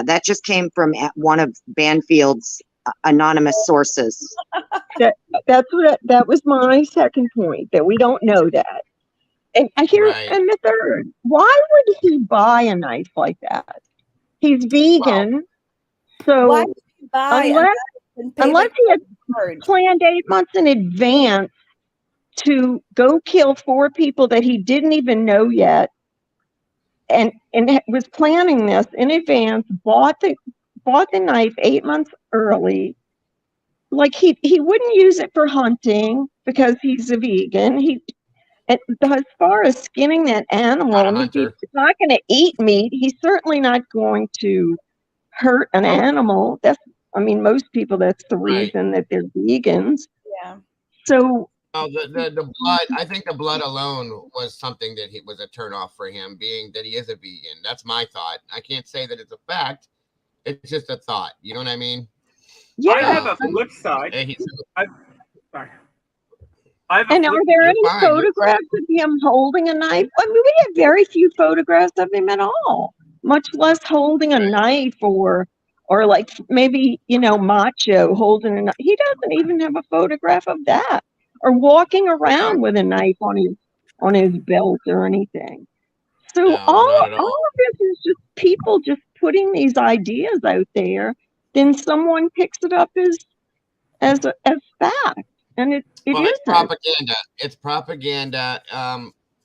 that just came from one of Banfield's anonymous sources. That was my second point, that we don't know that. And the third, why would he buy a knife like that? He's vegan, Why so would he buy unless he had planned 8 months in advance to go kill 4 people that he didn't even know yet, and was planning this in advance, bought the knife 8 months early. Like he wouldn't use it for hunting because he's a vegan. As far as skinning that animal, he's not going to eat meat. He's certainly not going to hurt an animal. Most people, that's the reason that they're vegans. Yeah. So the blood, I think the blood alone was something that was a turnoff for him, being that he is a vegan. That's my thought. I can't say that it's a fact. It's just a thought. You know what I mean? Yeah. I have a flip side. Are there any photographs of him holding a knife? I mean, we have very few photographs of him at all, much less holding a knife or like maybe, Macho holding a knife. He doesn't even have a photograph of that, or walking around with a knife on his belt or anything. So all of this is just people just putting these ideas out there. Then someone picks it up as fact, and it is propaganda. It's propaganda.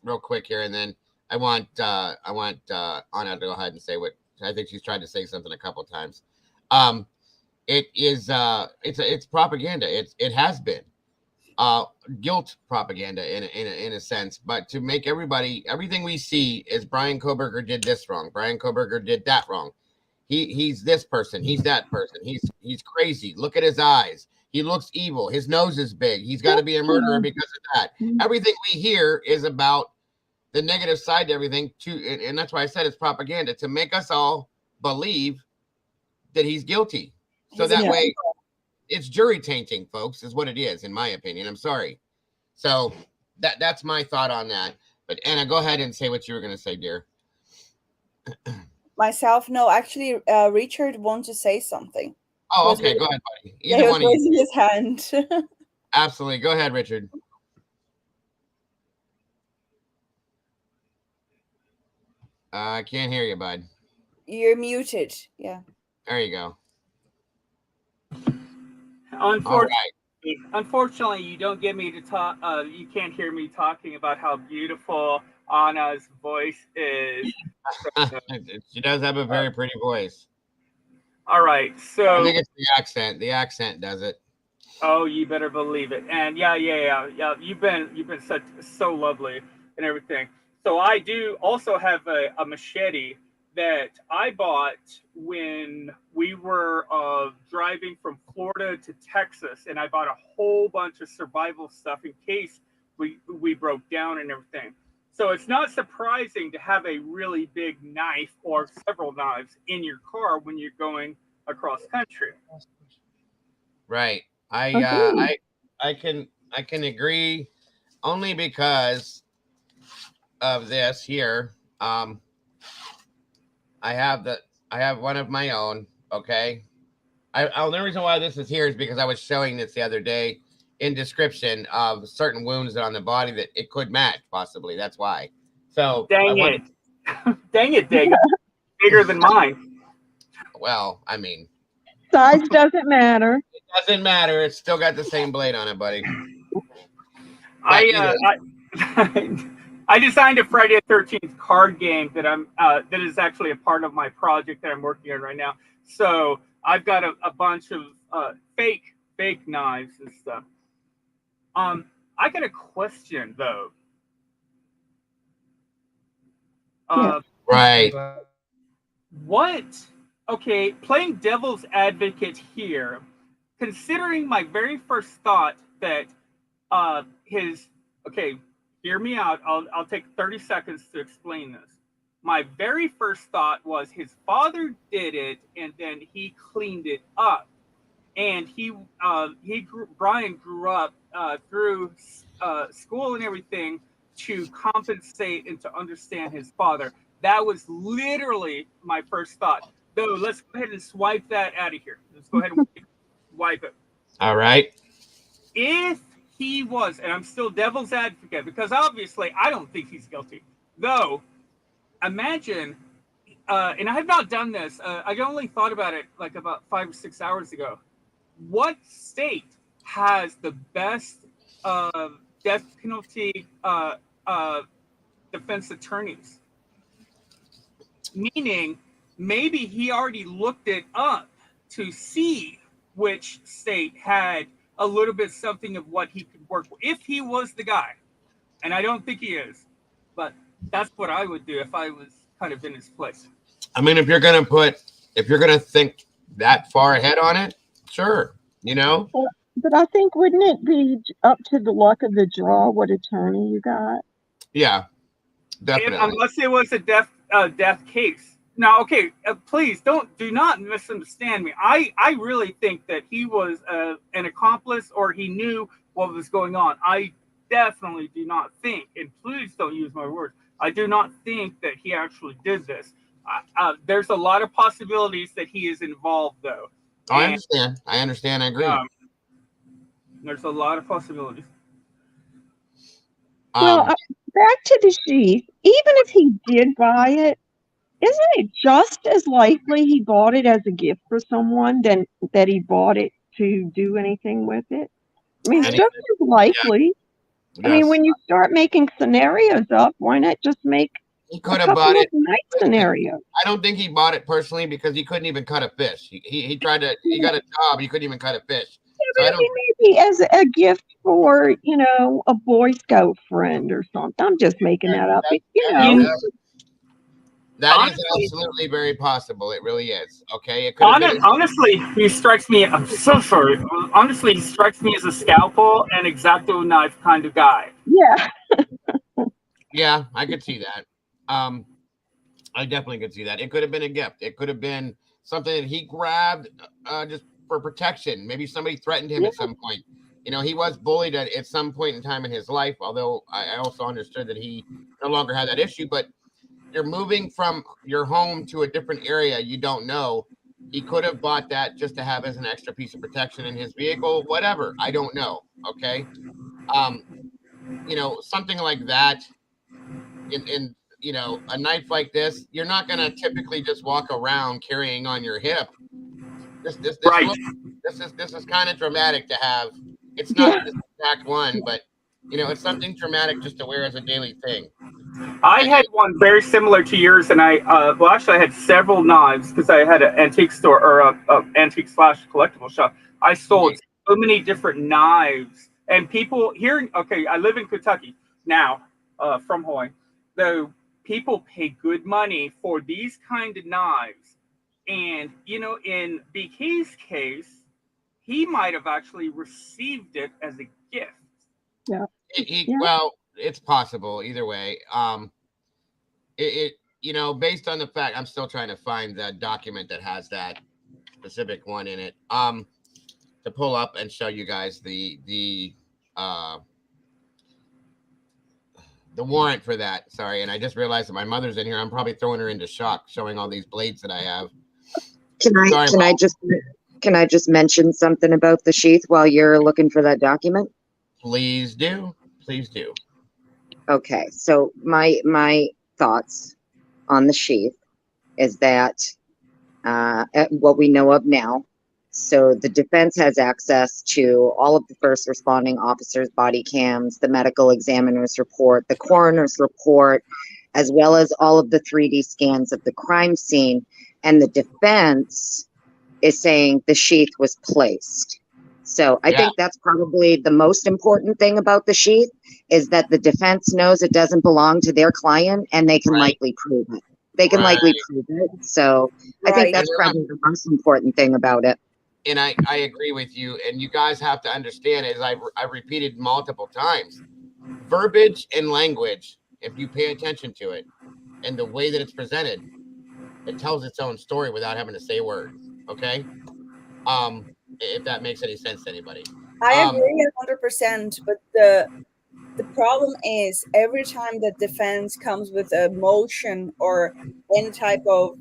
Real quick here, and then I want Anna to go ahead and say what I think she's tried to say something a couple of times. It is it's propaganda. It has been guilt propaganda in a sense, but to make everything we see is Brian Koberger did this wrong, Brian Koberger did that wrong, he's this person, he's that person, he's crazy, look at his eyes, he looks evil, his nose is big, he's got to be a murderer because of that. Everything we hear is about the negative side to everything, and that's why I said it's propaganda, to make us all believe that he's guilty, so that way it's jury tainting, folks, is what it is, in my opinion. I'm sorry. So that's my thought on that. But Anna, go ahead and say what you were going to say, dear. Myself, no, actually, Richard wants to say something. Oh, okay, go ahead, buddy. He was raising his hand. Absolutely, go ahead, Richard. I can't hear you, bud. You're muted. Yeah. There you go. Unfortunately, you don't get me to talk. You can't hear me talking about how beautiful Anna's voice is. She does have a very pretty voice. All right, so I think it's the accent. The accent does it. Oh, you better believe it. And yeah. You've been so lovely and everything. So I do also have a machete that I bought when we were driving from Florida to Texas, and I bought a whole bunch of survival stuff in case we broke down and everything. So it's not surprising to have a really big knife or several knives in your car when you're going across country. Right. I can agree, only because of this here. I have one of my own. Okay, The only reason why this is here is because I was showing this the other day in description of certain wounds on the body that it could match possibly. That's why. So Dang it. Dang it, Dago. Bigger than mine. Well, I mean, Size doesn't matter. it doesn't matter. It's still got the same blade on it, buddy. I designed a Friday the 13th card game that that is actually a part of my project that I'm working on right now. So I've got a bunch of fake knives and stuff. I got a question though. Right. Okay, playing devil's advocate here, considering my very first thought that hear me out. I'll take 30 seconds to explain this. My very first thought was his father did it and then he cleaned it up. And Brian grew up through school and everything to compensate and to understand his father. That was literally my first thought. So let's go ahead and swipe that out of here. Let's go ahead and wipe it. All right. If he was, and I'm still devil's advocate, because obviously I don't think he's guilty. Though, imagine, and I have not done this, I only thought about it like about 5 or 6 hours ago. What state has the best death penalty defense attorneys? Meaning, maybe he already looked it up to see which state had a little bit something of what he could work with, if he was the guy. And I don't think he is, but that's what I would do if I was kind of in his place. I mean, if you're gonna think that far ahead on it, sure, you know. But I think, wouldn't it be up to the luck of the draw what attorney you got? Yeah, definitely. Unless it was a death case. Now, okay, please do not misunderstand me. I really think that he was an accomplice or he knew what was going on. I definitely do not think, and please don't use my words, I do not think that he actually did this. There's a lot of possibilities that he is involved, though. I understand. I agree. There's a lot of possibilities. Well, back to the sheath. Even if he did buy it, isn't it just as likely he bought it as a gift for someone than that he bought it to do anything with it? I mean, it's just as likely. Yeah. I mean, when you start making scenarios up, why not just make he could have bought it nice scenarios? I don't think he bought it personally because he couldn't even cut a fish. He tried to. He got a job. He couldn't even cut a fish. Yeah, so maybe as a gift for a Boy Scout friend or something. I'm just making that up. That is absolutely very possible. It really is. Okay. It honestly, he strikes me. I'm so sorry. Honestly, he strikes me as a scalpel and X-Acto knife kind of guy. Yeah. Yeah, I could see that. I definitely could see that. It could have been a gift. It could have been something that he grabbed just for protection. Maybe somebody threatened him at some point. He was bullied at some point in time in his life. Although I also understood that he no longer had that issue, but. You're moving from your home to a different area. You don't know. He could have bought that just to have as an extra piece of protection in his vehicle, whatever. I don't know. Okay. Something like that in a knife like this, you're not going to typically just walk around carrying on your hip. This is kind of dramatic to have. It's not this exact one, but it's something dramatic just to wear as a daily thing. I had one very similar to yours, and I had several knives because I had an antique store or a antique / collectible shop. I sold so many different knives, and people here. Okay, I live in Kentucky now, from Hawaii. Though people pay good money for these kind of knives, and in BK's case, he might have actually received it as a gift. Yeah. Well, it's possible either way. Based on the fact I'm still trying to find the document that has that specific one in it, to pull up and show you guys the warrant for that. Sorry, and I just realized that my mother's in here. I'm probably throwing her into shock, showing all these blades that I have. Can Can I just mention something about the sheath while you're looking for that document? Please do. Please do. Okay, so my thoughts on the sheath is that at what we know of now, so the defense has access to all of the first responding officers' body cams, the medical examiner's report, the coroner's report, as well as all of the 3D scans of the crime scene, and the defense is saying the sheath was placed. So I think that's probably the most important thing about the sheath, is that the defense knows it doesn't belong to their client and they can likely prove it. They can likely prove it. So I think that's probably the most important thing about it. And I agree with you. And you guys have to understand, as I repeated multiple times, verbiage and language, if you pay attention to it and the way that it's presented, it tells its own story without having to say a word. Okay. If that makes any sense to anybody. I agree 100%, but the problem is every time the defense comes with a motion or any type of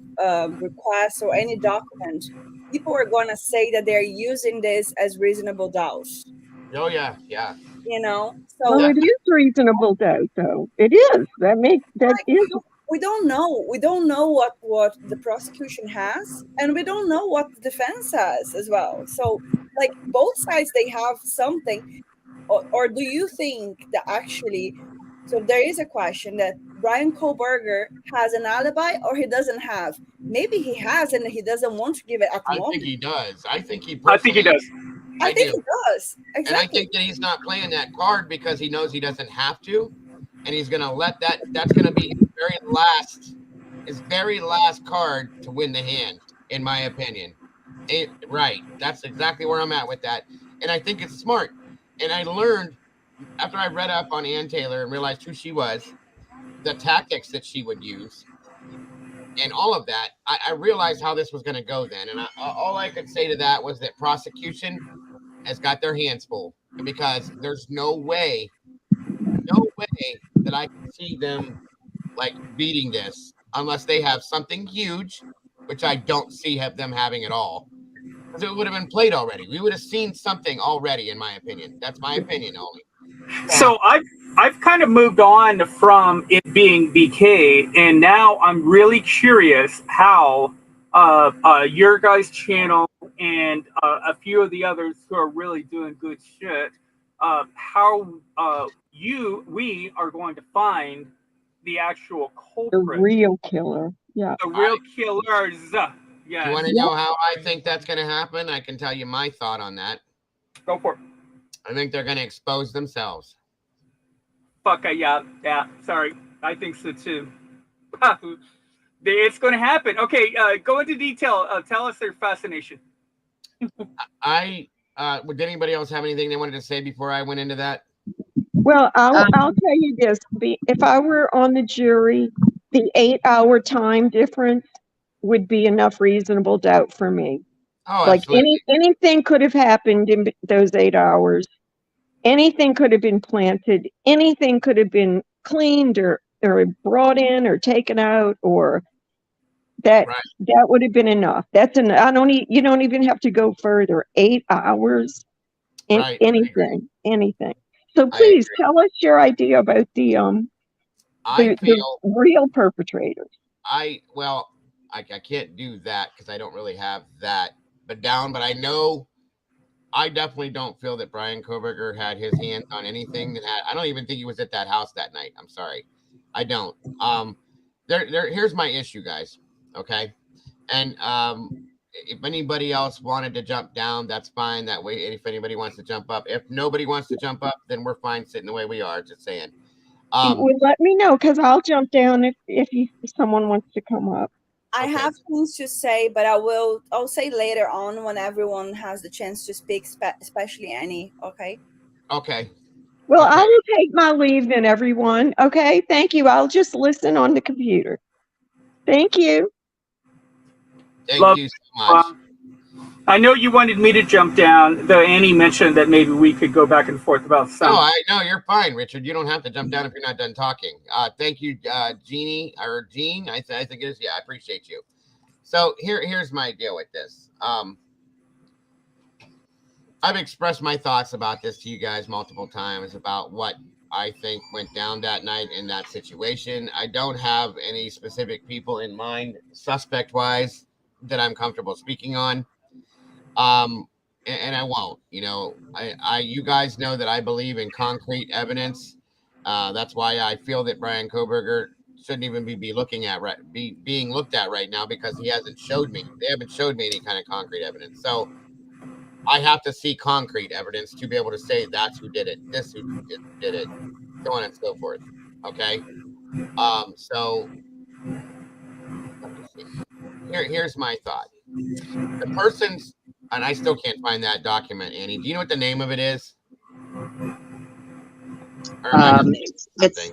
request or any document, people are going to say that they're using this as reasonable doubt. Oh yeah, yeah. You know, so well, it is reasonable doubt, though. It is. We don't know. We don't know what the prosecution has, and we don't know what the defense has as well. So, like, both sides, they have something. Or do you think that actually, so there is a question that Brent Kopacka has an alibi or he doesn't have? Maybe he has and he doesn't want to give it at the moment. I think he does. I think he does. I think he does. Exactly. And I think that he's not playing that card because he knows he doesn't have to. And he's going to let that's going to be his very last card to win the hand, in my opinion. Right. That's exactly where I'm at with that. And I think it's smart. And I learned after I read up on Ann Taylor and realized who she was, the tactics that she would use, and all of that, I realized how this was going to go then. And all I could say to that was that prosecution has got their hands full, because there's no way that I can see them like beating this unless they have something huge, which I don't see them having at all. Because it would have been played already. We would have seen something already, in my opinion. That's my opinion only. So I've kind of moved on from it being BK, and now I'm really curious how your guys' channel and a few of the others who are really doing good shit, how we are going to find the actual culprit. The real killer. Yeah. The real killers. Yeah. You want to know how I think that's going to happen? I can tell you my thought on that. Go for it. I think they're going to expose themselves. Fuck, yeah. Sorry. I think so too. It's going to happen. Okay, go into detail. Tell us their fascination. Would anybody else have anything they wanted to say before I went into that? Well, I'll tell you this. If I were on the jury, the 8-hour time difference would be enough reasonable doubt for me. Oh, like absolutely. anything could have happened in those 8 hours. Anything could have been planted. Anything could have been cleaned or brought in or taken out, or that would have been enough. You don't even have to go further. 8 hours. Anything. So please tell us your idea about the real perpetrators. I can't do that because I don't really have that but I know I definitely don't feel that Brent Kopacka had his hands on anything I don't even think he was at that house that night. I'm sorry. I don't. Here's my issue, guys. Okay. And if anybody else wanted to jump down, that's fine. That way, if anybody wants to jump up, if nobody wants to jump up, then we're fine sitting the way we are. Just saying. Let me know, because I'll jump down if someone wants to come up. I have things to say, but I'll say later on when everyone has the chance to speak, especially Annie. Okay. Okay. Well, I will take my leave then, everyone. Okay. Thank you. I'll just listen on the computer. Thank you. Thank you so much. I know you wanted me to jump down, though Annie mentioned that maybe we could go back and forth about some. No, you're fine, Richard. You don't have to jump down if you're not done talking. Thank you, Jeannie, or Jean. I think it is. Yeah, I appreciate you. So here's my deal with this. I've expressed my thoughts about this to you guys multiple times about what I think went down that night in that situation. I don't have any specific people in mind, suspect wise, that I'm comfortable speaking on. And I won't. You know, you guys know that I believe in concrete evidence. That's why I feel that Brian Kohberger shouldn't even be being looked at right now, because they haven't showed me any kind of concrete evidence. So I have to see concrete evidence to be able to say that's who did it, this who did it, so on and so forth. Okay. So let me see. Here's my thought. The person's, and I still can't find that document, Annie. Do you know what the name of it is?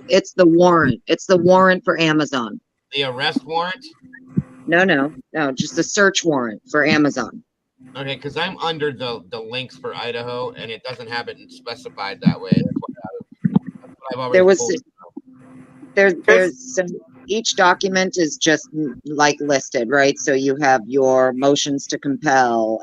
It's the warrant. It's the warrant for Amazon. The arrest warrant? No, just the search warrant for Amazon. Okay, because I'm under the links for Idaho, and it doesn't have it specified that way. That's what I've always There was pulled. there's some, each document is just like listed, right? So you have your motions to compel,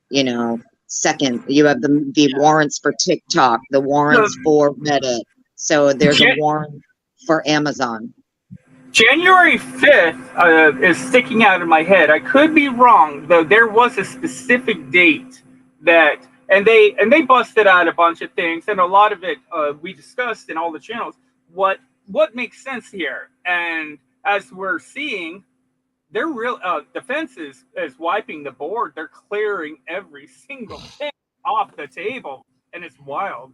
you know, second, you have the warrants for TikTok, the warrants for Reddit. So there's a warrant for Amazon. January 5th is sticking out in my head. I could be wrong, though. There was a specific date that, and they busted out a bunch of things, and a lot of it we discussed in all the channels. What makes sense here? And as we're seeing, they're real. Defense is wiping the board. They're clearing every single thing off the table, and it's wild.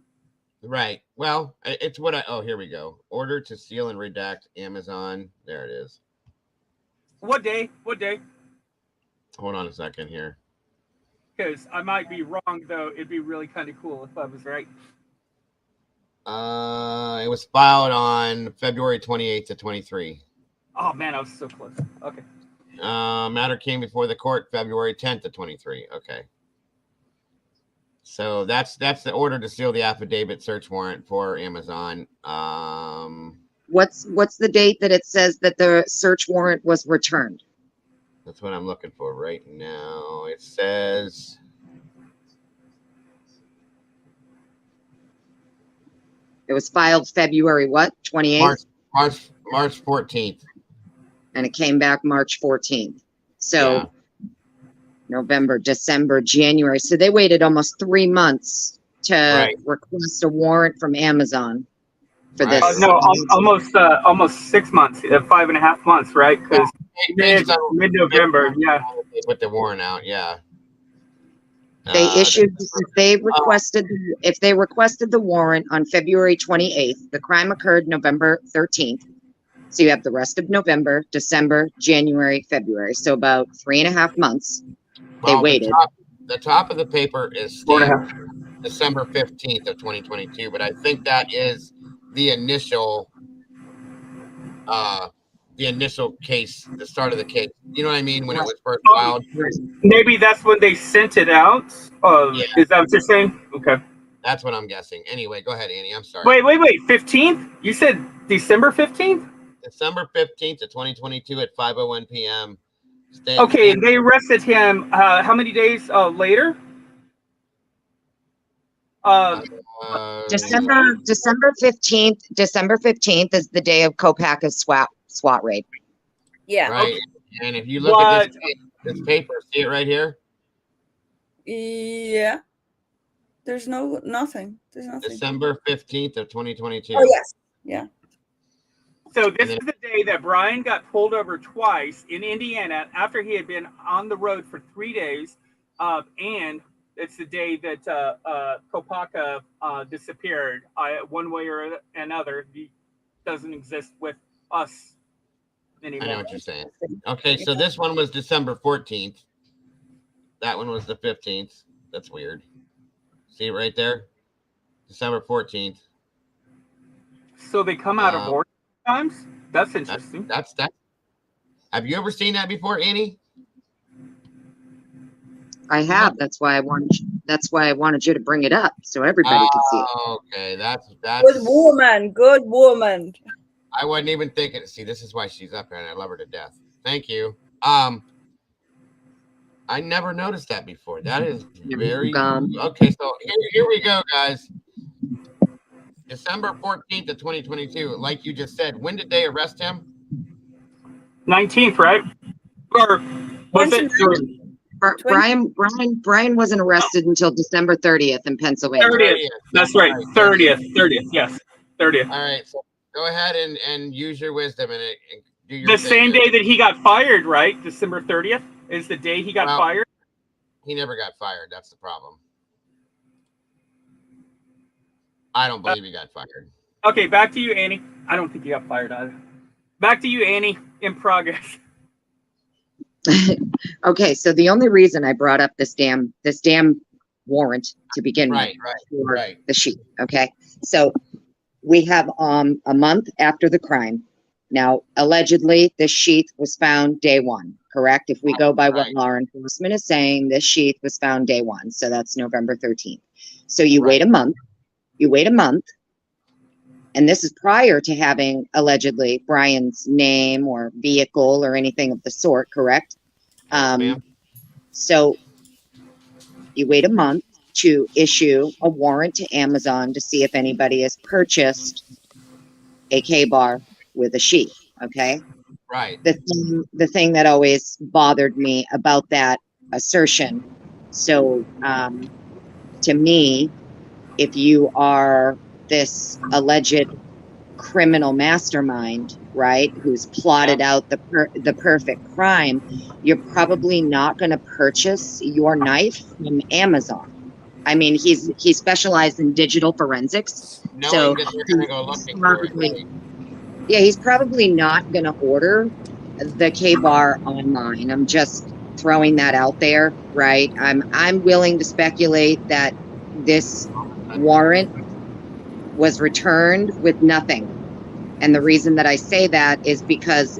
Right. Well, it's what oh, here we go. Order to seal and redact Amazon. There it is. What day? Hold on a second here. Because I might be wrong, though. It'd be really kind of cool if I was right. It was filed on February 28th to 23. Oh, man, I was so close. Okay. Matter came before the court February 10th to 23. Okay. So that's the order to seal the affidavit search warrant for Amazon. What's the date that it says that the search warrant was returned? That's what I'm looking for right now. It says it was filed February what? 28th? March 14th. And it came back March 14th. So yeah. November, December, January. So they waited almost 3 months to request a warrant from Amazon for this. No, almost 6 months, 5.5 months, right? Because mid-November, yeah. With the warrant out, yeah. They issued, if they requested the warrant on February 28th, the crime occurred November 13th. So you have the rest of November, December, January, February. So about 3.5 months. They waited. The top of the paper is stamped December 15th of 2022, but I think that is the initial case, the start of the case. You know what I mean? When it was first filed. Maybe that's when they sent it out. Is that what you're saying? Okay. That's what I'm guessing. Anyway, go ahead, Annie. I'm sorry. Wait. 15th? You said December 15th? December 15th of 2022 at 5:01 p.m. Okay, and they arrested him how many days later? December 15th. December 15th is the day of Kopacka's SWAT raid. Yeah. Right. Okay. And if you look at this paper, see it right here? Yeah. There's nothing. There's nothing. December 15th of 2022. Oh, yes. Yeah. So this is the day that Brian got pulled over twice in Indiana after he had been on the road for 3 days. And it's the day that Kopacka disappeared one way or another. He doesn't exist with us anymore. I know what you're saying. Okay, so this one was December 14th. That one was the 15th. That's weird. See it right there? December 14th. So they come out of order times? That's interesting. That's Have you ever seen that before, Annie? I have. That's why I wanted you to bring it up so everybody could see it. Okay, that's Good woman. I wasn't even thinking. See, this is why she's up here, and I love her to death. Thank you. I never noticed that before. That is very Um, okay. So here we go, guys. December 14th of 2022. Like you just said, when did they arrest him? 19th, right? Or was it? 29. Brian wasn't arrested until December 30th in Pennsylvania. 30th. That's right. 30th. 30th. Yes. 30th. All right. So go ahead and use your wisdom and do your The thing same here. day that he got fired, right? December 30th is the day he got Well, fired. He never got fired. That's the problem. I don't believe he got fired. Okay, back to you, Annie. I don't think he got fired either. Back to you, Annie. In progress. Okay, so the only reason I brought up this damn warrant to begin Right, with for right. the sheet. Okay, so we have a month after the crime. Now, allegedly, this sheath was found day one, correct? If we go by what law enforcement is saying, this sheath was found day one, so that's November 13th. So you wait a month. You wait a month, and this is prior to having allegedly Brian's name or vehicle or anything of the sort, correct? So you wait a month to issue a warrant to Amazon to see if anybody has purchased a K-bar with a sheath, okay? Right. The thing that always bothered me about that assertion, so to me, if you are this alleged criminal mastermind, right, who's plotted out the perfect crime, you're probably not going to purchase your knife from Amazon. I mean, he specialized in digital forensics, so he's probably not going to order the K-bar online. I'm just throwing that out there, right? I'm willing to speculate that this warrant was returned with nothing. And the reason that I say that is because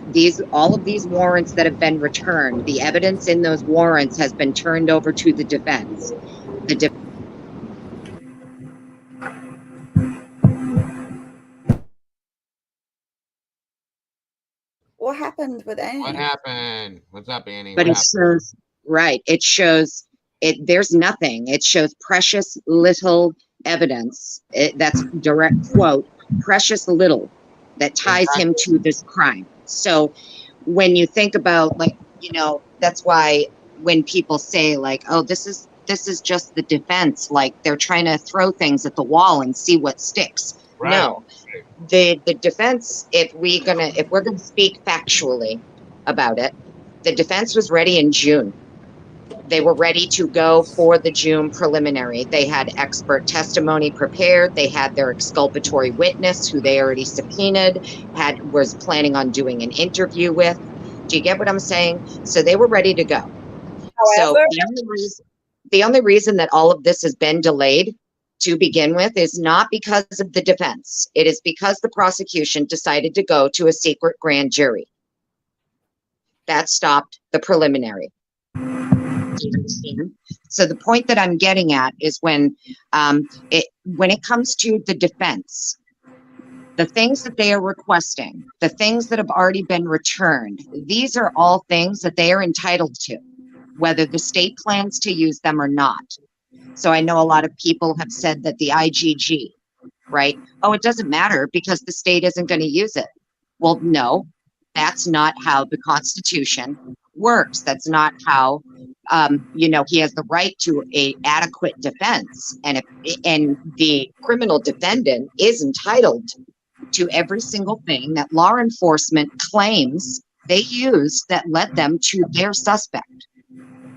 all of these warrants that have been returned, the evidence in those warrants has been turned over to the defense. What happened with Annie? What happened? What's up, Annie? But it shows there's nothing. It shows precious little evidence. That's direct quote, precious little that ties him to this crime. So when you think about, like, that's why when people say, like, oh, this is just the defense, like they're trying to throw things at the wall and see what sticks. Right. No, the defense, if we're gonna speak factually about it, the defense was ready in June. They were ready to go for the June preliminary. They had expert testimony prepared. They had their exculpatory witness, who they already subpoenaed, was planning on doing an interview with. Do you get what I'm saying? So they were ready to go. However, so the only reason that all of this has been delayed to begin with is not because of the defense. It is because the prosecution decided to go to a secret grand jury. That stopped the preliminary. So the point that I'm getting at is when it comes to the defense, the things that they are requesting, the things that have already been returned, these are all things that they are entitled to, whether the state plans to use them or not. So I know a lot of people have said that the IGG, right? Oh, it doesn't matter because the state isn't going to use it. Well, no, that's not how the Constitution works. That's not how, he has the right to an adequate defense. And the criminal defendant is entitled to every single thing that law enforcement claims they used that led them to their suspect.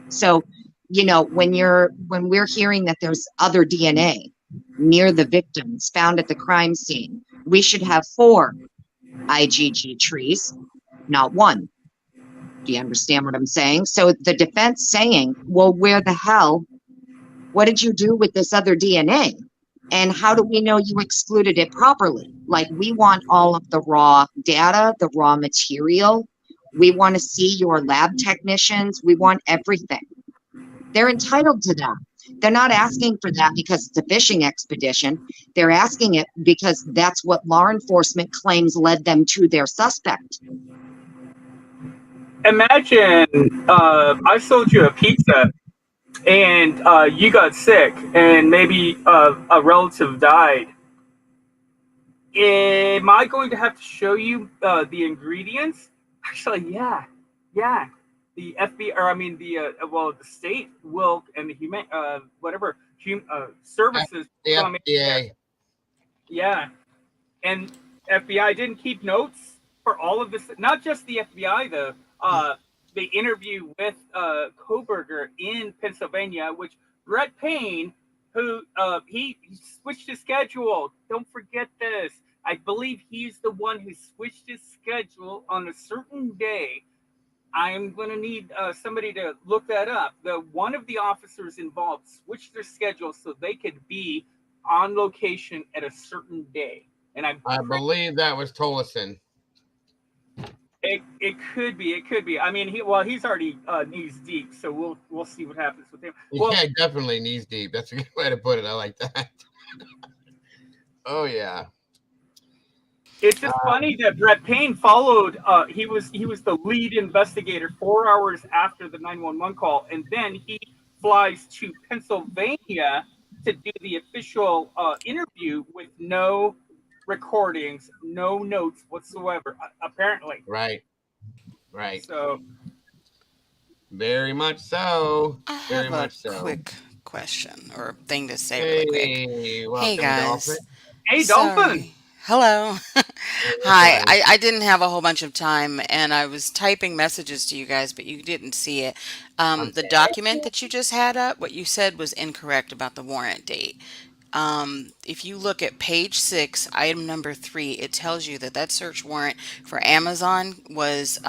So, when we're hearing that there's other DNA near the victims found at the crime scene, we should have 4 IGG trees, not 1. Do you understand what I'm saying? So the defense saying, well, where the hell, what did you do with this other DNA? And how do we know you excluded it properly? Like, we want all of the raw data, the raw material. We want to see your lab technicians. We want everything. They're entitled to that. They're not asking for that because it's a fishing expedition. They're asking it because that's what law enforcement claims led them to their suspect. imagine I sold you a pizza and you got sick and maybe a relative died. Am I going to have to show you the ingredients? Actually, yeah, yeah. The FBI, or I mean the state will, and the services The will make there. FDA. Yeah, and FBI didn't keep notes for all of this. Not just the FBI though. The interview with Koberger in Pennsylvania, which Brett Payne, who he switched his schedule. Don't forget this. I believe he's the one who switched his schedule on a certain day. I'm going to need somebody to look that up. One of the officers involved switched their schedule so they could be on location at a certain day. And I believe that was Tolleson. It could be. I mean, he's already knees deep, so we'll see what happens with him. Well, yeah, definitely knees deep. That's a good way to put it. I like that. Oh yeah. It's just funny that Brett Payne followed. He was the lead investigator 4 hours after the 911 call, and then he flies to Pennsylvania to do the official interview with no recordings, no notes whatsoever. Apparently, right. So, very much so. I Very have much a so. quick question or thing to say really quick. Hey guys. Dolphin. Hey, Dolphin. Hello. Hi. I didn't have a whole bunch of time and I was typing messages to you guys, but you didn't see it. The document that you just had up, what you said was incorrect about the warrant date. If you look at page 6, item number 3, it tells you that that search warrant for Amazon was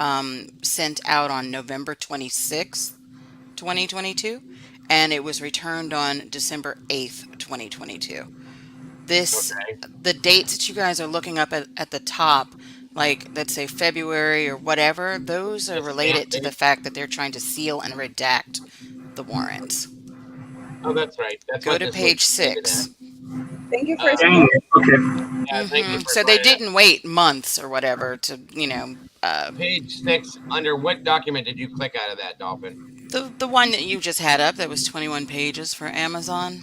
sent out on November 26th, 2022, and it was returned on December 8th, 2022. The dates that you guys are looking up at the top, like let's say February or whatever, those are related to the fact that they're trying to seal and redact the warrants. Oh, that's right. That's Go to page 6. Thank you for Dang it. Okay. Yeah, thank you for So they pointing that didn't wait months or whatever to, Page 6, under what document did you click out of that, Dolphin? the one that you just had up that was 21 pages for Amazon.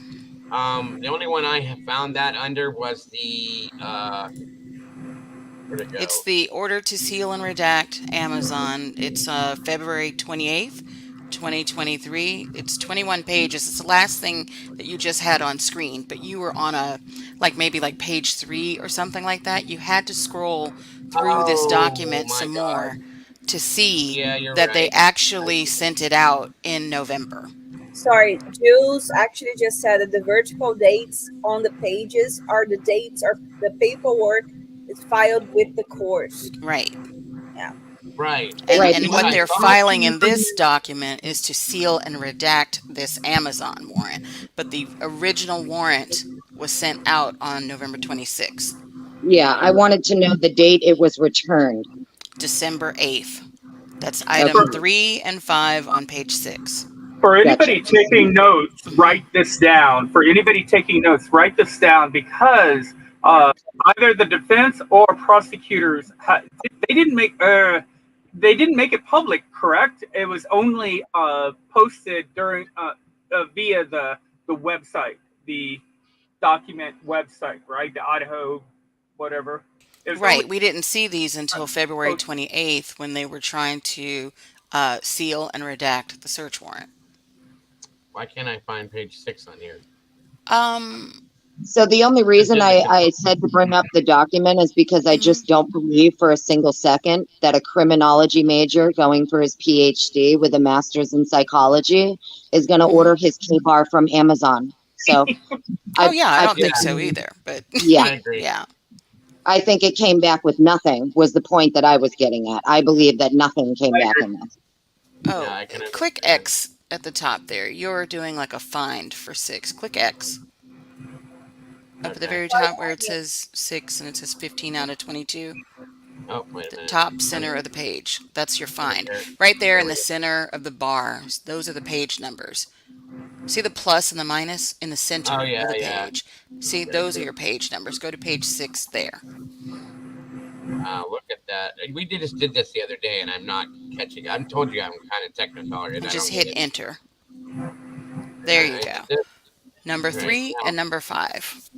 The only one I have found that under was the where'd it go? It's the order to seal and redact Amazon. It's February 28th, 2023. It's 21 pages. It's the last thing that you just had on screen, but you were on maybe page 3 or something like that. You had to scroll through this document some more to see that they actually sent it out in November. Sorry, Jules actually just said that the vertical dates on the pages are the dates or the paperwork is filed with the court. Right. Yeah. Right. And what they're filing in this document is to seal and redact this Amazon warrant. But the original warrant was sent out on November 26th. Yeah, I wanted to know the date it was returned. December 8th. That's item 3 and 5 on page 6. For anybody taking notes, write this down. Because either the defense or prosecutors they didn't make it public, correct? It was only posted during via the website, the document website, right? The Idaho, whatever. Right. We didn't see these until February 28th when they were trying to seal and redact the search warrant. Why can't I find page 6 on here? So the only reason I said to bring up the document is because I just don't believe for a single second that a criminology major going for his PhD with a master's in psychology is going to order his K-bar from Amazon. So, I don't think so either. But yeah, I agree. Yeah. I think it came back with nothing. Was the point that I was getting at? I believe that nothing came back in this. Oh, Yeah, click X at the top there. You're doing like a find for 6. Click X. Up at the very top where it says 6 and it says 15 out of 22. Oh, wait a The minute. top center of the page. That's your find. Right there in the center of the bar. Those are the page numbers. See the plus and the minus in the center of the page? See, those are your page numbers. Go to page 6 there. Look at that. We just did this the other day, and I'm not catching. I told you I'm kind of technical. And I just don't get hit it. enter. There you I go. did this. Number All right. 3 and number 5.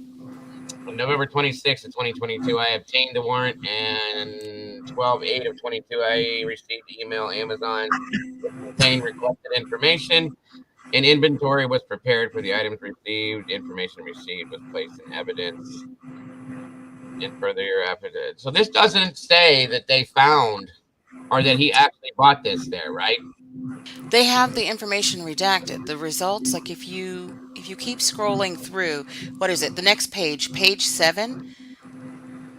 On November 26th of 2022, I obtained the warrant, and 12/8 of 22, I received email Amazon contained requested information. An inventory was prepared for the items received. Information received was placed in evidence. And further affidavit. So this doesn't say that they found or that he actually bought this there, right? They have the information redacted. The results, like if you keep scrolling through, what is it? The next page, page 7,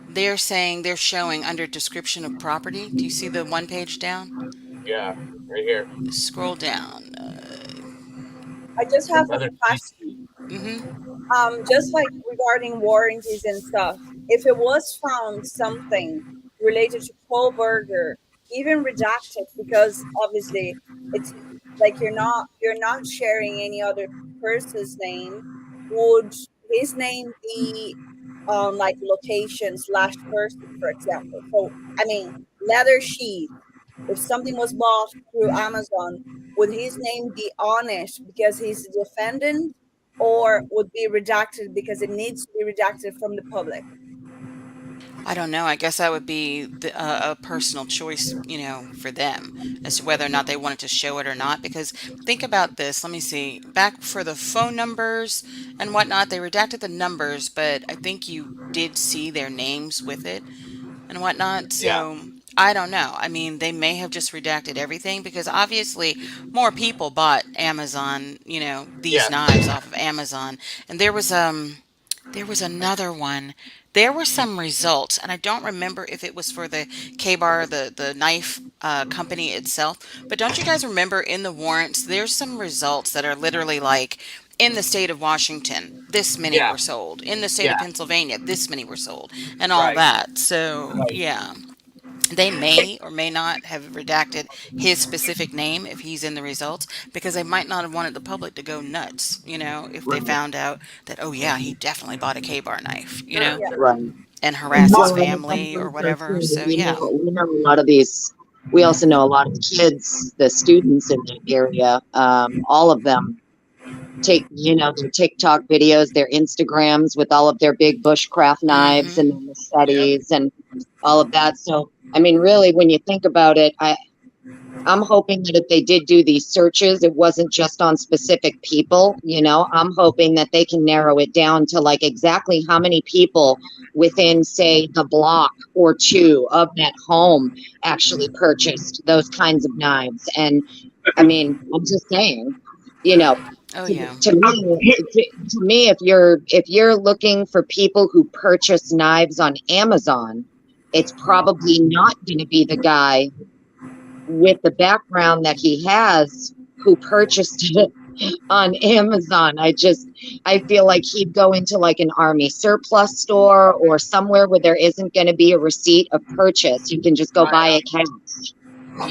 they're showing under description of property. Do you see the one page down? Yeah, right here. Scroll down. I just have a Other question. Mm-hmm. Just like regarding warranties and stuff, if it was found something related to Kohlberger, even redacted, because obviously it's like you're not sharing any other person's name, would his name be on like location / person, for example? So I mean, leather sheath. If something was bought through Amazon, would his name be on it because he's the defendant, or would be redacted because it needs to be redacted from the public? I don't know. I guess that would be a personal choice, for them as to whether or not they wanted to show it or not. Because think about this. Let me see. Back for the phone numbers and whatnot, they redacted the numbers, but I think you did see their names with it and whatnot. Yeah, So I don't know. I mean, they may have just redacted everything because obviously more people bought Amazon, these yeah, knives off of Amazon. And there was another one. There were some results, and I don't remember if it was for the K-Bar, the knife company itself. But don't you guys remember in the warrants, there's some results that are literally like, in the state of Washington, this many yeah, were sold. In the state yeah. of Pennsylvania, this many were sold, and all Right. that. So, Right. yeah. They may or may not have redacted his specific name if he's in the results because they might not have wanted the public to go nuts, if they Right. found out that, oh, yeah, he definitely bought a K-bar knife, Sure, Yeah. sure. Right. and harass his Well, and family or also whatever. too, So, yeah. we know a lot of these. We also know a lot of the kids, the students in that area. All of them take, their TikTok videos, their Instagrams with all of their big bushcraft knives Mm-hmm. and their Yep. machetes and all of that. So, I mean, really, when you think about it, I'm hoping that if they did do these searches, it wasn't just on specific people, I'm hoping that they can narrow it down to like exactly how many people within, say, the block or two of that home actually purchased those kinds of knives. And I mean, I'm just saying, you know, Oh, to, yeah. to me, to me, if you're looking for people who purchase knives on Amazon, it's probably not going to be the guy with the background that he has who purchased it on Amazon. I feel like he'd go into like an army surplus store or somewhere where there isn't going to be a receipt of purchase. You can just go buy My it cash.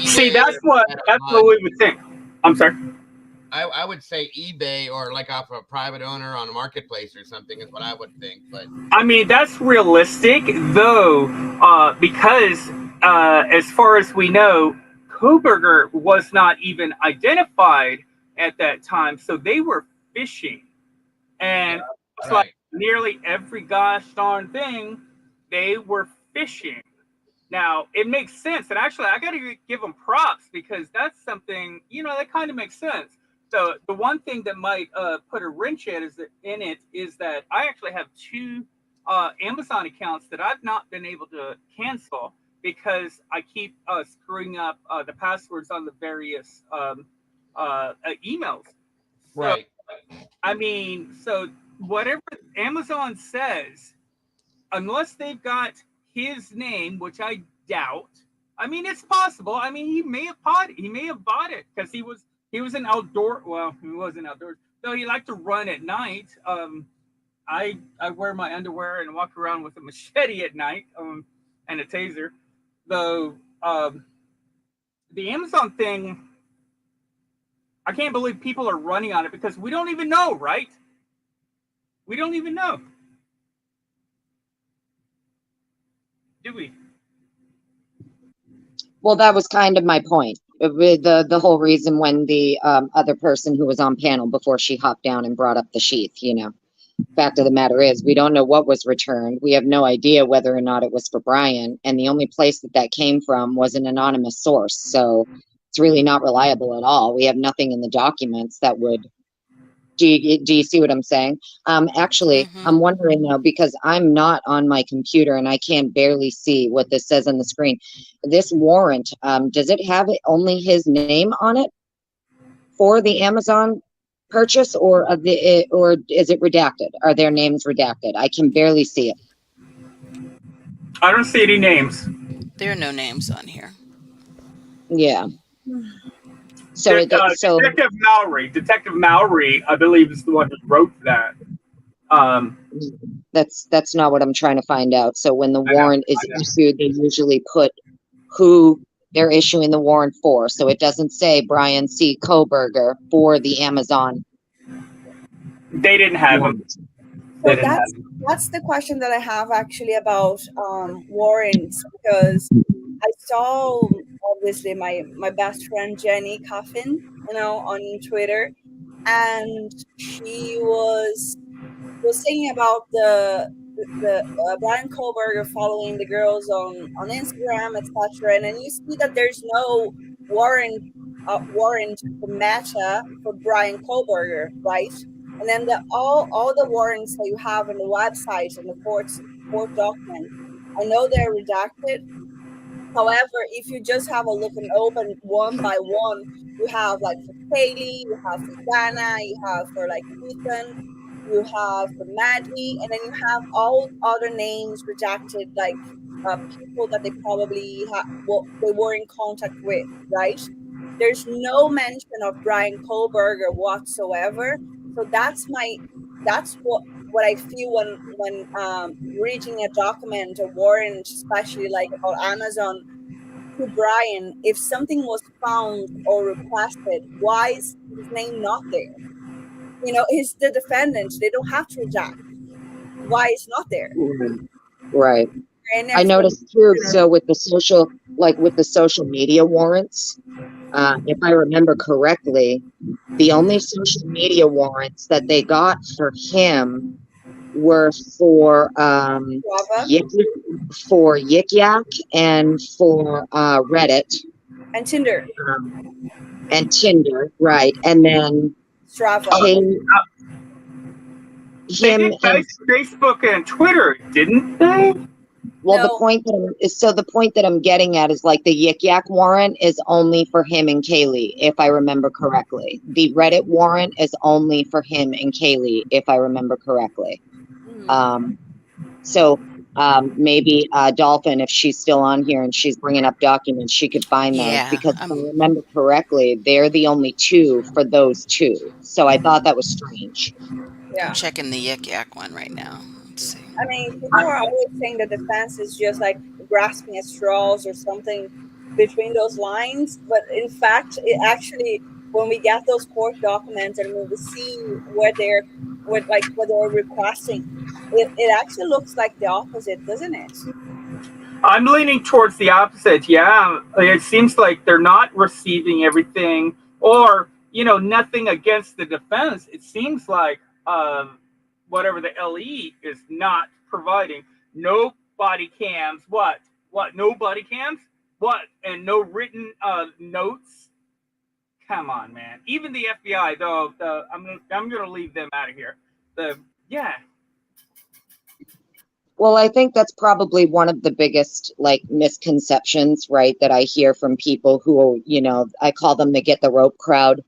See, eBay or that's what we would think. I'm sorry. I would say eBay or like off a private owner on a marketplace or something is what I would think. But I mean, that's realistic, though, because as far as we know, Koberger was not even identified at that time, so they were fishing, and it's like right, nearly every gosh darn thing, they were fishing. Now it makes sense, and actually, I got to give them props because that's something that kind of makes sense. So the one thing that might put a wrench in it is that I actually have two Amazon accounts that I've not been able to cancel because I keep screwing up the passwords on the various emails. So right. I mean, so whatever Amazon says, unless they've got his name, which I doubt. I mean, it's possible. I mean, he may have bought it because he was an outdoor. Well, he wasn't outdoors. So he liked to run at night. I wear my underwear and walk around with a machete at night, and a taser. Though the Amazon thing, I can't believe people are running on it because we don't even know, right? We don't even know. Do we? Well, that was kind of my point. With the whole reason when the other person who was on panel before she hopped down and brought up the sheath, you know. Fact of the matter is, we don't know what was returned. We have no idea whether or not it was for Brian, and the only place that that came from was an anonymous source. So it's really not reliable at all. We have nothing in the documents that would. Do you see what I'm saying? Actually, I'm wondering though, because I'm not on my computer and I can barely see what this says on the screen. This warrant, does it have only his name on it for the Amazon purchase, or or is it redacted? Are their names redacted? I can barely see it. I don't see any names. There are no names on here. Yeah. So Detective Mallory, I believe, is the one who wrote that. That's not what I'm trying to find out. So when the warrant is issued, they usually put who they're issuing the warrant for. So it doesn't say Brian C. Koberger for the Amazon. They didn't have him. So that's the question that I have actually about warrants, because I saw obviously my best friend Jenny Coffin, you know, on Twitter, and she was saying about the Brian Koberger following the girls on Instagram, etc. And then you see that there's no warrant for Meta for Brian Koberger, right? And then all the warrants that you have on the website and the court documents, I know they're redacted. However, if you just have a look and open one by one, you have like for Kaylee, you have for Dana, you have for like Ethan, you have for Maddie, and then you have all other names redacted, like people that they probably they were in contact with, right? There's no mention of Brian Koberger whatsoever. So that's what I feel when reading a document, a warrant, especially like about Amazon to Brian. If something was found or requested, why is his name not there? You know, he's the defendant. They don't have to redact. Why is not there? Right. I noticed too. So with the social media warrants, if I remember correctly, the only social media warrants that they got for him were for Yik Yak and for Reddit and Tinder. Right? And then Strava. Facebook and Twitter, didn't they? Well, the point that I'm getting at is like the Yik Yak warrant is only for him and Kaylee, if I remember correctly. The Reddit warrant is only for him and Kaylee, if I remember correctly. So maybe Dolphin, if she's still on here and she's bringing up documents, she could find those, because if I remember correctly, they're the only two for those two. So I thought that was strange. Yeah. I'm checking the Yik Yak one right now. Let's see. I mean, people are always saying that defense is just like grasping at straws or something between those lines, but in fact, it actually, when we get those court documents and when we see what they're requesting, it actually looks like the opposite, doesn't it? I'm leaning towards the opposite. Yeah, it seems like they're not receiving everything, or nothing against the defense. It seems like whatever the LE is not providing. No body cams. What? No body cams? What? And no written notes? Come on, man. Even the FBI, though, I'm gonna leave them out of here. Well, I think that's probably one of the biggest misconceptions, right, that I hear from people who, I call them the get the rope crowd.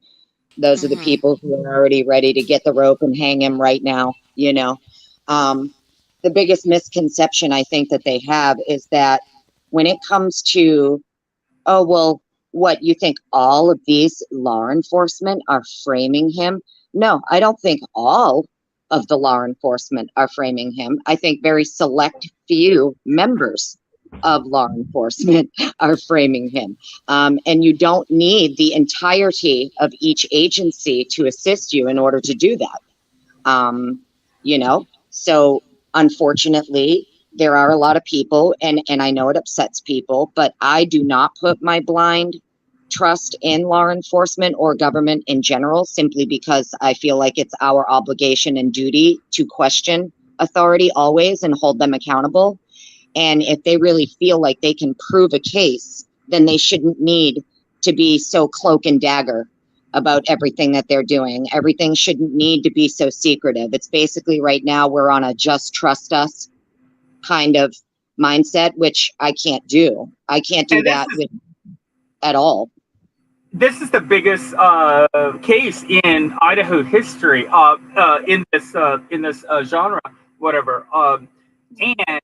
Those are the people who are already ready to get the rope and hang him right now, The biggest misconception I think that they have is that when it comes to, oh, well, what, you think all of these law enforcement are framing him? No, I don't think all of the law enforcement are framing him. I think very select few members of law enforcement are framing him. And you don't need the entirety of each agency to assist you in order to do that. So unfortunately, there are a lot of people, and I know it upsets people, but I do not put my blind trust in law enforcement or government in general, simply because I feel like it's our obligation and duty to question authority always and hold them accountable. And if they really feel like they can prove a case, then they shouldn't need to be so cloak and dagger about everything that they're doing. Everything shouldn't need to be so secretive. It's basically right now we're on a just trust us kind of mindset, which I can't do. I can't do And this that is with, at all. this is the biggest case in Idaho history in this genre, whatever. And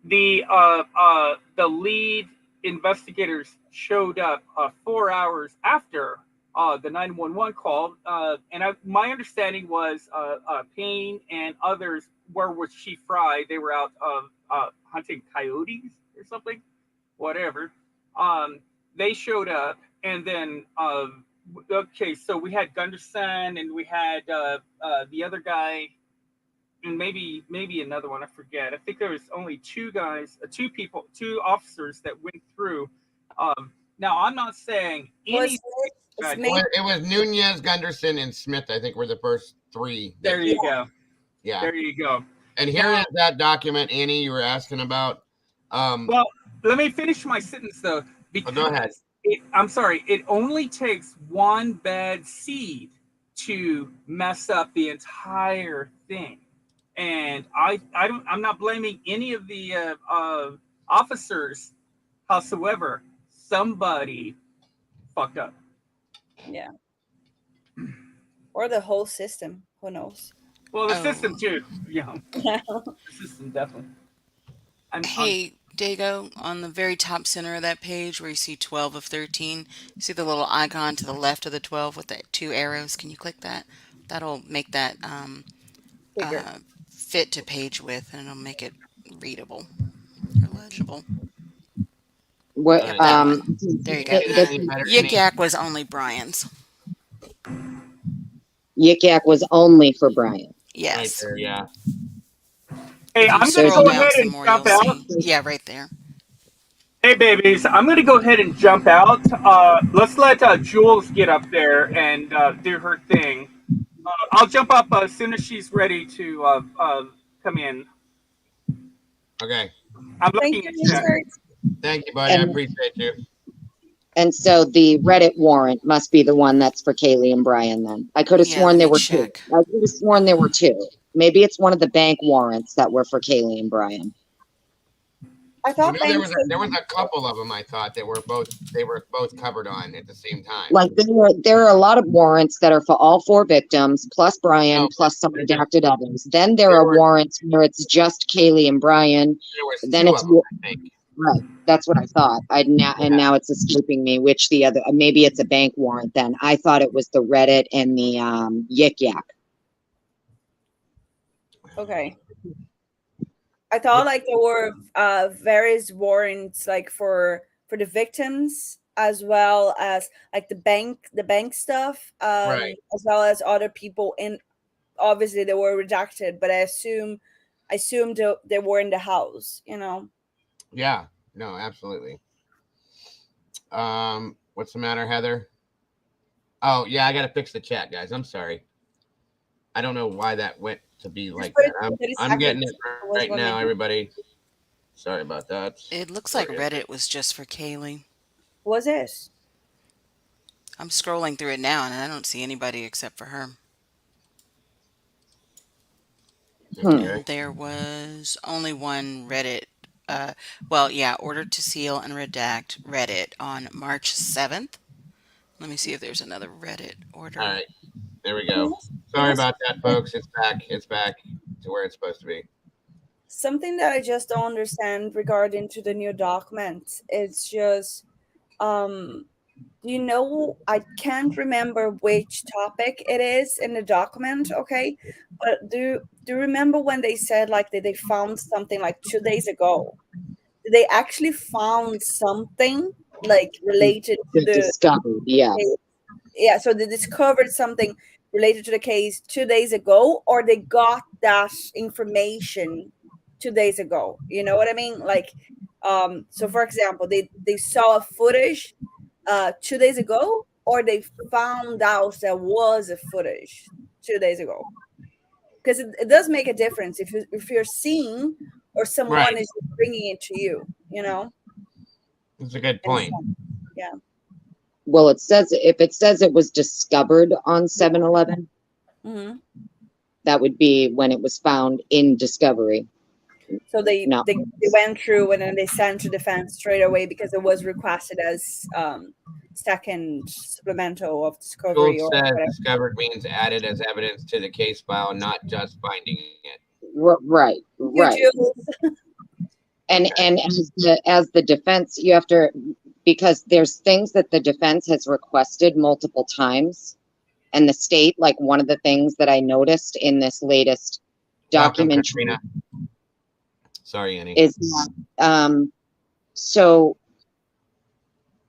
the lead investigators showed up 4 hours after the 911 call, and my understanding was Payne and others were with Chief Fry. They were out hunting coyotes or something, whatever. They showed up, and then okay, so we had Gunderson, and we had the other guy, and maybe another one. I forget. I think there was only two officers that went through. Now I'm not saying any. It was Nunez, Gunderson, and Smith. I think were the first three. There you go. Yeah. There you go. And here is that document, Annie, you were asking about. Well, let me finish my sentence though, because go ahead. I'm sorry. It only takes one bad seed to mess up the entire thing, and I'm not blaming any of the officers, howsoever. Somebody fucked up. Yeah. Or the whole system. Who knows? Well, the system too. Yeah. The system definitely. Hey, Dago, on the very top center of that page where you see 12 of 13, you see the little icon to the left of the 12 with the two arrows. Can you click that? That'll make that fit to page width, and it'll make it readable or legible. What, Yep, that one. There you go. Yik Yak was only Brian's. Yik Yak was only for Brian. Yes. Right there, yeah. Hey, I'm going to go ahead and jump out. Yeah, right there. Hey, babies, I'm going to go ahead and jump out. Let's let Jules get up there and do her thing. I'll jump up as soon as she's ready to come in. Okay. I'm looking at you. Thank you, buddy. I appreciate you. And so the Reddit warrant must be the one that's for Kaylee and Brian then. I could have sworn there were two. I could have sworn there were two. Maybe it's one of the bank warrants that were for Kaylee and Brian. I thought there was a couple of them. I thought they were both covered on at the same time. Like there are a lot of warrants that are for all four victims, plus Brian, plus some redacted others. Then there are warrants where it's just Kaylee and Brian. Then it's them, I think. Right. That's what I thought. And now it's escaping me which the other. Maybe it's a bank warrant. Then I thought it was the Reddit and the Yik Yak. Okay. I thought like there were various warrants like for the victims as well as like the bank stuff, right. as well as other people. And obviously they were redacted, but I assumed they were in the house. You know. Yeah. No. Absolutely. What's the matter, Heather? Oh yeah, I gotta fix the chat, guys. I'm sorry. I don't know why that went to be like that. I'm getting it right now, everybody. Sorry about that. It looks like Reddit was just for Kaylee. Was it? I'm scrolling through it now, and I don't see anybody except for her. And there was only one Reddit. Ordered to seal and redact Reddit on March 7th. Let me see if there's another Reddit order. All right. There we go. Sorry about that, folks. It's back. It's back to where it's supposed to be. Something that I just don't understand regarding to the new document. It's just, I can't remember which topic it is in the document. Okay, but do you remember when they said like that they found something like 2 days ago? They actually found something like related to the discovery. Yeah. Yeah. So they discovered something related to the case 2 days ago, or they got that information 2 days ago. You know what I mean? Like, so for example, they saw a footage 2 days ago, or they found out there was a footage 2 days ago. Because it does make a difference if you're seeing or someone Right. is bringing it to you, you know. That's a good And point. so, yeah. Well, it says if it says it was discovered on 7/11, Hmm. that would be when it was found in discovery. So they No. went through and then they sent to defense straight away because it was requested as second supplemental of discovery Gould or says whatever. discovered means added as evidence to the case file, not just finding it. Right. You do. And as the defense, you have to, because there's things that the defense has requested multiple times, and the state, like one of the things that I noticed in this latest Welcome, documentary Katrina. Sorry, Annie. is so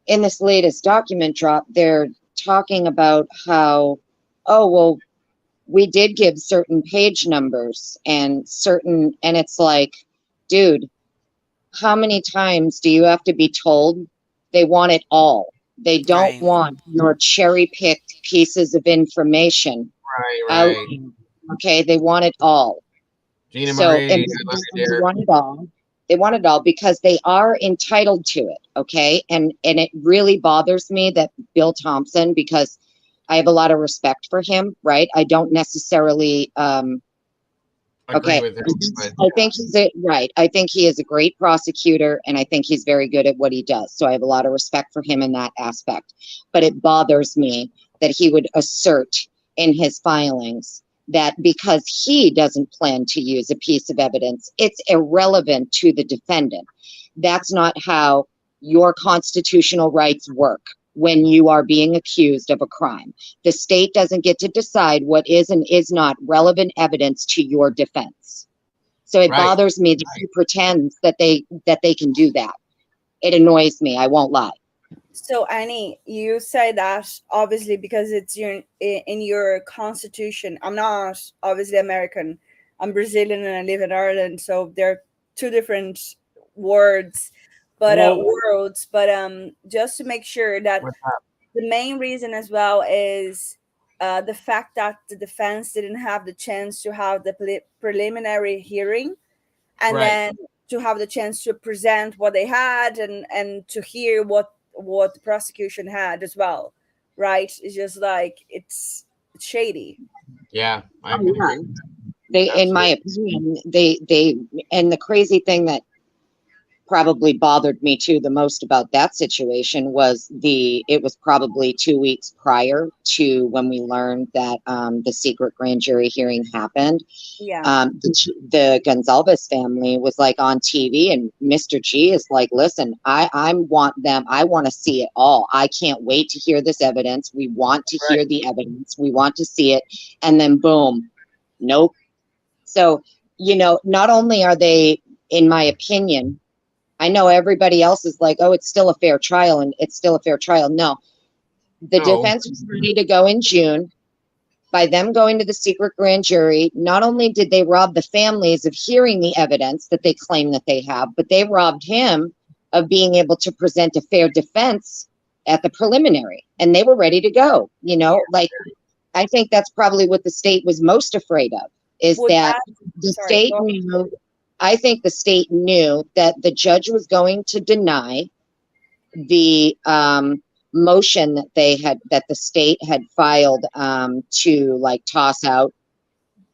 in this latest document drop, they're talking about how, oh, well, we did give certain page numbers and certain, and it's like, dude, how many times do you have to be told? They want it all. They don't Right. want your cherry picked pieces of information out. Right. Okay, they want it all. Gina So, Marie, and I love you, they dear. want it all. They want it all because they are entitled to it. Okay, and it really bothers me that Bill Thompson, because I have a lot of respect for him. Right, I don't necessarily. Agree Okay, with him, but I think he's right. I think he is a great prosecutor, and I think he's very good at what he does. So I have a lot of respect for him in that aspect. But it bothers me that he would assert in his filings that because he doesn't plan to use a piece of evidence, it's irrelevant to the defendant. That's not how your constitutional rights work when you are being accused of a crime. The state doesn't get to decide what is and is not relevant evidence to your defense. So it Right. bothers me that he pretends that they can do that. It annoys me, I won't lie. So Annie, you say that obviously because it's in your constitution. I'm not obviously American. I'm Brazilian and I live in Ireland, so they're two different words, but worlds. But just to make sure that what's up? the main reason as well is the fact that the defense didn't have the chance to have the preliminary hearing, and Right. then to have the chance to present what they had and to hear what the prosecution had as well, right? It's just like it's shady. Yeah, I Oh, can yeah. agree. They, in my opinion, they, and the crazy thing that probably bothered me too the most about that situation was it was probably 2 weeks prior to when we learned that the secret grand jury hearing happened. Yeah. The Gonzalez family was like on TV, and Mr. G is like, listen, I want to see it all. I can't wait to hear this evidence. We want to hear the evidence. We want to see it. And then boom, nope. So, not only are they, in my opinion, I know everybody else is like, oh, it's still a fair trial and it's still a fair trial. No, the defense was ready to go in June. By them going to the secret grand jury, not only did they rob the families of hearing the evidence that they claim that they have, but they robbed him of being able to present a fair defense at the preliminary. And they were ready to go. Like, I think that's probably what the state was most afraid of, is that the state knew. I think the state knew that the judge was going to deny the motion that the state had filed to like toss out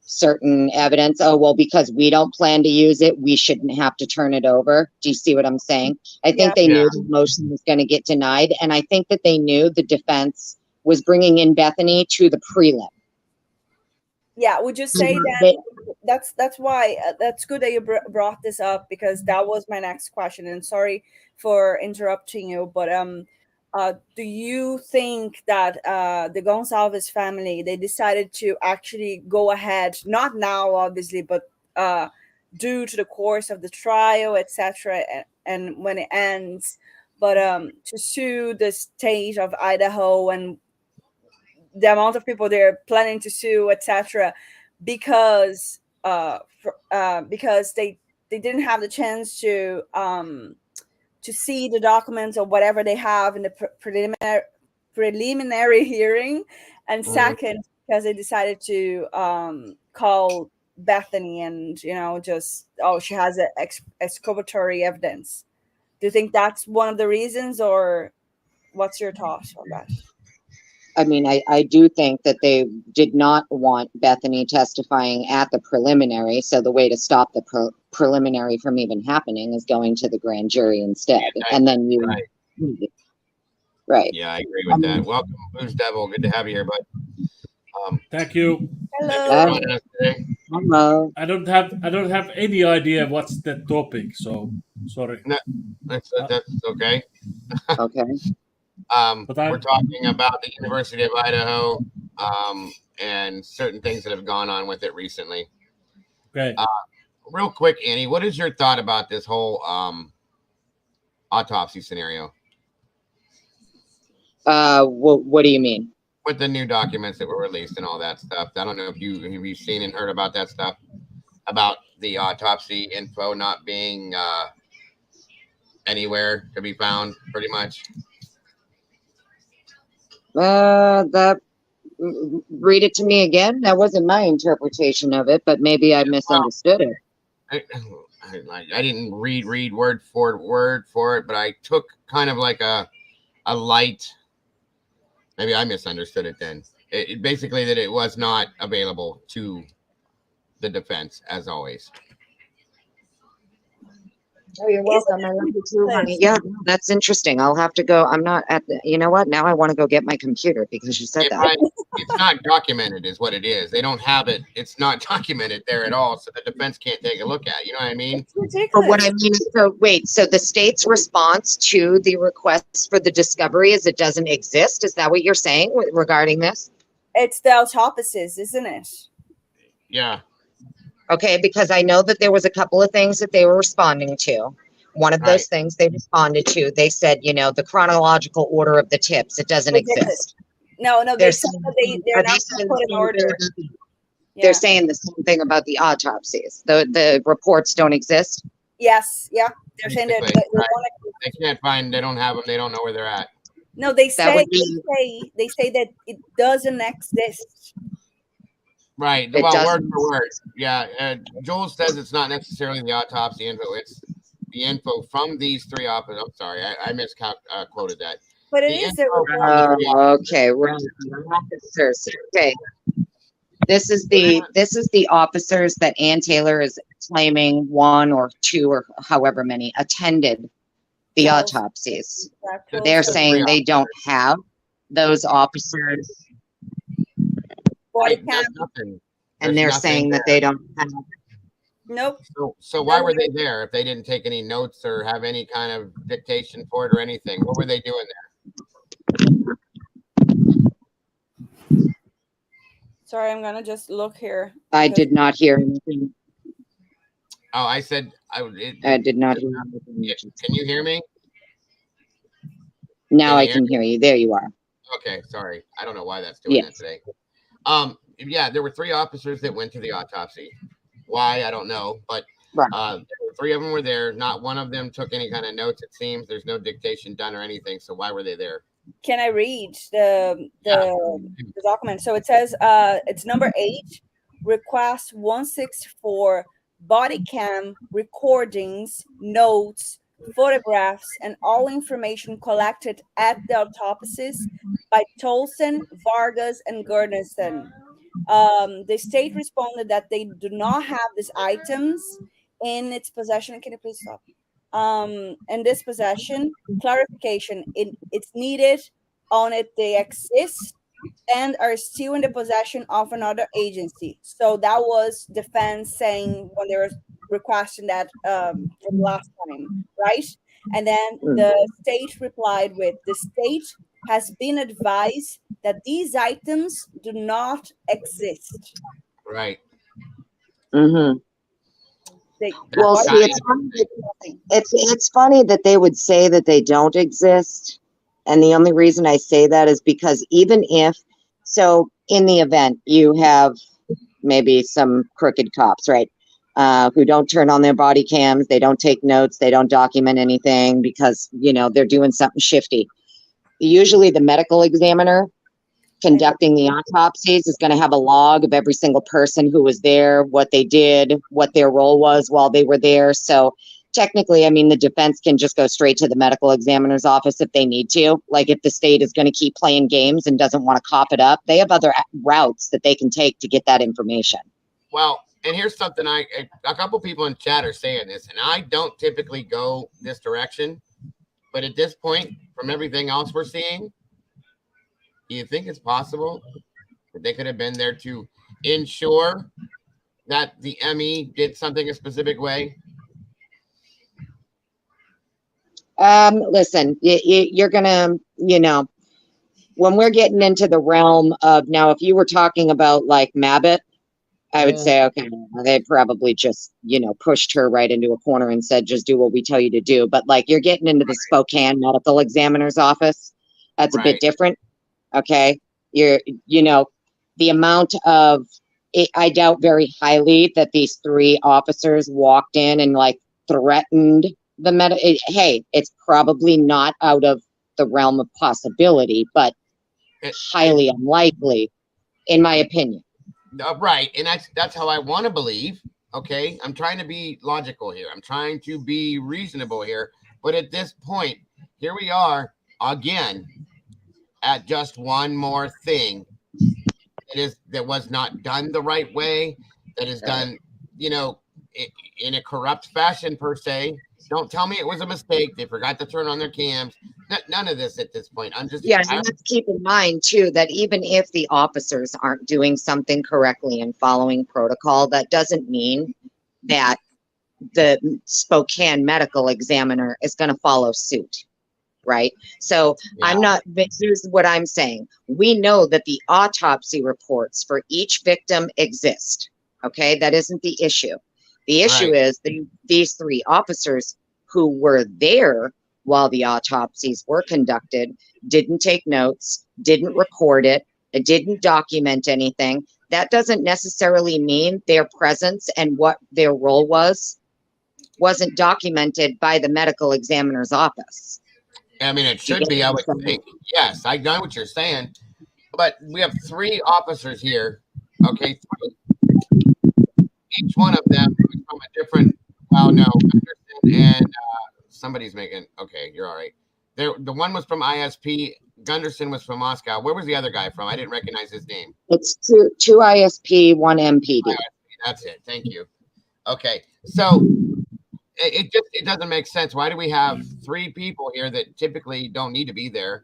certain evidence. Oh, well, because we don't plan to use it, we shouldn't have to turn it over. Do you see what I'm saying? I think they knew the motion was going to get denied. And I think that they knew the defense was bringing in Bethany to the prelim. Yeah, would you say that that's why that's good that you brought this up, because that was my next question, and sorry for interrupting you, but do you think that the Gonzalez family, they decided to actually go ahead, not now obviously, but due to the course of the trial, etc., and when it ends, but to sue the state of Idaho and the amount of people they're planning to sue, etc., because they they didn't have the chance to see the documents or whatever they have in the preliminary hearing, and second, because they decided to call Bethany and just she has exculpatory evidence. Do you think that's one of the reasons, or what's your thought on that? I mean, I do think that they did not want Bethany testifying at the preliminary. So the way to stop the preliminary from even happening is going to the grand jury instead. And then you, right. Yeah, I agree with that. Welcome, Booze Devil. Good to have you here, bud. Thank you. Hello. Hello. I don't have any idea what's the topic, so sorry. No, that's okay. Okay. We're talking about the University of Idaho and certain things that have gone on with it recently. Okay. Real quick, Annie, what is your thought about this whole autopsy scenario? What do you mean? With the new documents that were released and all that stuff. I don't know if you've seen and heard about that stuff, about the autopsy info not being anywhere to be found, pretty much. Read it to me again. That wasn't my interpretation of it, but maybe I misunderstood it. I didn't read word for it, but I took kind of like a light. Maybe I misunderstood it then. It basically that it was not available to the defense, as always. Oh, you're welcome. I love you too, honey. Yeah, that's interesting. I'll have to go. I'm not at the, you know what? Now I want to go get my computer because you said that. It's not documented is what it is. They don't have it. It's not documented there at all. So the defense can't take a look at it. You know what I mean? But what I mean is, so wait, so the state's response to the request for the discovery is it doesn't exist? Is that what you're saying regarding this? It's the autopsies, isn't it? Yeah. Okay, because I know that there was a couple of things that they were responding to. One of those things they responded to, they said, the chronological order of the tips, it doesn't exist. No, they said that they're not going to put in order. They're saying the same thing about the autopsies. The reports don't exist. Yes, yeah. They're saying that they can't find, they don't have them, they don't know where they're at. No, they say that it doesn't exist. Right. Well, word for word. Yeah. Joel says it's not necessarily the autopsy info. It's the info from these three officers. I'm sorry. I misquoted that. But it is okay. Right. Okay. This is the officers that Ann Taylor is claiming one or two or however many attended the autopsies. They're saying they don't have those officers. And they're saying that they don't have. Nope. So why were they there if they didn't take any notes or have any kind of dictation for it or anything? What were they doing there? Sorry, I'm gonna just look here. I did not hear anything. Oh, I said I did not hear anything. Can you hear me? Now I can hear you. There you are. Okay, sorry. I don't know why that's doing that today. Yeah, there were three officers that went to the autopsy. Why, I don't know, but three of them were there. Not one of them took any kind of notes, it seems. There's no dictation done or anything, so why were they there? Can I read the document? So it says it's number 8, request 164, body cam recordings, notes, photographs, and all information collected at the autopsies by Tolson, Vargas, and Gernison. The state responded that they do not have these items in its possession. Can you please stop? In this possession, clarification, it's needed on it. They exist and are still in the possession of another agency. So that was defense saying when they were requesting that from last time, right? And then the state replied with, the state has been advised that these items do not exist. Right. Mm-hmm. Well, see, it's funny that they would say that they don't exist. And the only reason I say that is because even if, so in the event you have maybe some crooked cops, right? who don't turn on their body cams. They don't take notes. They don't document anything because, you know, they're doing something shifty. Usually the medical examiner conducting the autopsies is going to have a log of every single person who was there, what they did, what their role was while they were there. So technically, I mean, the defense can just go straight to the medical examiner's office if they need to. Like if the state is going to keep playing games and doesn't want to cop it up, they have other routes that they can take to get that information. Well, and here's something a couple people in chat are saying this, and I don't typically go this direction, but at this point, from everything else we're seeing, do you think it's possible that they could have been there to ensure that the ME did something a specific way? Listen, you're gonna, you know, when we're getting into the realm of now, if you were talking about like Mabbitt, I would say, okay, they probably just, you know, pushed her right into a corner and said, just do what we tell you to do. But like you're getting into the Spokane medical examiner's office. That's a bit different. Okay. You know, the amount of, I doubt very highly that these 3 officers walked in and like threatened the hey, it's probably not out of the realm of possibility, but highly unlikely, in my opinion. Right. And that's how I want to believe. Okay. I'm trying to be logical here. I'm trying to be reasonable here. But at this point, here we are again at just one more thing that was not done the right way, that is done, you know, in a corrupt fashion per se. Don't tell me it was a mistake. They forgot to turn on their cams. None of this at this point. I'm just and let's keep in mind too that even if the officers aren't doing something correctly and following protocol, that doesn't mean that the Spokane medical examiner is going to follow suit. Right. So here's what I'm saying. We know that the autopsy reports for each victim exist. Okay. That isn't the issue. The issue is these 3 officers who were there while the autopsies were conducted didn't take notes, didn't record it, didn't document anything. That doesn't necessarily mean their presence and what their role wasn't documented by the medical examiner's office. I mean, it should be, I would think. Yes, I know what you're saying. But we have 3 officers here. Okay. 3. Each one of them is from a different, well, no, and somebody's making, okay, you're all right. The one was from ISP. Gunderson was from Moscow. Where was the other guy from? I didn't recognize his name. It's two ISP, 1 MPD. That's it. Thank you. Okay. So it doesn't make sense. Why do we have 3 people here that typically don't need to be there?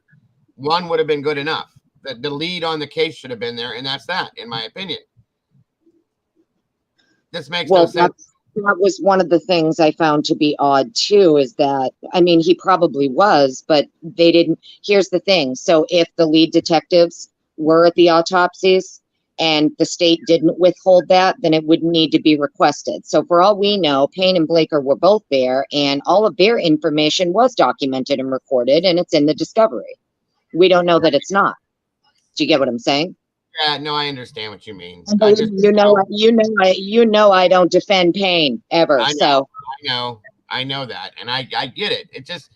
One would have been good enough. The lead on the case should have been there, and that's that, in my opinion. This makes no sense. That was one of the things I found to be odd too, is that, I mean, he probably was, but they didn't. Here's the thing. So if the lead detectives were at the autopsies and the state didn't withhold that, then it would need to be requested. So for all we know, Payne and Blaker were both there and all of their information was documented and recorded, and it's in the discovery. We don't know that it's not. Do you get what I'm saying? Yeah, no, I understand what you mean. I don't defend Payne ever. I know that, and I get it. It just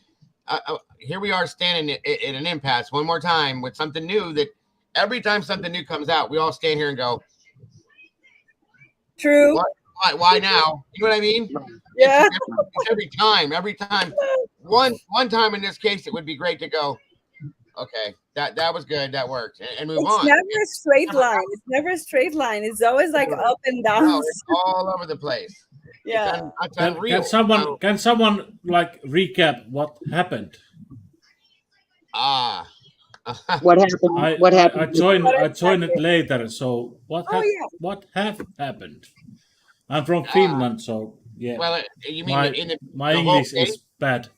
here we are standing at an impasse one more time with something new. That every time something new comes out, we all stand here and go, "True. Why now?" You know what I mean? Yeah. It's every time. One time in this case, it would be great to go, okay, that was good, that worked, and move on. It's never a straight line. It's never a straight line. It's always like up and down. No, it's all over the place. Yeah. It's unreal. Can someone like recap what happened? What happened? What happened? I joined it later. So what have happened? I'm from Finland, so yeah. Well, you mean my English is bad.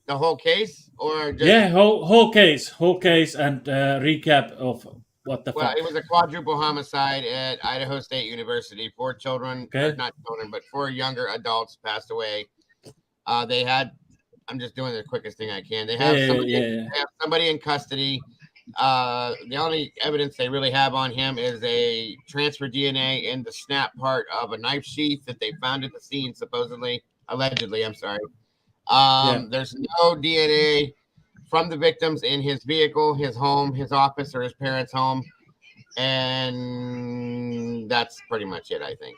The whole case, or just... whole case, and recap of what the. Well, it was a quadruple homicide at Idaho State University. 4 children, not children, but 4 younger adults passed away. They had. I'm just doing the quickest thing I can. They have somebody in custody. The only evidence they really have on him is a transfer DNA in the snap part of a knife sheath that they found at the scene, allegedly. I'm sorry. There's no DNA from the victims in his vehicle, his home, his office, or his parents' home, and that's pretty much it, I think.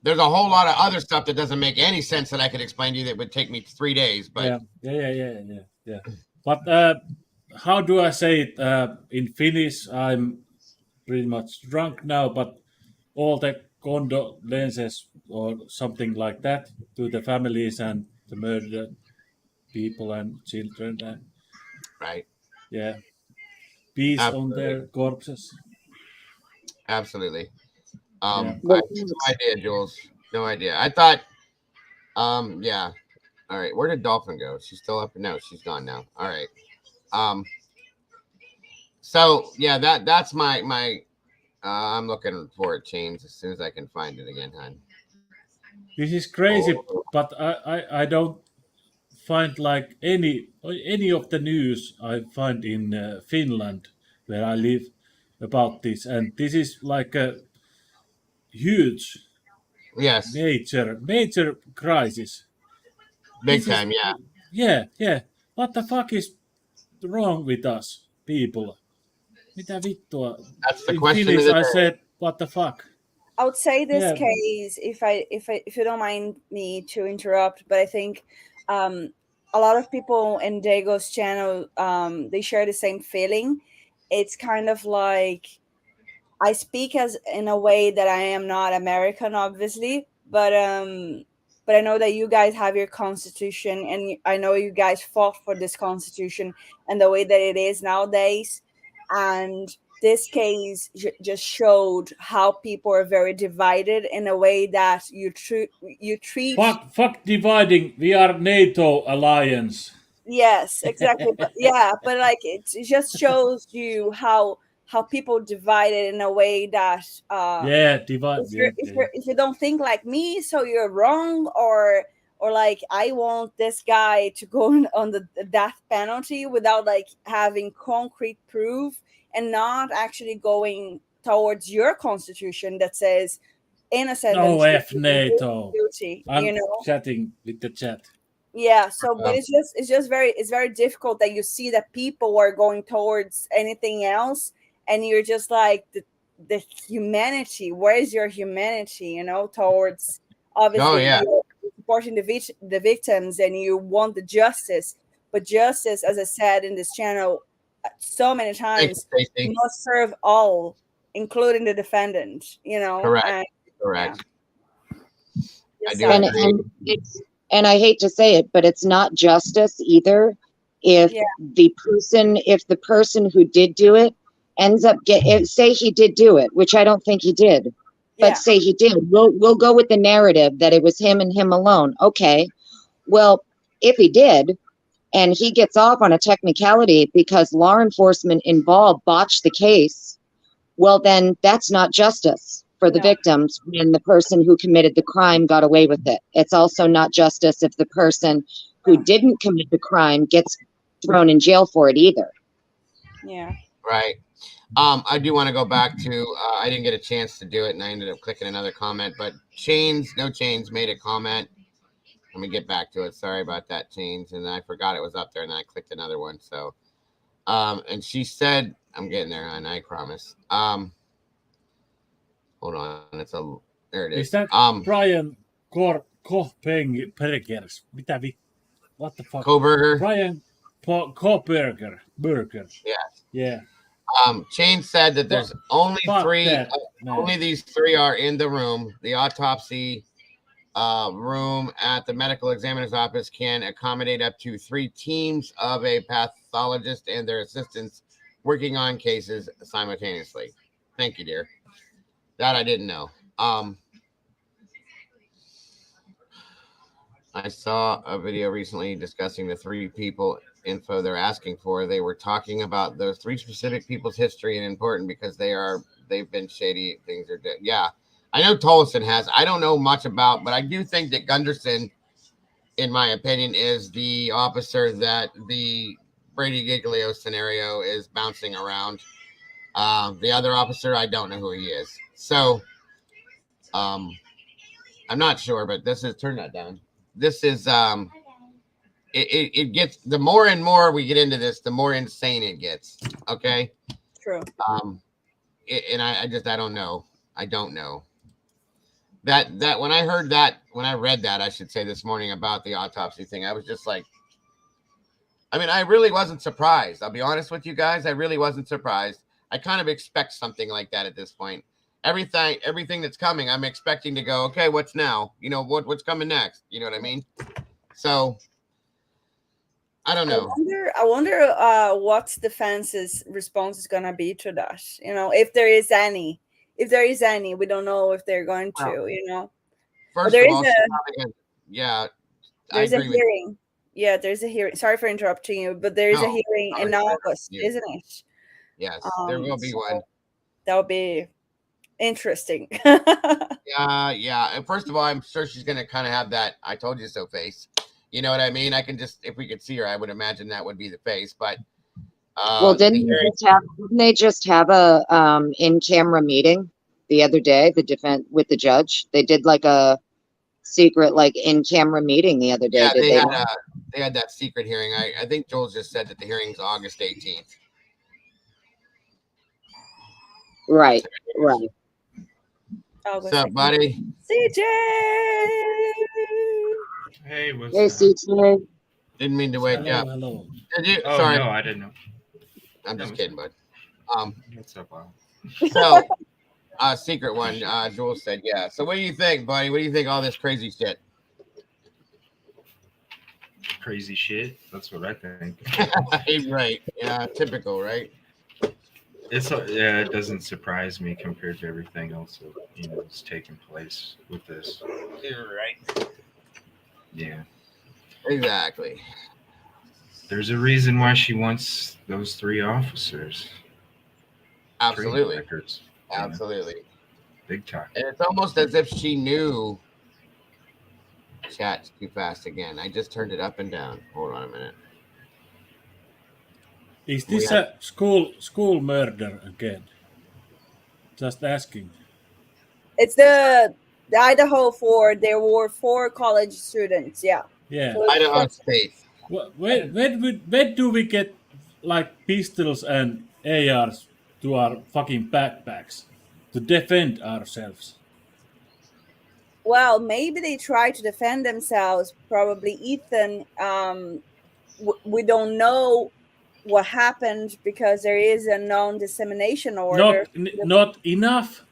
There's a whole lot of other stuff that doesn't make any sense that I could explain to you that would take me 3 days. But yeah. But how do I say it in Finnish? I'm pretty much drunk now, but all the condolences or something like that to the families and the murdered people and children. And, right. Yeah. Peace on their corpses. Absolutely. I have no idea, Jules. No idea. I thought, yeah. All right. Where did Dolphin go? She's still up? No, she's gone now. All right. So yeah, that's my I'm looking for it, James, as soon as I can find it again, hon. This is crazy, but I don't find like any of the news I find in Finland where I live about this, and this is like a huge, major crisis. Big time, yeah. Yeah. What the fuck is wrong with us people? Mitä vittua? That's the in question. Finnish, I said, what the fuck? I would say this case, if you don't mind me to interrupt, but I think a lot of people in Dago's channel, they share the same feeling. It's kind of like I speak as in a way that I am not American, obviously, but I know that you guys have your constitution, and I know you guys fought for this constitution and the way that it is nowadays. And this case just showed how people are very divided in a way that you treat. Fuck dividing. We are NATO alliance. Yes, exactly. But like it just shows you how people divided in a way that divide. If you don't think like me, so you're wrong, or like I want this guy to go on the death penalty without like having concrete proof and not actually going towards your constitution that says innocent. No F NATO. Guilty, I'm chatting with the chat. Yeah, so but it's just very difficult that you see that people are going towards anything else, and you're just like the humanity. Where is your humanity? Towards obviously you're supporting the victims and you want the justice, but justice, as I said in this channel so many times, must serve all, including the defendant. Correct. I do. And I hate to say it, but it's not justice either. If the person who did do it ends up say he did do it, which I don't think he did, but say he did, we'll go with the narrative that it was him and him alone. Okay, well, if he did, and he gets off on a technicality because law enforcement involved botched the case, well, then that's not justice for the victims when the person who committed the crime got away with it. It's also not justice if the person who didn't commit the crime gets thrown in jail for it either. Yeah. Right. I do want to go back to, I didn't get a chance to do it and I ended up clicking another comment, but No Chains made a comment. Let me get back to it. Sorry about that, Chains. And I forgot it was up there and I clicked another one. So, and she said, I'm getting there, hon, I promise. Hold on, there it is. Is that Brian Kopacka? What the fuck? Koberger? Brian Kopacka. Yes. Yeah. Chain said that there's only three. Only these three are in the room. The autopsy room at the medical examiner's office can accommodate up to 3 teams of a pathologist and their assistants working on cases simultaneously. Thank you, dear. That I didn't know. I saw a video recently discussing the 3 people info they're asking for. They were talking about those 3 specific people's history and important because they've been shady. Things are dead. Yeah, I know Tolleson has. I don't know much about, but I do think that Gunderson in my opinion, is the officer that the Brady Giglio scenario is bouncing around. The other officer, I don't know who he is. So, I'm not sure, but this is, turn that down. This is, it gets, the more and more we get into this, the more insane it gets. Okay. True. And I don't know. I don't know. That when I heard that, when I read that, I should say, this morning about the autopsy thing, I was just like, I mean, I really wasn't surprised. I'll be honest with you guys. I really wasn't surprised. I kind of expect something like that at this point. Everything that's coming, I'm expecting to go, okay, what's now? You know, what's coming next? You know what I mean? So I don't know. I wonder what defense's response is gonna be to that. You know, if there is any. If there is any, we don't know if they're going to. Well, you know, first there of is all, there's I a agree with hearing. Yeah, there's a hearing. Sorry for interrupting you, but there is a No, hearing in sorry, August, you. isn't it? Yes, there will be one. That would be interesting. Yeah. And first of all, I'm sure she's gonna kind of have that "I told you so" face. You know what I mean? I can just, if we could see her, I would imagine that would be the face. But Well, didn't they just have a in-camera meeting the other day, the defense with the judge? They did like a secret, like in-camera meeting the other day. Yeah, Did they? They had that secret hearing. I think Joel just said that the hearing's August 18th. Right. What's up, buddy? CJ. Hey, what's Hey, up? CJ. Didn't mean to wake you up. Hello. Did you? Oh, Sorry. no, I didn't know. I'm just kidding, bud. What's up, Al? So, secret one. Joel said, yeah. So, what do you think, buddy? What do you think of all this crazy shit? Crazy shit. That's what I think. Right. Yeah. Typical, right? It doesn't surprise me compared to everything else that is taking place with this. You're right. Yeah. Exactly. There's a reason why she wants those 3 officers. Absolutely. Records. Absolutely. Big time. And it's almost as if she knew. Chat's too fast again. I just turned it up and down. Hold on a minute. Is this a school murder again? Just asking. It's the Idaho there were 4 college students. Yeah. Yeah. So Idaho State. When do we get like pistols and ARs to our fucking backpacks to defend ourselves? Well, maybe they try to defend themselves. Probably Ethan. We don't know what happened because there is a non-dissemination order. Not enough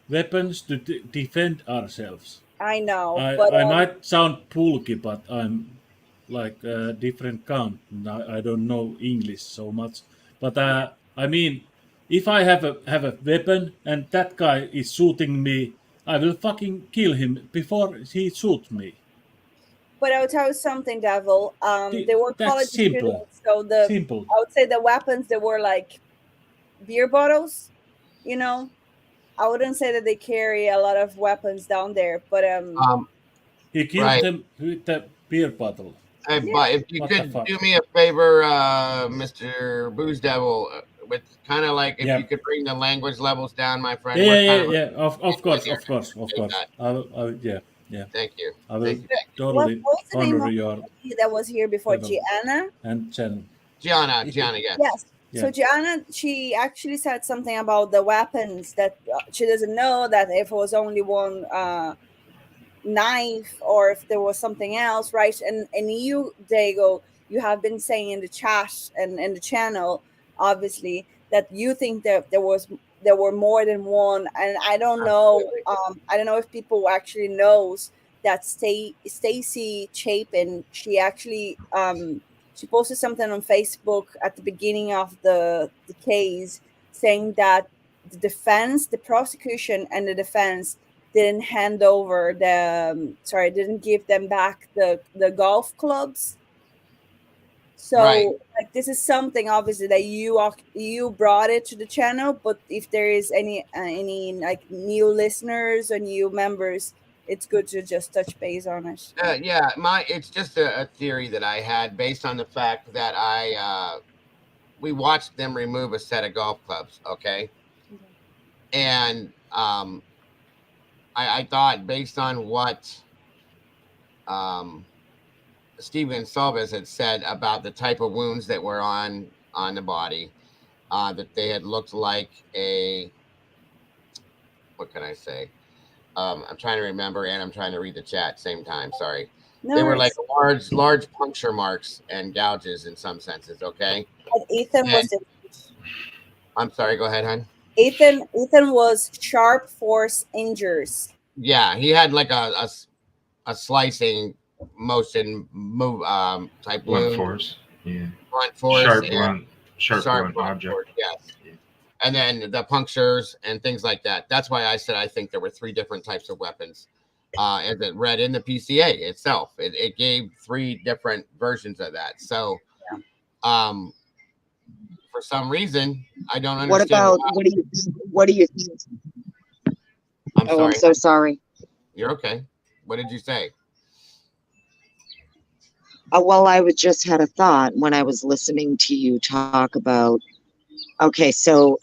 weapons to defend ourselves. I know. I might sound pulky, but I'm like a different count. I don't know English so much. But I mean, if I have a weapon and that guy is shooting me, I will fucking kill him before he shoots me. But I will tell you something, Devil. They were college simple. students, so Simple. I would say the weapons, they were like beer bottles. You know, I wouldn't say that they carry a lot of weapons down there, but he killed them with the beer bottle. Hey, but if you could do me a favor, Mr. Booze Devil, with kind of like if you could bring the language levels down, my friend. Yeah. Of course. Yeah. Thank you. I will totally honor your. That was here before Gianna. And Jen. Gianna, yes. Yes. Yeah. So Gianna, she actually said something about the weapons that she doesn't know that if it was only one knife or if there was something else, right? And you, Diego, you have been saying in the chat and in the channel, obviously, that you think that there were more than one, and I don't know. I don't know if people actually knows that Stacy Chapin. She actually she posted something on Facebook at the beginning of the case saying that the prosecution and the defense didn't hand over didn't give them back the golf clubs. So like this is something obviously that you brought it to the channel, but if there is any like new listeners or new members, it's good to just touch base on it. Yeah, it's just a theory that I had based on the fact that we watched them remove a set of golf clubs, okay? And I thought based on what Steven Salves had said about the type of wounds that were on the body, that they had looked like what can I say? I'm trying to remember, and I'm trying to read the chat same time. Sorry. No They were like worries. large puncture marks and gouges in some senses. Okay. But Ethan was And- I'm sorry. Go ahead, hon. Ethan was sharp force injuries. Yeah, he had like a slicing motion move type Blunt wound. force. Yeah. Blunt force. Sharp blunt object. Force, yes. And then the punctures and things like that. That's why I said I think there were 3 different types of weapons. As it read in the PCA itself, it gave 3 different versions of that. So, for some reason, I don't understand. What about what do you think? I'm sorry. I'm so sorry. You're okay. What did you say? Well, I just had a thought when I was listening to you talk about. Okay, so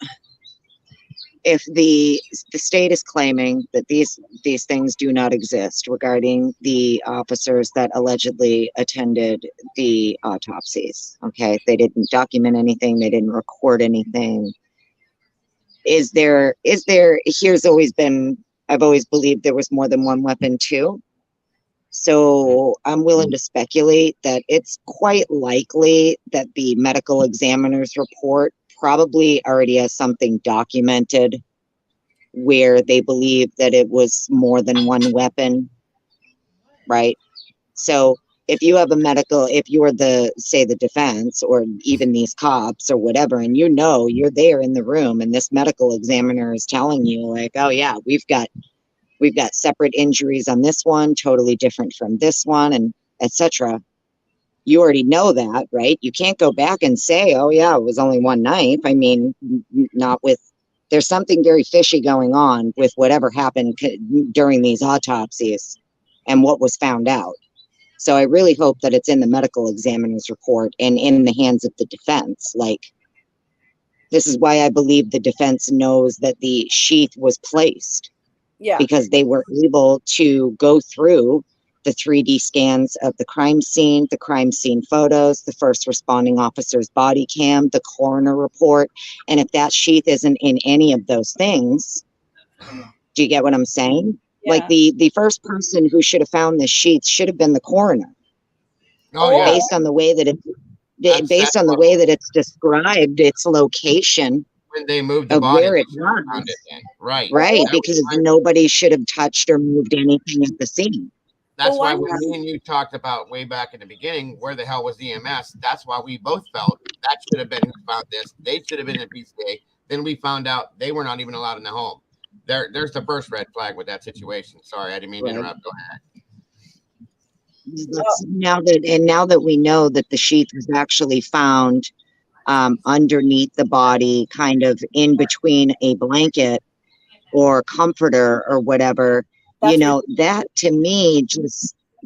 if the state is claiming that these things do not exist regarding the officers that allegedly attended the autopsies, okay, they didn't document anything, they didn't record anything. I've always believed there was more than one weapon too. So I'm willing to speculate that it's quite likely that the medical examiner's report probably already has something documented where they believe that it was more than one weapon, right? So if you have if you're the defense or even these cops or whatever, and you're there in the room and this medical examiner is telling you like, oh yeah, we've got separate injuries on this one, totally different from this one, and etc. You already know that, right? You can't go back and say, oh yeah, it was only one knife. I mean, there's something very fishy going on with whatever happened during these autopsies and what was found out. So I really hope that it's in the medical examiner's report and in the hands of the defense. Like, this is why I believe the defense knows that the sheath was placed. Yeah. Because they were able to go through the 3D scans of the crime scene photos, the first responding officer's body cam, the coroner report. And if that sheath isn't in any of those things, do you get what I'm saying? Yeah. Like the first person who should have found this sheath should have been the coroner. Oh yeah. Based on the way that it's described, its location. When they moved the of body, where it found was. it in. Right. Right, That was because my- nobody should have touched or moved anything at the scene. That's Well, why why when not? me and you talked about way back in the beginning, where the hell was EMS? That's why we both felt that should have been who found this. They should have been in PCA. Then we found out they were not even allowed in the home. There's the first red flag with that situation. Sorry, I didn't mean to Right. interrupt. Go ahead. Now that we know that the sheath was actually found underneath the body, kind of in between a blanket or comforter or whatever, that to me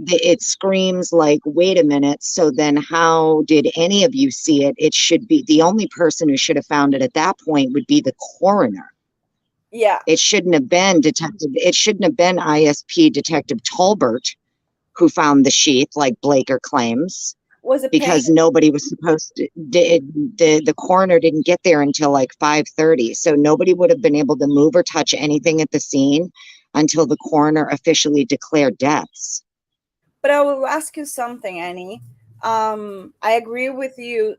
it screams like, wait a minute. So then how did any of you see it? It should be the only person who should have found it at that point would be the coroner. Yeah. It shouldn't have been ISP Detective Tolbert who found the sheath like Blaker claims. Was it because pain? nobody was supposed to, the coroner didn't get there until like 5:30. So nobody would have been able to move or touch anything at the scene until the coroner officially declared deaths. But I will ask you something, Annie. I agree with you.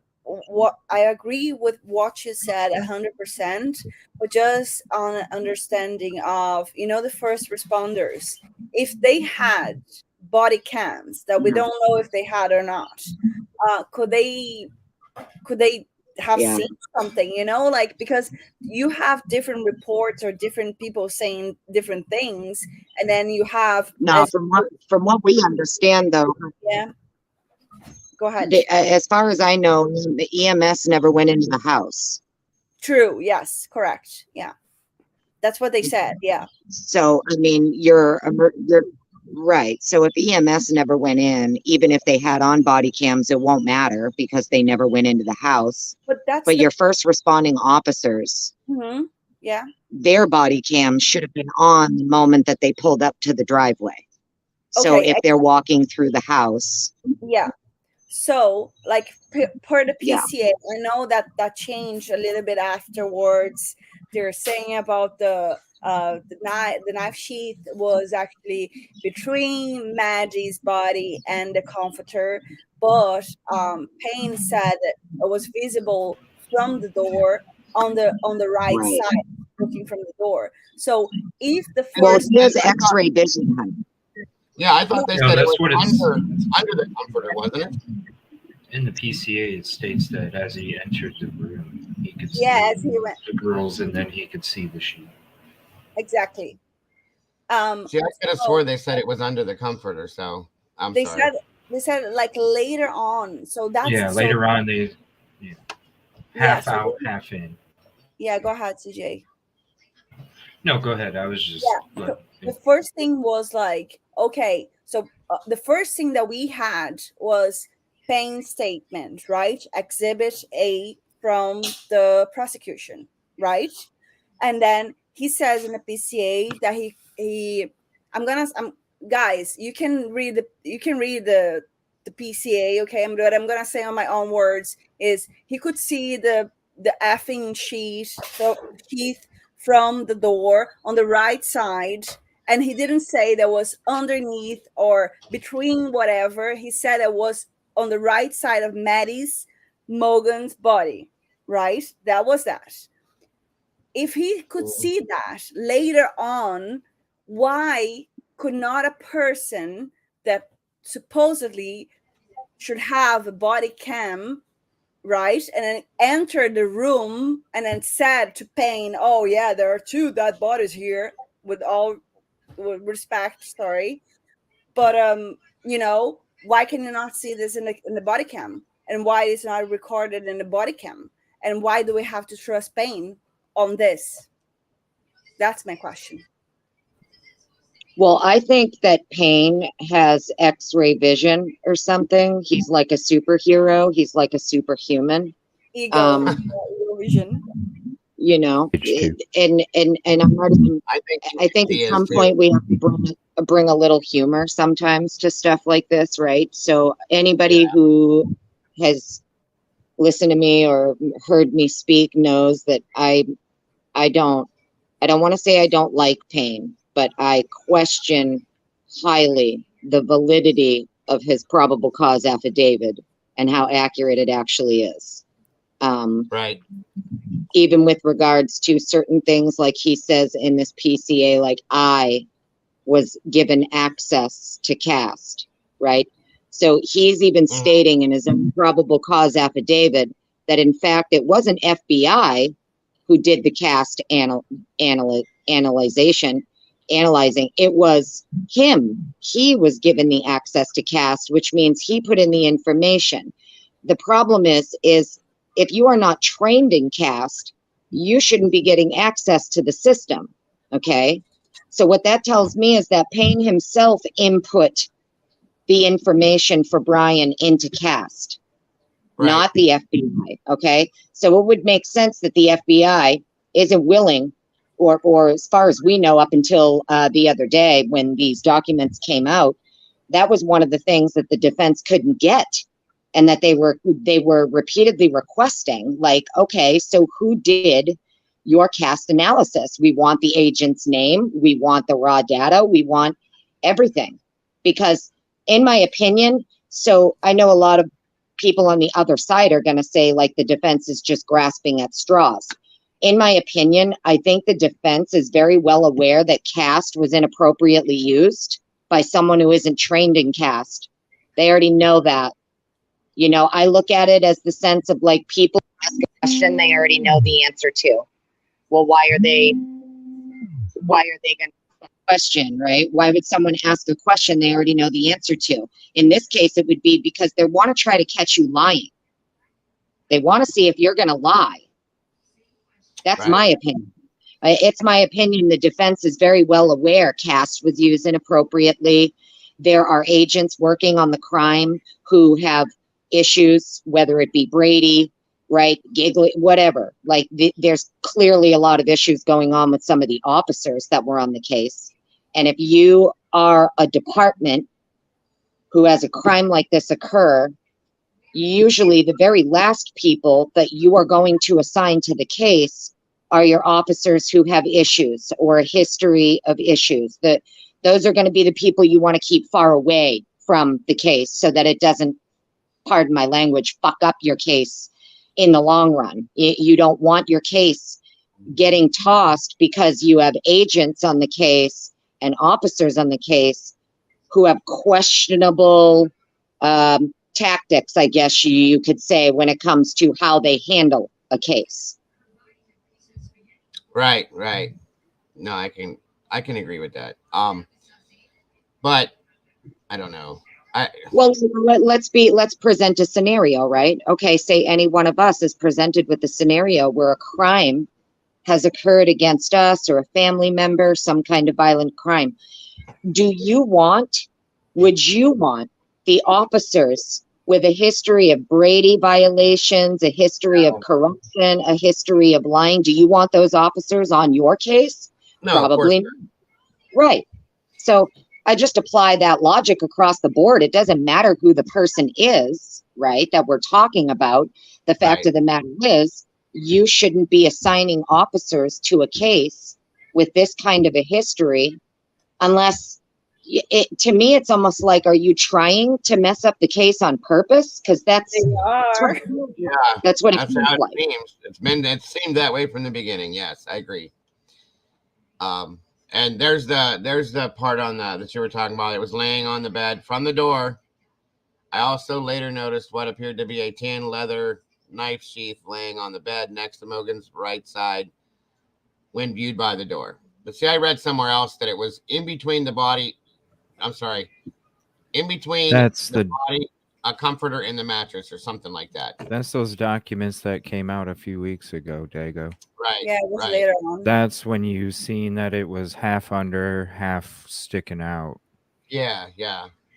I agree with what you said 100%, but just on an understanding of, the first responders, if they had body cams that we don't know if they had or not, could they have seen something, like, because you have different reports or different people saying different things, and then you have from what we understand though, go ahead. As far as I know, the EMS never went into the house. True. Yes, correct. Yeah. That's what they said. Yeah. So, I mean, you're right. So if EMS never went in, even if they had on body cams, it won't matter because they never went into the house. But that's But your first responding officers, Mhm. Yeah. their body cams should have been on the moment that they pulled up to the driveway. So Okay. if they're walking through the house, Yeah. So, like per the yeah, PCA, I know that that changed a little bit afterwards. They're saying about the knife sheath was actually between Maggie's body and the comforter, but Payne said that it was visible from the door on the right right. side, looking from the door. So if the Well, first he has X-ray vision, honey. Yeah, I thought they No, said it that's was what it's under the comforter, wasn't it? in the PCA. It states that as he entered the room, he could see yes, he went the girls, and then he could see the sheet. exactly. See, I could have So swore they said it was under the comforter, so I'm they sorry. said like later on. So that's Yeah, so later on they half so out, half in. yeah, go ahead, CJ. No, go ahead. I was just Yeah. So the first thing was like, okay, so the first thing that we had was Payne's statement, right? Exhibit A from the prosecution, right? And then he says in the PCA that I'm guys, you can read the PCA, okay? What I'm gonna say on my own words is he could see the effing sheath from the door on the right side, and he didn't say that was underneath or between whatever. He said it was on the right side of Maddie's Morgan's body, right? That was that. If he could see that later on, why could not a person that supposedly should have a body cam, right, and then enter the room and then said to Payne, oh yeah, there are two dead bodies here, with all respect, sorry, but why can you not see this in the body cam, and why is it not recorded in the body cam, and why do we have to trust Payne on this? That's my question. Well, I think that Payne has X-ray vision or something. He's like a superhero. He's like a superhuman. Ego vision. You know, and I'm not even, I think at some point we have to bring a little humor sometimes to stuff like this, right? So anybody who has listened to me or heard me speak knows that I don't want to say I don't like Payne, but I question highly the validity of his probable cause affidavit and how accurate it actually is. Right. Even with regards to certain things, like he says in this PCA, like I was given access to cast, right? So he's even stating in his own probable cause affidavit that in fact it wasn't FBI who did the cast analyzing. It was him. He was given the access to cast, which means he put in the information. The problem is if you are not trained in cast, you shouldn't be getting access to the system. Okay. So what that tells me is that Payne himself input the information for Brian into cast, not the FBI. Okay. So it would make sense that the FBI isn't willing, or as far as we know, up until the other day when these documents came out, that was one of the things that the defense couldn't get. And that they were repeatedly requesting, like, okay, so who did your cast analysis? We want the agent's name. We want the raw data. We want everything. Because in my opinion, so I know a lot of people on the other side are going to say, like, the defense is just grasping at straws. In my opinion, I think the defense is very well aware that cast was inappropriately used by someone who isn't trained in cast. They already know that. You know, I look at it as the sense of like people ask a question they already know the answer to. Well, why are they going to question, right? Why would someone ask a question they already know the answer to? In this case, it would be because they want to try to catch you lying. They want to see if you're going to lie. That's my opinion. It's my opinion the defense is very well aware cast was used inappropriately. There are agents working on the crime who have issues, whether it be Brady, right, Giggly, whatever. Like there's clearly a lot of issues going on with some of the officers that were on the case. And if you are a department who has a crime like this occur, usually the very last people that you are going to assign to the case are your officers who have issues or a history of issues. Those are going to be the people you want to keep far away from the case so that it doesn't, pardon my language, fuck up your case in the long run. You don't want your case getting tossed because you have agents on the case and officers on the case who have questionable tactics, I guess you could say, when it comes to how they handle a case. Right. No, I can agree with that. But I don't know. Well, let's present a scenario, right? Okay, say any one of us is presented with a scenario where a crime has occurred against us or a family member, some kind of violent crime. Would you want the officers with a history of Brady violations, a history of corruption, a history of lying? Do you want those officers on your case? No, probably not. Right. So I just apply that logic across the board. It doesn't matter who the person is, right, that we're talking about. The fact of the matter is, you shouldn't be assigning officers to a case with this kind of a history unless, to me, it's almost like, are you trying to mess up the case on purpose? Because that's what it feels like. It seemed that way from the beginning. Yes, I agree. And there's the part on that you were talking about. It was laying on the bed from the door. I also later noticed what appeared to be a tan leather knife sheath laying on the bed next to Mogan's right side when viewed by the door. But see, I read somewhere else that it was in between the body. I'm sorry, in between the body, a comforter in the mattress or something like that. That's those documents that came out a few weeks ago, Dago. Right. Yeah, it was later on. That's when you seen that it was half under, half sticking out. Yeah,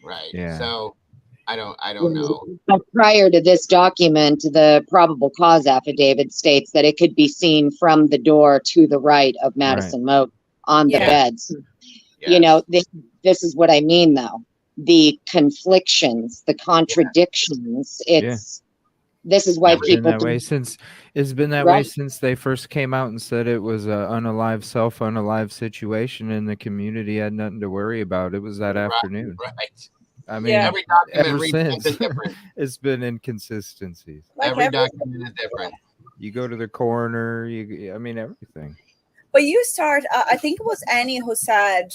right. Yeah. So I don't know. But prior to this document, the probable cause affidavit states that it could be seen from the door to the right of Madison Moat on the beds. Yes. You know, this is what I mean, though. The conflictions, the contradictions. This is why people. It's been that way since they first came out and said it was a unalive situation, and the community had nothing to worry about. It was that afternoon. Right. I mean, every document ever reads since something different. it's been inconsistencies. Every document is different. You go to the coroner. I mean, everything. But you start. I think it was Annie who said,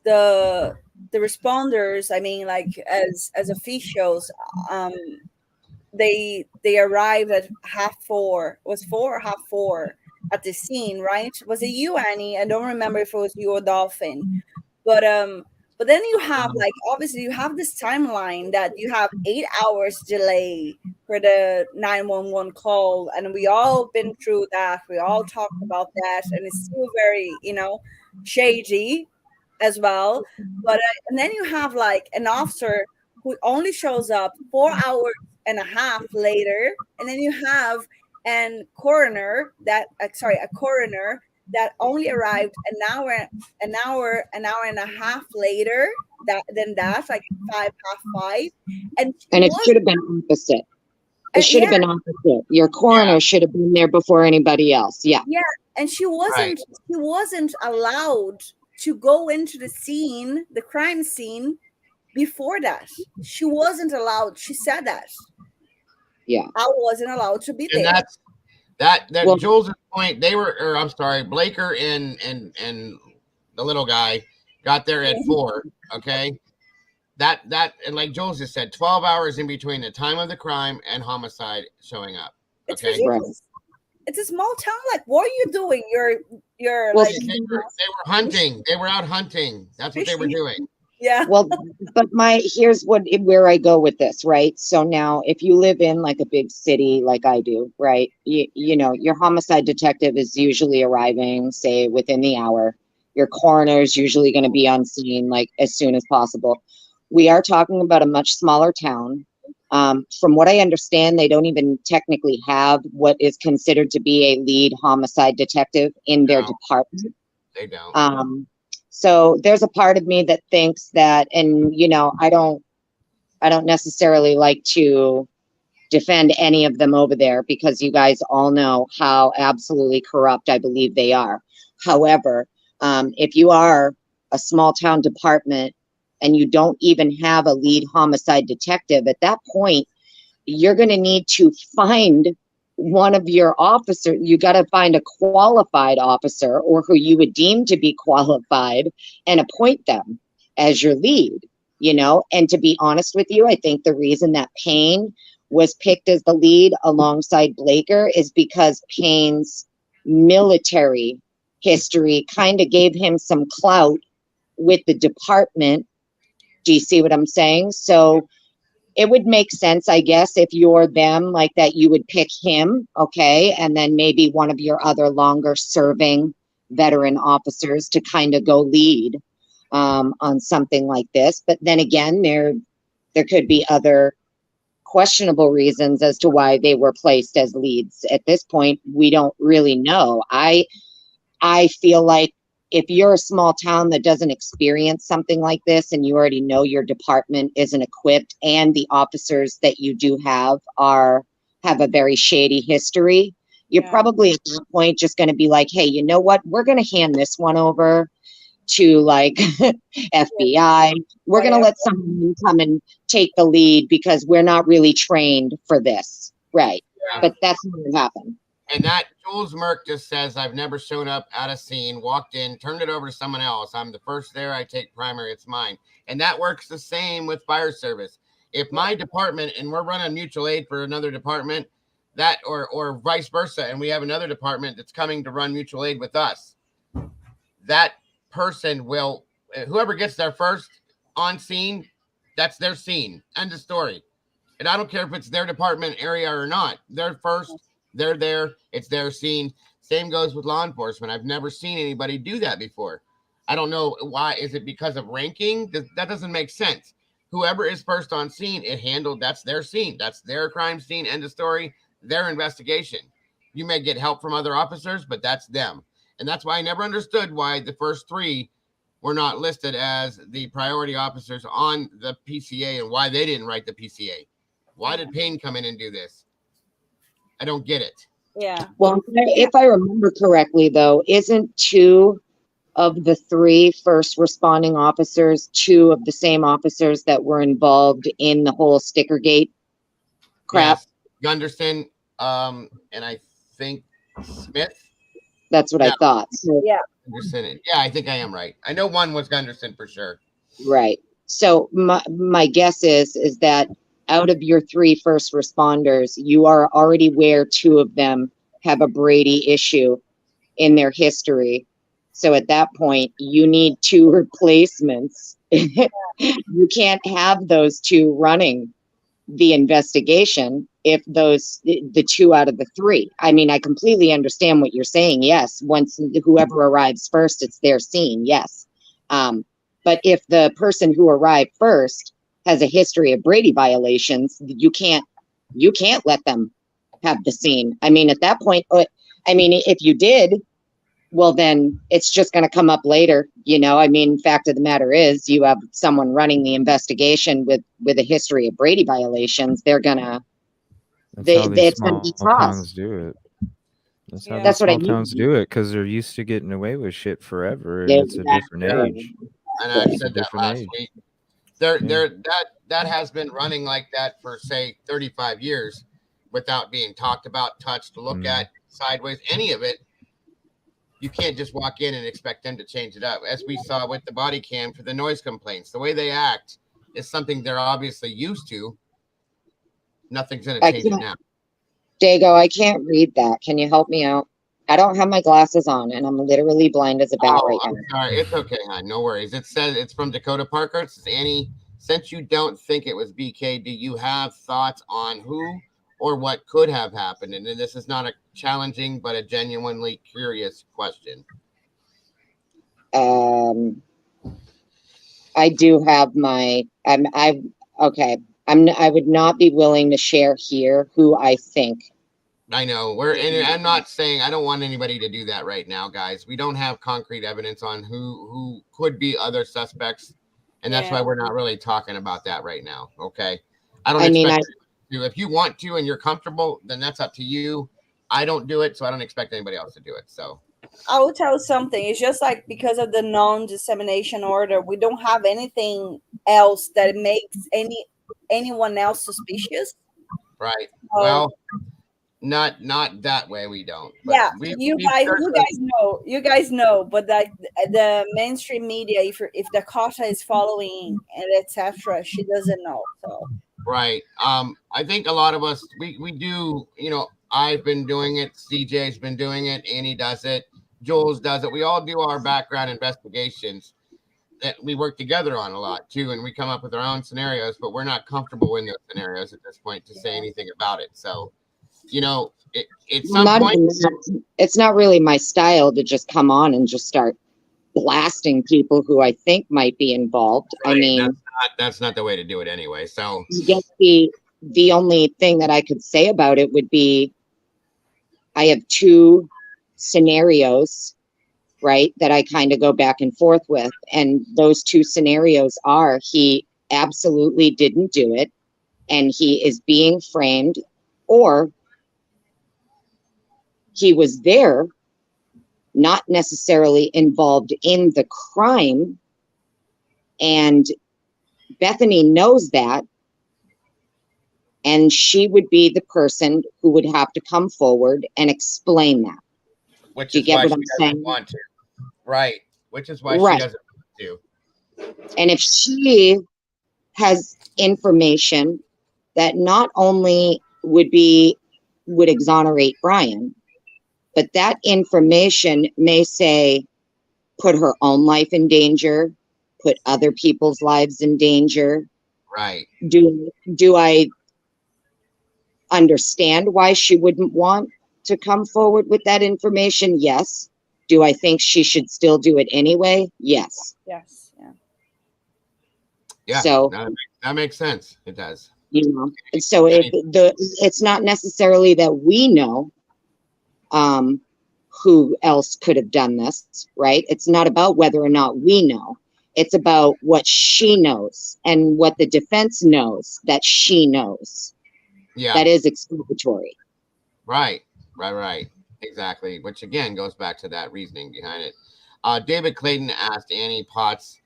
the responders. I mean, like as officials, they arrived at 4:30. Was 4 or 4:30 at the scene, right? Was it you, Annie? I don't remember if it was you or Dolphin, but then you have, like, obviously you have this timeline that you have 8 hours delay for the 911 call, and we all been through that. We all talked about that, and it's still very, shady as well. But and then you have like an officer who only shows up 4 hours and a half later, and then you have a coroner that only arrived an hour and a half later than that, like 5:30. And it should have been opposite. It should have been opposite. Your coroner should have been there before anybody else. Yeah. Yeah. And she wasn't allowed to go into the crime scene before that. She wasn't allowed. She said that. Yeah. I wasn't allowed to be there. And that's Jules' point. Blaker and the little guy got there at 4. Okay. That and like Jules just said, 12 hours in between the time of the crime and homicide showing up. It's okay. ridiculous. It's a small town. Like, what are you doing? You're they were hunting. They were out hunting. That's what they were doing. Yeah. Well, but here's where I go with this, right? So now if you live in like a big city like I do, right? You know, your homicide detective is usually arriving, say, within the hour. Your coroner is usually going to be on scene like as soon as possible. We are talking about a much smaller town. From what I understand, they don't even technically have what is considered to be a lead homicide detective in their department. They don't. So there's a part of me that thinks that, and you know, I don't necessarily like to defend any of them over there because you guys all know how absolutely corrupt I believe they are. However, if you are a small town department and you don't even have a lead homicide detective, at that point, you're going to need to find one of your officers. You got to find a qualified officer or who you would deem to be qualified and appoint them as your lead, you know. And to be honest with you, I think the reason that Payne was picked as the lead alongside Blaker is because Payne's military history kind of gave him some clout with the department. Do you see what I'm saying? So it would make sense, I guess, if you're them like that, you would pick him, okay, and then maybe one of your other longer serving veteran officers to kind of go lead on something like this. But then again, there could be other questionable reasons as to why they were placed as leads. At this point, we don't really know. I feel like if you're a small town that doesn't experience something like this and you already know your department isn't equipped and the officers that you do have a very shady history, you're probably at that point just going to be like, hey, you know what? We're going to hand this one over to like FBI. We're going to let someone come and take the lead because we're not really trained for this. Right. Yeah. But that's what would happen. And that Jules Merck just says, I've never shown up at a scene, walked in, turned it over to someone else. I'm the first there. I take primary. It's mine. And that works the same with fire service. If my department and we're running mutual aid for another department, that or vice versa, and we have another department that's coming to run mutual aid with us, that person will, whoever gets there first on scene, that's their scene. End of story. And I don't care if it's their department area or not. They're first. They're there. It's their scene. Same goes with law enforcement. I've never seen anybody do that before. I don't know why. Is it because of ranking? That doesn't make sense. Whoever is first on scene, that's their scene. That's their crime scene. End of story. Their investigation. You may get help from other officers, but that's them. And that's why I never understood why the first three were not listed as the priority officers on the PCA and why they didn't write the PCA. Why did Payne come in and do this? I don't get it. Yeah. Well, if I remember correctly, though, isn't two of the three first responding officers two of the same officers that were involved in the whole Stickergate crap? Yes. Gunderson, and I think Smith. That's what I thought. So, Yeah. Gunderson. Yeah, I think I am right. I know one was Gunderson for sure. right. So my guess is that out of your three first responders, you are already aware two of them have a Brady issue in their history. So at that point, you need two replacements. You can't have those two running the investigation if the two out of the three. I mean, I completely understand what you're saying. Yes, once whoever arrives first, it's their scene. Yes. But if the person who arrived first has a history of Brady violations, you can't let them have the scene. I mean, at that point, I mean, if you did, well, then it's just going to come up later. You know, I mean, fact of the matter is you have someone running the investigation with a history of Brady violations. They're going to, it's going to be towns do it. That's how That's the what I small mean. towns do it because they're used to getting away with shit forever, and Yeah, it's a different age. And I It's a said that different last age. week. That has been running like that for say 35 years without being talked about, touched, looked at, sideways, any of it. You can't just walk in and expect them to change it up. As we saw with the body cam for the noise complaints, the way they act is something they're obviously used to. Nothing's going to change it now. Dago, I can't read that. Can you help me out? I don't have my glasses on, and I'm literally blind as a bat right I'm now. sorry. It's okay, hon. No worries. It says it's from Dakota Parker. It says, Annie, since you don't think it was BK, do you have thoughts on who or what could have happened? And this is not a challenging, but a genuinely curious question. I do have my. Okay. I would not be willing to share here who I think. I know and I'm not saying I don't want anybody to do that right now, guys. We don't have concrete evidence on who could be other suspects, and that's why we're not really talking about that right now. Okay, I don't expect you to. If you want to and you're comfortable, then that's up to you. I don't do it, so I don't expect anybody else to do it. So I will tell you something. It's just like because of the non-dissemination order, we don't have anything else that makes anyone else suspicious. right. Well, not that way. We don't. But yeah, you guys know. But like the mainstream media, if Dakota is following and etc., she doesn't know. So right. I think a lot of us we do. You know, I've been doing it. CJ's been doing it. Annie does it. Jules does it. We all do our background investigations that we work together on a lot too, and we come up with our own scenarios, but we're not comfortable in those scenarios at this point to say anything about it. So, you know, it's not really my style to just come on and just start blasting people who I think might be involved. Right. I mean, that's not the way to do it anyway. So I guess the only thing that I could say about it would be I have two scenarios, right, that I kind of go back and forth with. And those two scenarios are he absolutely didn't do it and he is being framed, or he was there, not necessarily involved in the crime, and Bethany knows that, and she would be the person who would have to come forward and explain that. Which Do you is get why what she I'm doesn't saying? want to. Right. Which is why Right. she doesn't want to. And if she has information that not only would exonerate Brian, but that information may say put her own life in danger, put other people's lives in danger. Right. Do I understand why she wouldn't want to come forward with that information? Yes. Do I think she should still do it anyway? Yes. Yes. Yeah. Yeah. So that makes sense. It does. You know, and so it's not necessarily that we know who else could have done this, right? It's not about whether or not we know. It's about what she knows and what the defense knows that she knows. Yeah. That is exculpatory. Right. Exactly. Which again goes back to that reasoning behind it. David Clayton asked Annie Potts,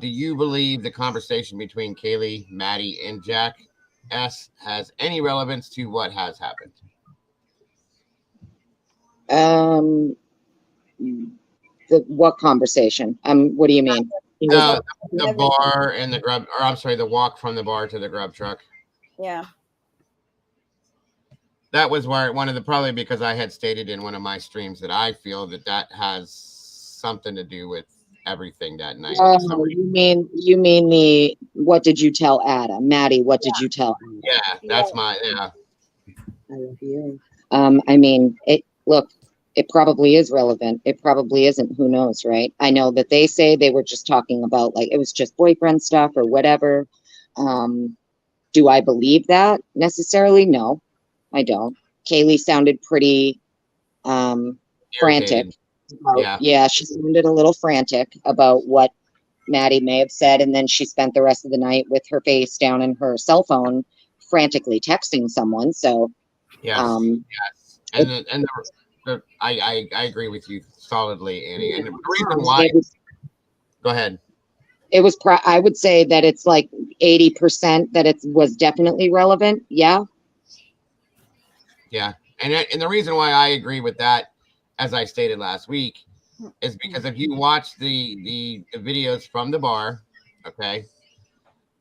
do you believe the conversation between Kaylee, Maddie, and Jack S has any relevance to what has happened? What conversation? What do you mean? The bar and the grub, or I'm sorry, the walk from the bar to the grub truck. Yeah. That was where probably because I had stated in one of my streams that I feel that has something to do with everything that night. You mean the what did you tell Ada? Maddie, what did you tell Ada? Yeah, that's my I love you. I mean, it probably is relevant. It probably isn't. Who knows, right? I know that they say they were just talking about like it was just boyfriend stuff or whatever. Do I believe that necessarily? No, I don't. Kaylee sounded pretty frantic. Yeah, she sounded a little frantic about what Maddie may have said, and then she spent the rest of the night with her face down in her cell phone, frantically texting someone. So, yes, and I agree with you solidly, Annie. And the reason why, go ahead. It was. I would say that it's like 80% that it was definitely relevant. Yeah. Yeah, and the reason why I agree with that, as I stated last week, is because if you watch the videos from the bar, okay,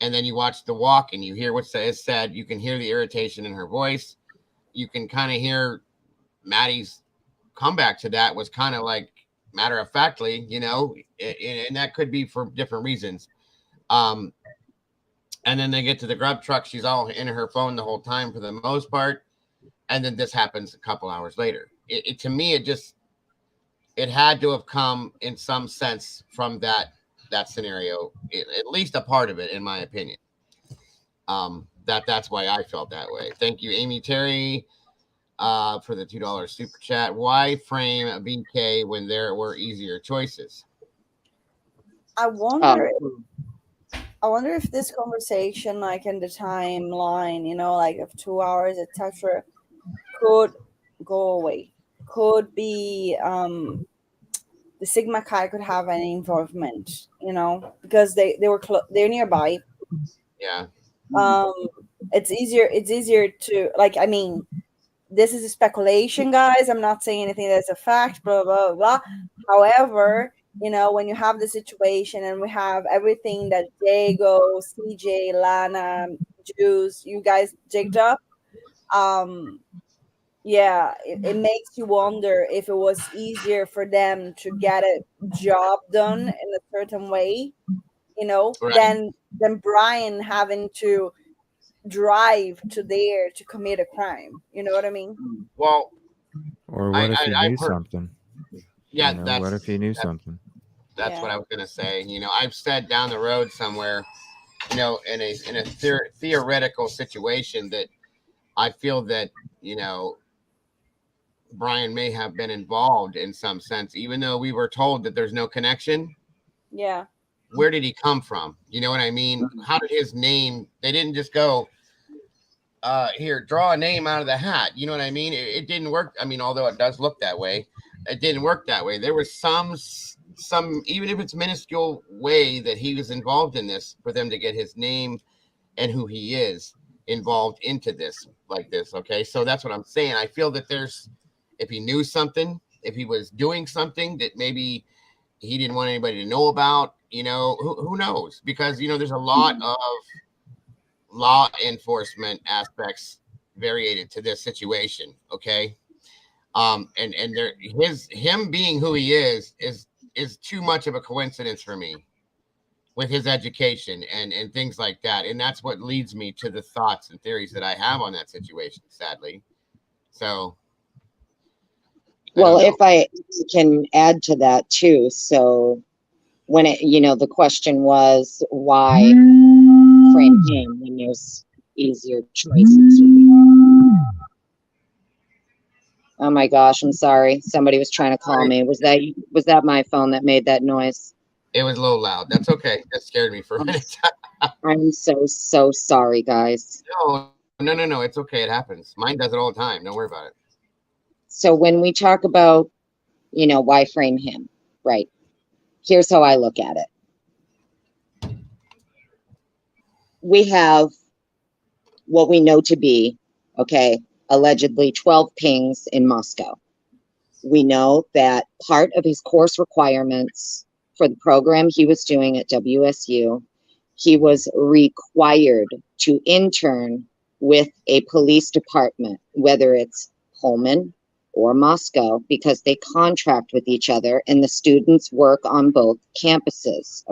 and then you watch the walk and you hear what is said, you can hear the irritation in her voice. You can kind of hear Maddie's comeback to that was kind of like matter of factly, you know, and that could be for different reasons. And then they get to the grub truck. She's all in her phone the whole time for the most part. And then this happens a couple hours later. To me, it had to have come in some sense from that scenario, at least a part of it, in my opinion. That's why I felt that way. Thank you, Amy Terry, for the $2 super chat. Why frame a BK when there were easier choices? I wonder if this conversation, like in the timeline, you know, like of 2 hours, etc., could go away. Could be the Sigma Chi could have any involvement, you know, because they're nearby. Yeah. It's easier to, like, I mean, this is a speculation, guys. I'm not saying anything that's a fact, blah blah blah. However, you know, when you have the situation and we have everything that Diego, CJ, Lana, Juice, you guys digged up, yeah, it makes you wonder if it was easier for them to get a job done in a certain way, you know, right, than Brian having to drive to there to commit a crime. You know what I mean? Well, Or what if he knew something? Yeah, you know, what if he knew something? That's what I was gonna say. You know, I've said down the road somewhere, you know, in a theoretical situation that I feel that, you know, Brian may have been involved in some sense, even though we were told that there's no connection. Yeah. Where did he come from? You know what I mean? How did his name? They didn't just go, here, draw a name out of the hat. You know what I mean? It didn't work. I mean, although it does look that way, it didn't work that way. There was some, even if it's minuscule way that he was involved in this for them to get his name and who he is involved into this like this. Okay. So that's what I'm saying. I feel that if he knew something, if he was doing something that maybe he didn't want anybody to know about, you know, who knows? Because, you know, there's a lot of law enforcement aspects variated to this situation. Okay. And him being who he is too much of a coincidence for me with his education and things like that. And that's what leads me to the thoughts and theories that I have on that situation, sadly. So. Well, if I can add to that too. So when the question was why frame him when there's easier choices. Oh my gosh, I'm sorry. Somebody was trying to call me. Was that my phone that made that noise? It was a little loud. That's okay. That scared me for a minute. I'm so sorry, guys. No. It's okay. It happens. Mine does it all the time. Don't worry about it. So when we talk about, why frame him, right? Here's how I look at it. We have what we know to be, allegedly 12 pings in Moscow. We know that part of his course requirements for the program he was doing at WSU, he was required to intern with a police department, whether it's Pullman or Moscow, because they contract with each other and the students work on both campuses,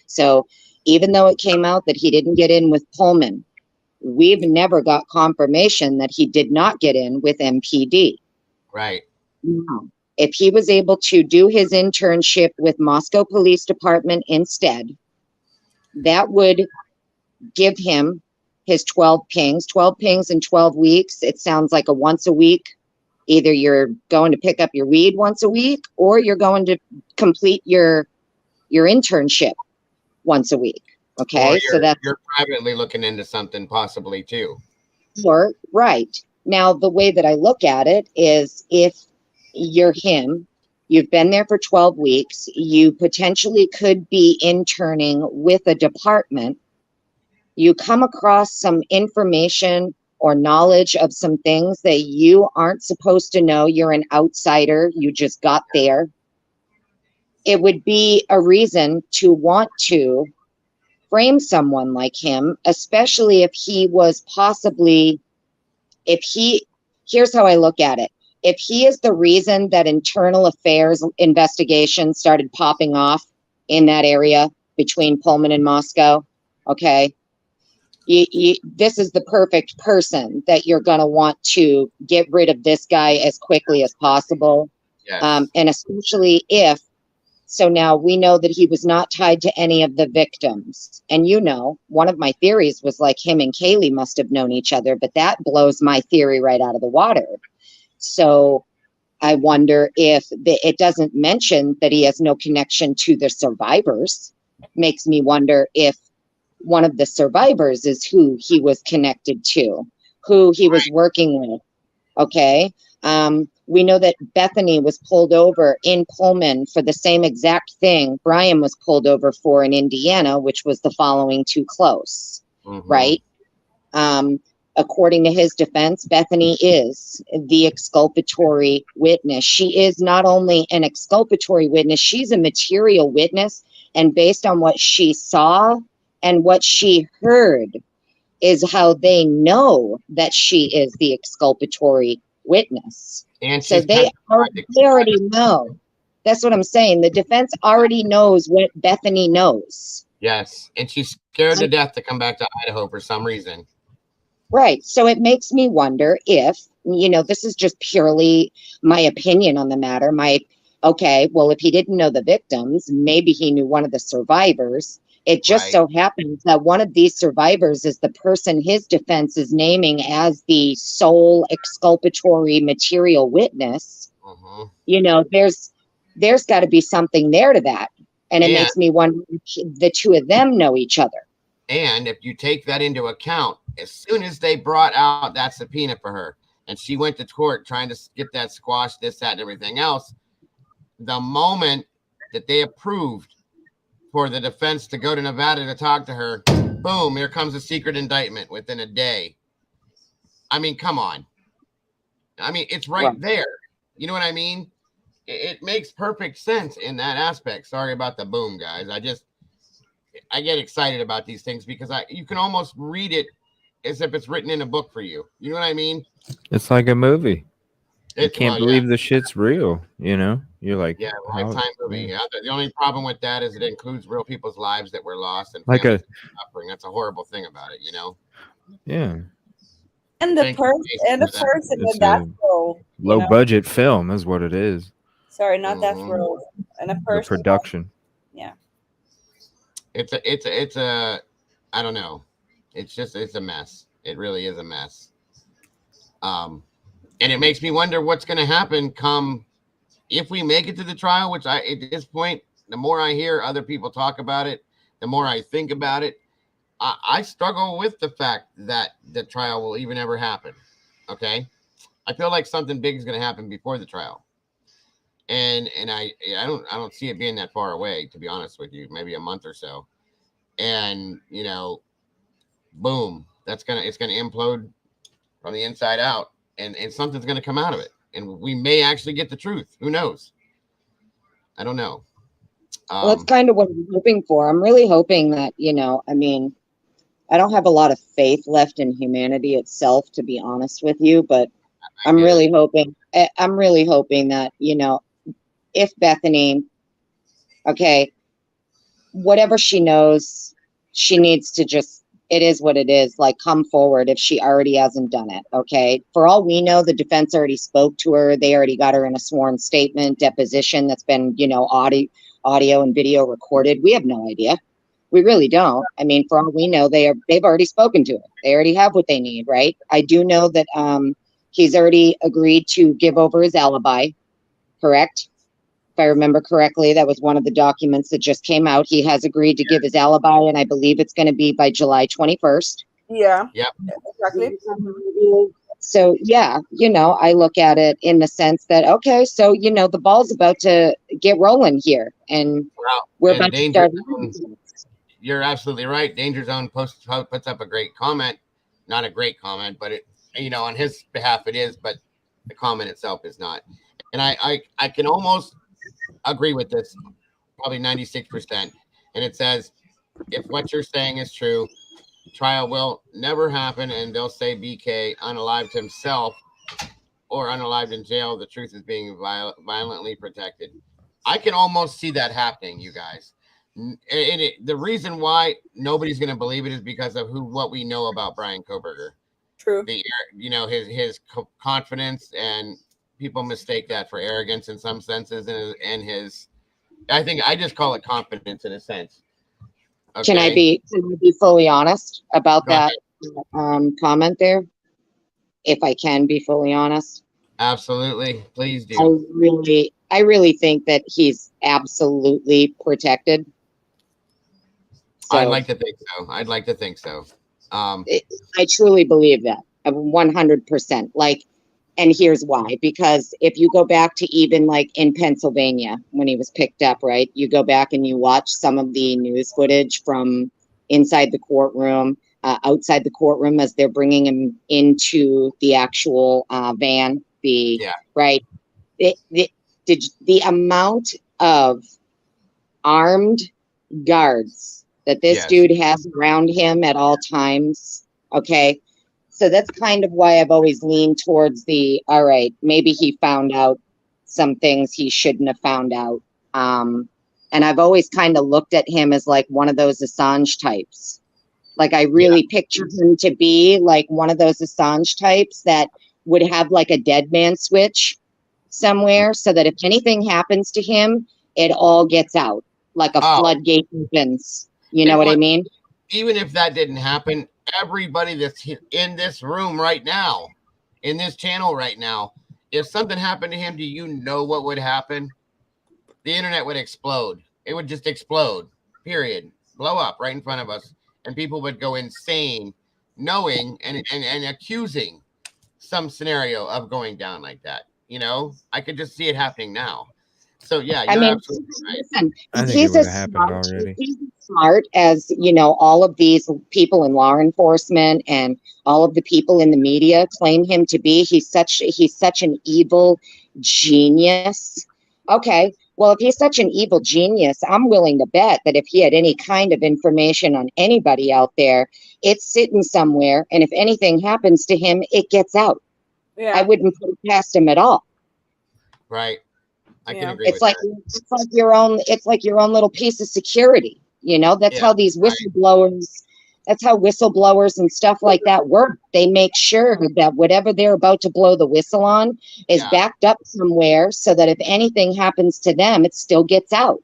So even though it came out that he didn't get in with Pullman, we've never got confirmation that he did not get in with MPD. Right. No. If he was able to do his internship with Moscow Police Department instead, that would give him his 12 pings in 12 weeks. It sounds like a once a week. Either you're going to pick up your weed once a week or you're going to complete your internship once a week. Okay. So you're privately looking into something possibly too. Or right. Now, the way that I look at it is if you're him, you've been there for 12 weeks, you potentially could be interning with a department. You come across some information or knowledge of some things that you aren't supposed to know. You're an outsider. You just got there. It would be a reason to want to frame someone like him, especially if he was here's how I look at it. if he is the reason that internal affairs investigations started popping off in that area between Pullman and Moscow, okay, this is the perfect person that you're going to want to get rid of this guy as quickly as possible. Yes. And especially if, so now we know that he was not tied to any of the victims. And one of my theories was like him and Kaylee must have known each other, but that blows my theory right out of the water. So I wonder if it doesn't mention that he has no connection to the survivors. Makes me wonder if one of the survivors is who he was connected to, who he was working with. Okay. We know that Bethany was pulled over in Pullman for the same exact thing Brian was pulled over for in Indiana, which was the following too close. Right. According to his defense, Bethany is the exculpatory witness. She is not only an exculpatory witness, she's a material witness. And based on what she saw and what she heard is how they know that she is the exculpatory witness. And so they already know. That's what I'm saying. The defense already knows what Bethany knows. Yes. And she's scared to death to come back to Idaho for some reason. Right. So it makes me wonder if, this is just purely my opinion on the matter. Okay, well, if he didn't know the victims, maybe he knew one of the survivors. It just so happens that one of these survivors is the person his defense is naming as the sole exculpatory material witness. There's got to be something there to that. And it makes me wonder if the two of them know each other. And if you take that into account, as soon as they brought out that subpoena for her and she went to court trying to get that squashed, this, that, and everything else, the moment that they approved for the defense to go to Nevada to talk to her, boom, here comes a secret indictment within a day. I mean, come on. I mean, it's right there. You know what I mean? It makes perfect sense in that aspect. Sorry about the boom, guys. I get excited about these things because you can almost read it as if it's written in a book for you. You know what I mean? It's like a movie. You can't believe the shit's real, You're like, lifetime movie. Yeah, the only problem with that is it includes real people's lives that were lost and like suffering. That's a horrible thing about it, Yeah. And the person in that role. Low budget film is what it is. Sorry, not that role. And a person. The production. Yeah. It's a I don't know. It's a mess. It really is a mess. And it makes me wonder what's going to happen if we make it to the trial, which at this point, the more I hear other people talk about it, the more I think about it. I struggle with the fact that the trial will even ever happen. Okay. I feel like something big is going to happen before the trial. And I don't see it being that far away, to be honest with you, maybe a month or so. And, boom, it's going to implode from the inside out. And something's going to come out of it. And we may actually get the truth. Who knows? I don't know. Well, that's kind of what I'm hoping for. I'm really hoping that, I don't have a lot of faith left in humanity itself, to be honest with you, but I'm really hoping that, if Bethany, okay, whatever she knows, she needs to just, it is what it is, like come forward if she already hasn't done it. Okay. For all we know, the defense already spoke to her. They already got her in a sworn statement deposition that's been, audio and video recorded. We have no idea. We really don't. I mean, for all we know, they've already spoken to her. They already have what they need, right? I do know that he's already agreed to give over his alibi, correct? If I remember correctly, that was one of the documents that just came out. He has agreed to give his alibi, and I believe it's going to be by July 21st. Yeah. Yep. Exactly. So, yeah, I look at it in the sense that, okay, so, the ball's about to get rolling here, and we're about to start. You're absolutely right. Danger Zone puts up a great comment. Not a great comment, but it, on his behalf it is, but the comment itself is not. And I can almost agree with this, probably 96%. And it says, if what you're saying is true, trial will never happen, and they'll say BK unalived himself or unalived in jail, the truth is being violently protected. I can almost see that happening, you guys. And the reason why nobody's going to believe it is because of what we know about Brian Koberger. True. His confidence, and people mistake that for arrogance in some senses, and his. I think I just call it confidence in a sense. Okay? Can I be fully honest about that comment there? If I can be fully honest. Absolutely, please do. I really think that he's absolutely protected. So, I'd like to think so. I truly believe that 100%. Like, and here's why. Because if you go back to even like in Pennsylvania when he was picked up, right? You go back and you watch some of the news footage from inside the courtroom, outside the courtroom as they're bringing him into the actual van. Right. The amount of armed guards that this dude has around him at all times. Okay. So that's kind of why I've always leaned towards all right, maybe he found out some things he shouldn't have found out. And I've always kind of looked at him as like one of those Assange types. Like I really pictured him to be like one of those Assange types that would have like a dead man switch somewhere so that if anything happens to him, it all gets out like a floodgate opens. You know what I mean? Even if that didn't happen, everybody that's in this room right now, in this channel right now, if something happened to him, do you know what would happen? The internet would explode. It would just explode, period. Blow up right in front of us. And people would go insane knowing and accusing some scenario of going down like that. You know, I could just see it happening now. So yeah, you're absolutely right. Listen, I think it would have happened already. He's as smart as, you know, all of these people in law enforcement and all of the people in the media claim him to be. He's such an evil genius. Okay, well, if he's such an evil genius, I'm willing to bet that if he had any kind of information on anybody out there, it's sitting somewhere, and if anything happens to him, it gets out. Yeah. I wouldn't put it past him at all. Right. I can agree It's with like that. it's like your own little piece of security. You know, that's how these whistleblowers, that's how whistleblowers and stuff like that work. They make sure that whatever they're about to blow the whistle on is backed up somewhere so that if anything happens to them, it still gets out.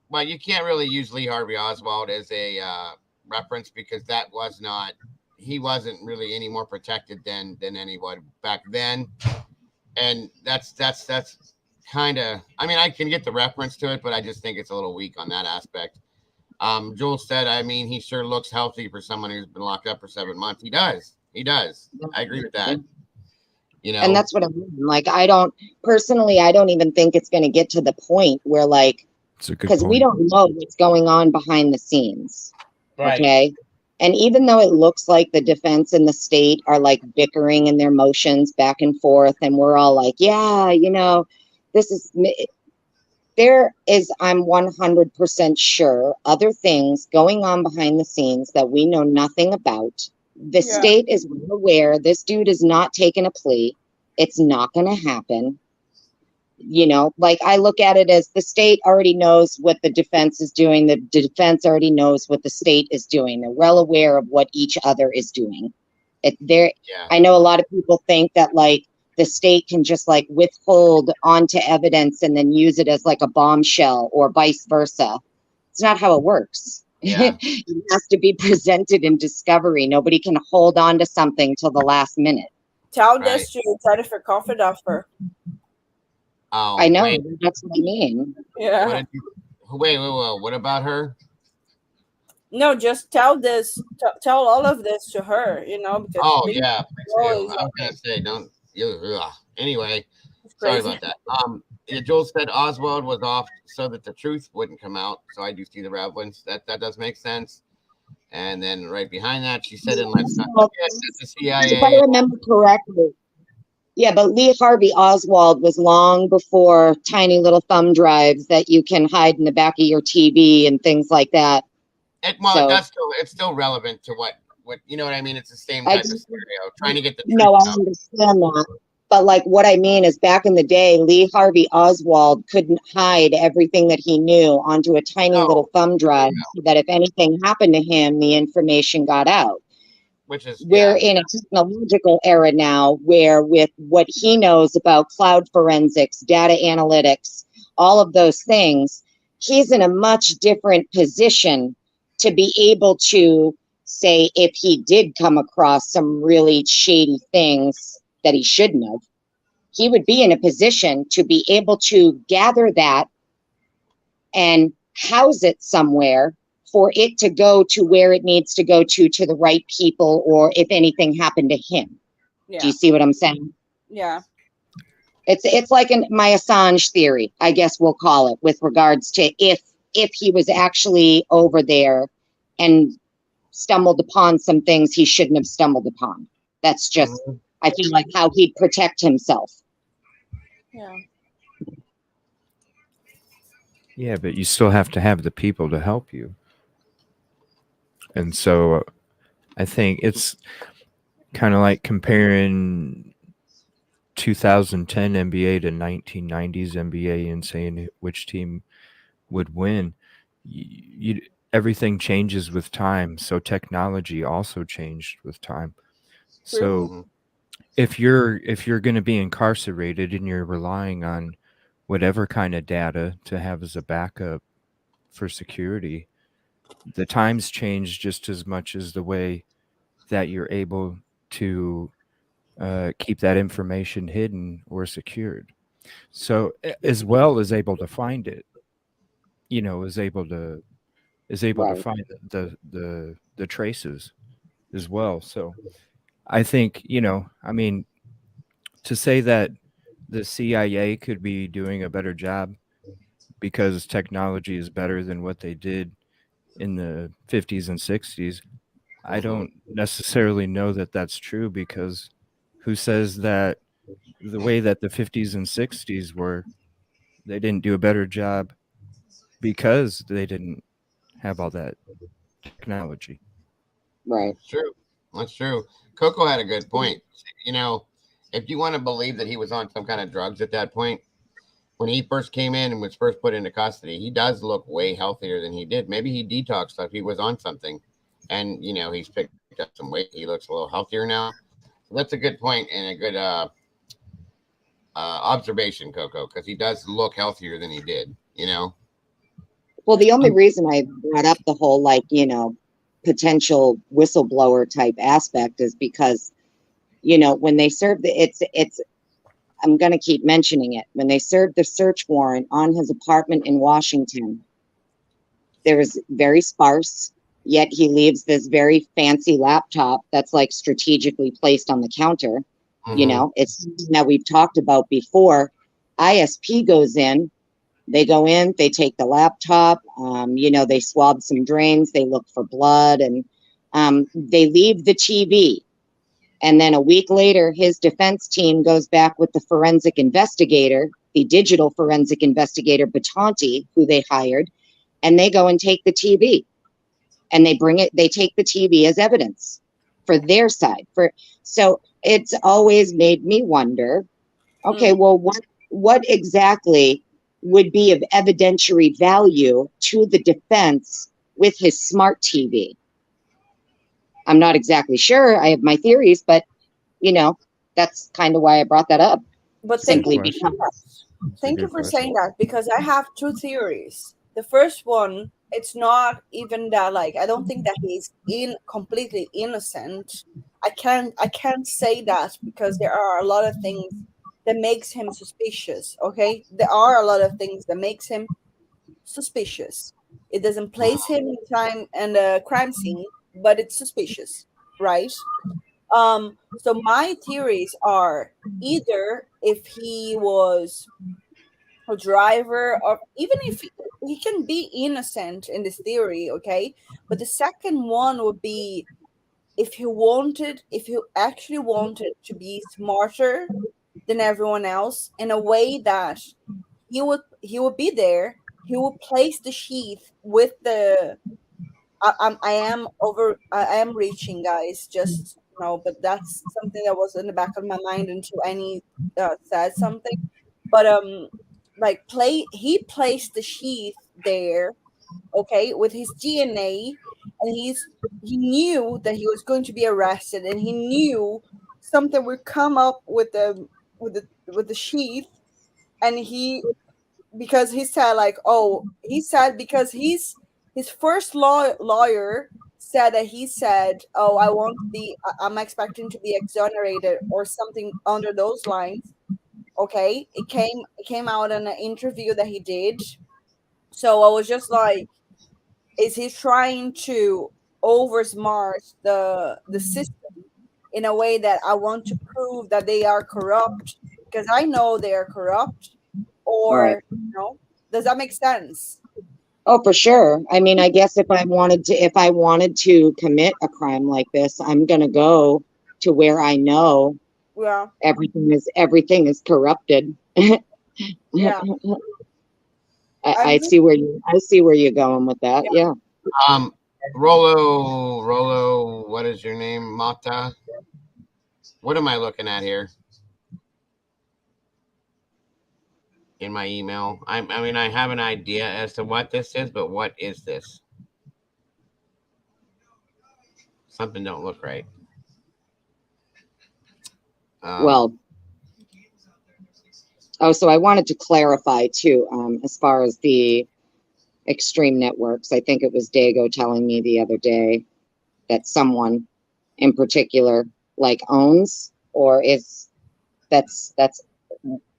Well, you can't really use Lee Harvey Oswald as a reference because he wasn't really any more protected than anyone back then. And that's kind of, I mean, I can get the reference to it, but I just think it's a little weak on that aspect. Joel said, I mean, he sure looks healthy for someone who's been locked up for 7 months. He does. I agree with that. You know, and that's what I mean. Like, I don't even think it's going to get to the point where, like, because we don't know what's going on behind the scenes. Right. Okay. And even though it looks like the defense and the state are like bickering in their motions back and forth, and we're all like, yeah, you know, there is, I'm 100% sure, other things going on behind the scenes that we know nothing about. The state is well aware this dude is not taking a plea. It's not going to happen. You know, like I look at it as the state already knows what the defense is doing. The defense already knows what the state is doing. They're well aware of what each other is doing. I know a lot of people think that like the state can just like withhold onto evidence and then use it as like a bombshell or vice versa. It's not how it works. Yeah. It has to be presented in discovery. Nobody can hold on to something till the last minute. Tell this to Jennifer Cofferduffer. Oh, I know. That's what I mean. Yeah. Wait, what about her? No, just tell this. Tell all of this to her. You know. Because I was gonna say don't. Anyway, sorry about that. Joel said Oswald was off so that the truth wouldn't come out. So I do see the Revlins. That does make sense. And then right behind that, she said, "And let's not forget that the CIA." If I remember correctly. Yeah, but Lee Harvey Oswald was long before tiny little thumb drives that you can hide in the back of your TV and things like that. It's still relevant to what you know what I mean. It's the same type of scenario. Trying to get the truth I out. understand that. But like what I mean is back in the day, Lee Harvey Oswald couldn't hide everything that he knew onto a tiny little thumb drive so that if anything happened to him, the information got out. Which is We're in a technological era now where with what he knows about cloud forensics, data analytics, all of those things, he's in a much different position to be able to say if he did come across some really shady things that he shouldn't have, he would be in a position to be able to gather that and house it somewhere for it to go to where it needs to go to the right people, or if anything happened to him. Yeah. Do you see what I'm saying? Yeah. It's like my Assange theory, I guess we'll call it, with regards to if he was actually over there and stumbled upon some things he shouldn't have stumbled upon. That's just, I feel like how he'd protect himself. Yeah. Yeah, but you still have to have the people to help you. And so I think it's kind of like comparing 2010 NBA to 1990s NBA and saying which team would win. Everything changes with time, so technology also changed with time. So if you're going to be incarcerated and you're relying on whatever kind of data to have as a backup for security, the times change just as much as the way that you're able to keep that information hidden or secured. So as well as able to find it, is able to find the traces as well. So I think, I mean, to say that the CIA could be doing a better job because technology is better than what they did in the 50s and 60s, I don't necessarily know that that's true, because who says that the way that the 50s and 60s were, they didn't do a better job because they didn't have all that technology. Right. That's true. That's true. Coco had a good point. If you want to believe that he was on some kind of drugs at that point, when he first came in and was first put into custody, he does look way healthier than he did. Maybe he detoxed stuff. He was on something, and he's picked up some weight. He looks a little healthier now. So that's a good point and a good observation, Coco, because he does look healthier than he did. Well, the only reason I brought up the whole potential whistleblower type aspect is because when they served it's I'm going to keep mentioning it. When they served the search warrant on his apartment in Washington, there was very sparse, yet he leaves this very fancy laptop that's strategically placed on the counter. It's something that we've talked about before. ISP goes in, they go in, they take the laptop, they swab some drains, they look for blood, and they leave the TV. And then a week later, his defense team goes back with the forensic investigator, the digital forensic investigator, Batanti, who they hired, and they go and take the TV. And they take the TV as evidence for their side. So it's always made me wonder, okay, well, what exactly would be of evidentiary value to the defense with his smart TV? I'm not exactly sure. I have my theories, but that's kind of why I brought that up. But thank you for saying that, because I have two theories. The first one, it's not even that I don't think that he's completely innocent. I can't say that, because there are a lot of things that makes him suspicious. Okay, there are a lot of things that makes him suspicious. It doesn't place him in time and a crime scene, but it's suspicious, right? So my theories are either if he was a driver, or even if he can be innocent in this theory, okay? But the second one would be if he actually wanted to be smarter than everyone else, in a way that he would be there, he would place the sheath with the I am reaching, guys. Just know, but that's something that was in the back of my mind until Annie said something. But like he placed the sheath there, okay, with his DNA, and he knew that he was going to be arrested, and he knew something would come up with the sheath, and because he said like, oh, he said because his first lawyer said that he said, oh, I'm expecting to be exonerated or something under those lines. Okay, it came out in an interview that he did. So I was just like, is he trying to oversmart the system in a way that I want to prove that they are corrupt because I know they are corrupt, Right. or does that make sense? Oh, for sure. I mean, I guess if I wanted to commit a crime like this, I'm gonna go to where I know Yeah. everything is corrupted. Yeah. I see where you're going with that. Yeah. Rolo, what is your name? Mata? What am I looking at here? In my email. I mean, I have an idea as to what this is, but what is this? Something don't look right. Well, so I wanted to clarify too, as far as the extreme networks. I think it was Dago telling me the other day that someone in particular like owns or that's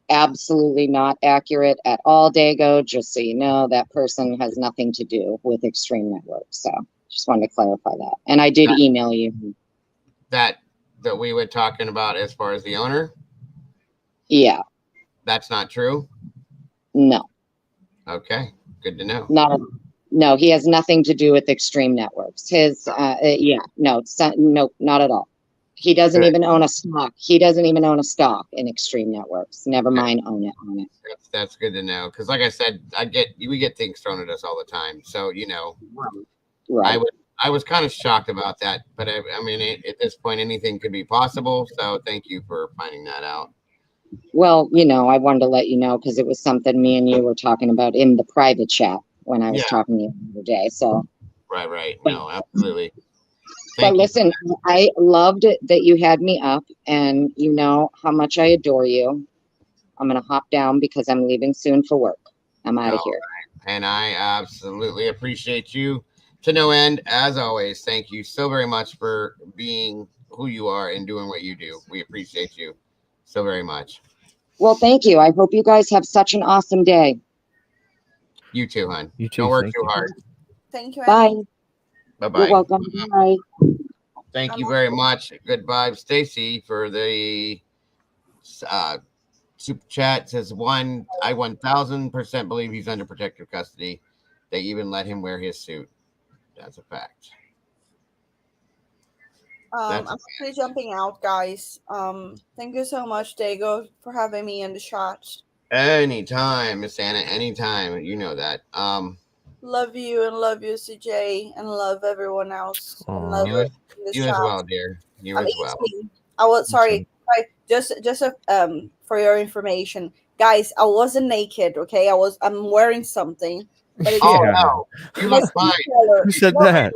absolutely not accurate at all, Dago. Just so you know, that person has nothing to do with extreme networks. So just wanted to clarify that. And I did email you. That we were talking about as far as the owner? Yeah. That's not true? No. Okay. Good to know. No, he has nothing to do with extreme networks. His, no, not at all. He doesn't even own a stock. He doesn't even own a stock in extreme networks. Never mind own it. That's good to know. Because like I said, we get things thrown at us all the time. So, Right. I was kind of shocked about that. But I mean, at this point, anything could be possible. So thank you for finding that out. Well, I wanted to let you know because it was something me and you were talking about in the private chat when I was talking to you the other day. So right. No, absolutely. But listen, I loved it that you had me up, and you know how much I adore you. I'm gonna hop down because I'm leaving soon for work. I'm out of here. Right. And I absolutely appreciate you to no end. As always, thank you so very much for being who you are and doing what you do. We appreciate you so very much. Well, thank you. I hope you guys have such an awesome day. You too, hon. You too. Don't work thank too you. hard. Thank you. Bye. Annie. Bye-bye. You're welcome. Bye. Thank you very much. Good vibes, Stacy, for the super chat. Says I 1000% believe he's under protective custody. They even let him wear his suit. That's a fact. I'm actually jumping out, guys. Thank you so much, Dago, for having me in the chat. Anytime, Miss Anna, anytime. You know that. Love you and love you, CJ, and love everyone else. And love You, in this you chat. as well, dear. You I'm as well. eating. I was sorry. Just for your information, guys. I wasn't naked. Okay, I'm wearing something. But it's no, you look fine. Who said that?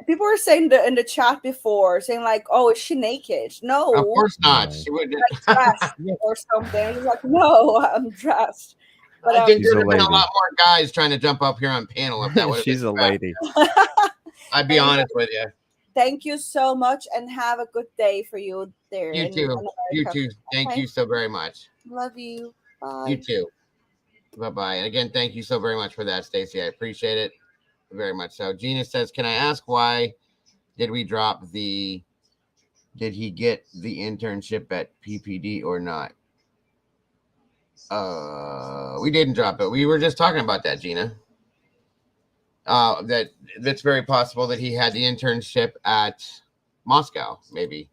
People were saying in the chat before, saying like, "Oh, is she naked?" No, Of course not. She wouldn't. Like dressed or something. I was like, "No, I'm dressed." But I think She's there'd a have been a lady. lot more guys trying to jump up here on panel if that would have been. She's a lady. I'd be honest with you. Thank you so much, and have a good day for you there. You too. You too. Thank you so very much. Love you. Bye. You too. Bye-bye. And again, thank you so very much for that, Stacy. I appreciate it very much. So Gina says, can I ask why did he get the internship at PPD or not? We didn't drop it. We were just talking about that, Gina. That's very possible that he had the internship at Moscow, maybe.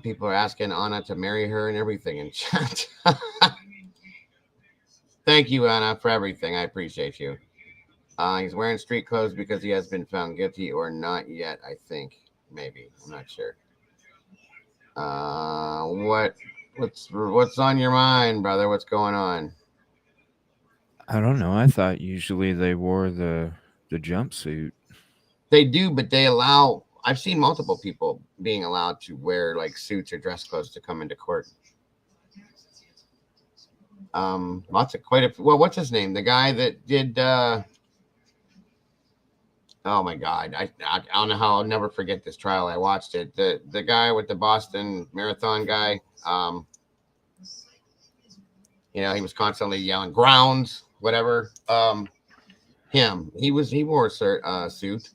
People are asking Anna to marry her and everything in chat. Thank you, Anna, for everything. I appreciate you. He's wearing street clothes because he has been found guilty or not yet, I think. Maybe. I'm not sure. What's on your mind, brother? What's going on? I don't know. I thought usually they wore the jumpsuit. They do, but they allow. I've seen multiple people being allowed to wear like suits or dress clothes to come into court. What's his name? The guy that did. Oh my God, I don't know how I'll never forget this trial. I watched it. The guy with the Boston Marathon guy. He was constantly yelling grounds, whatever. He wore a suit.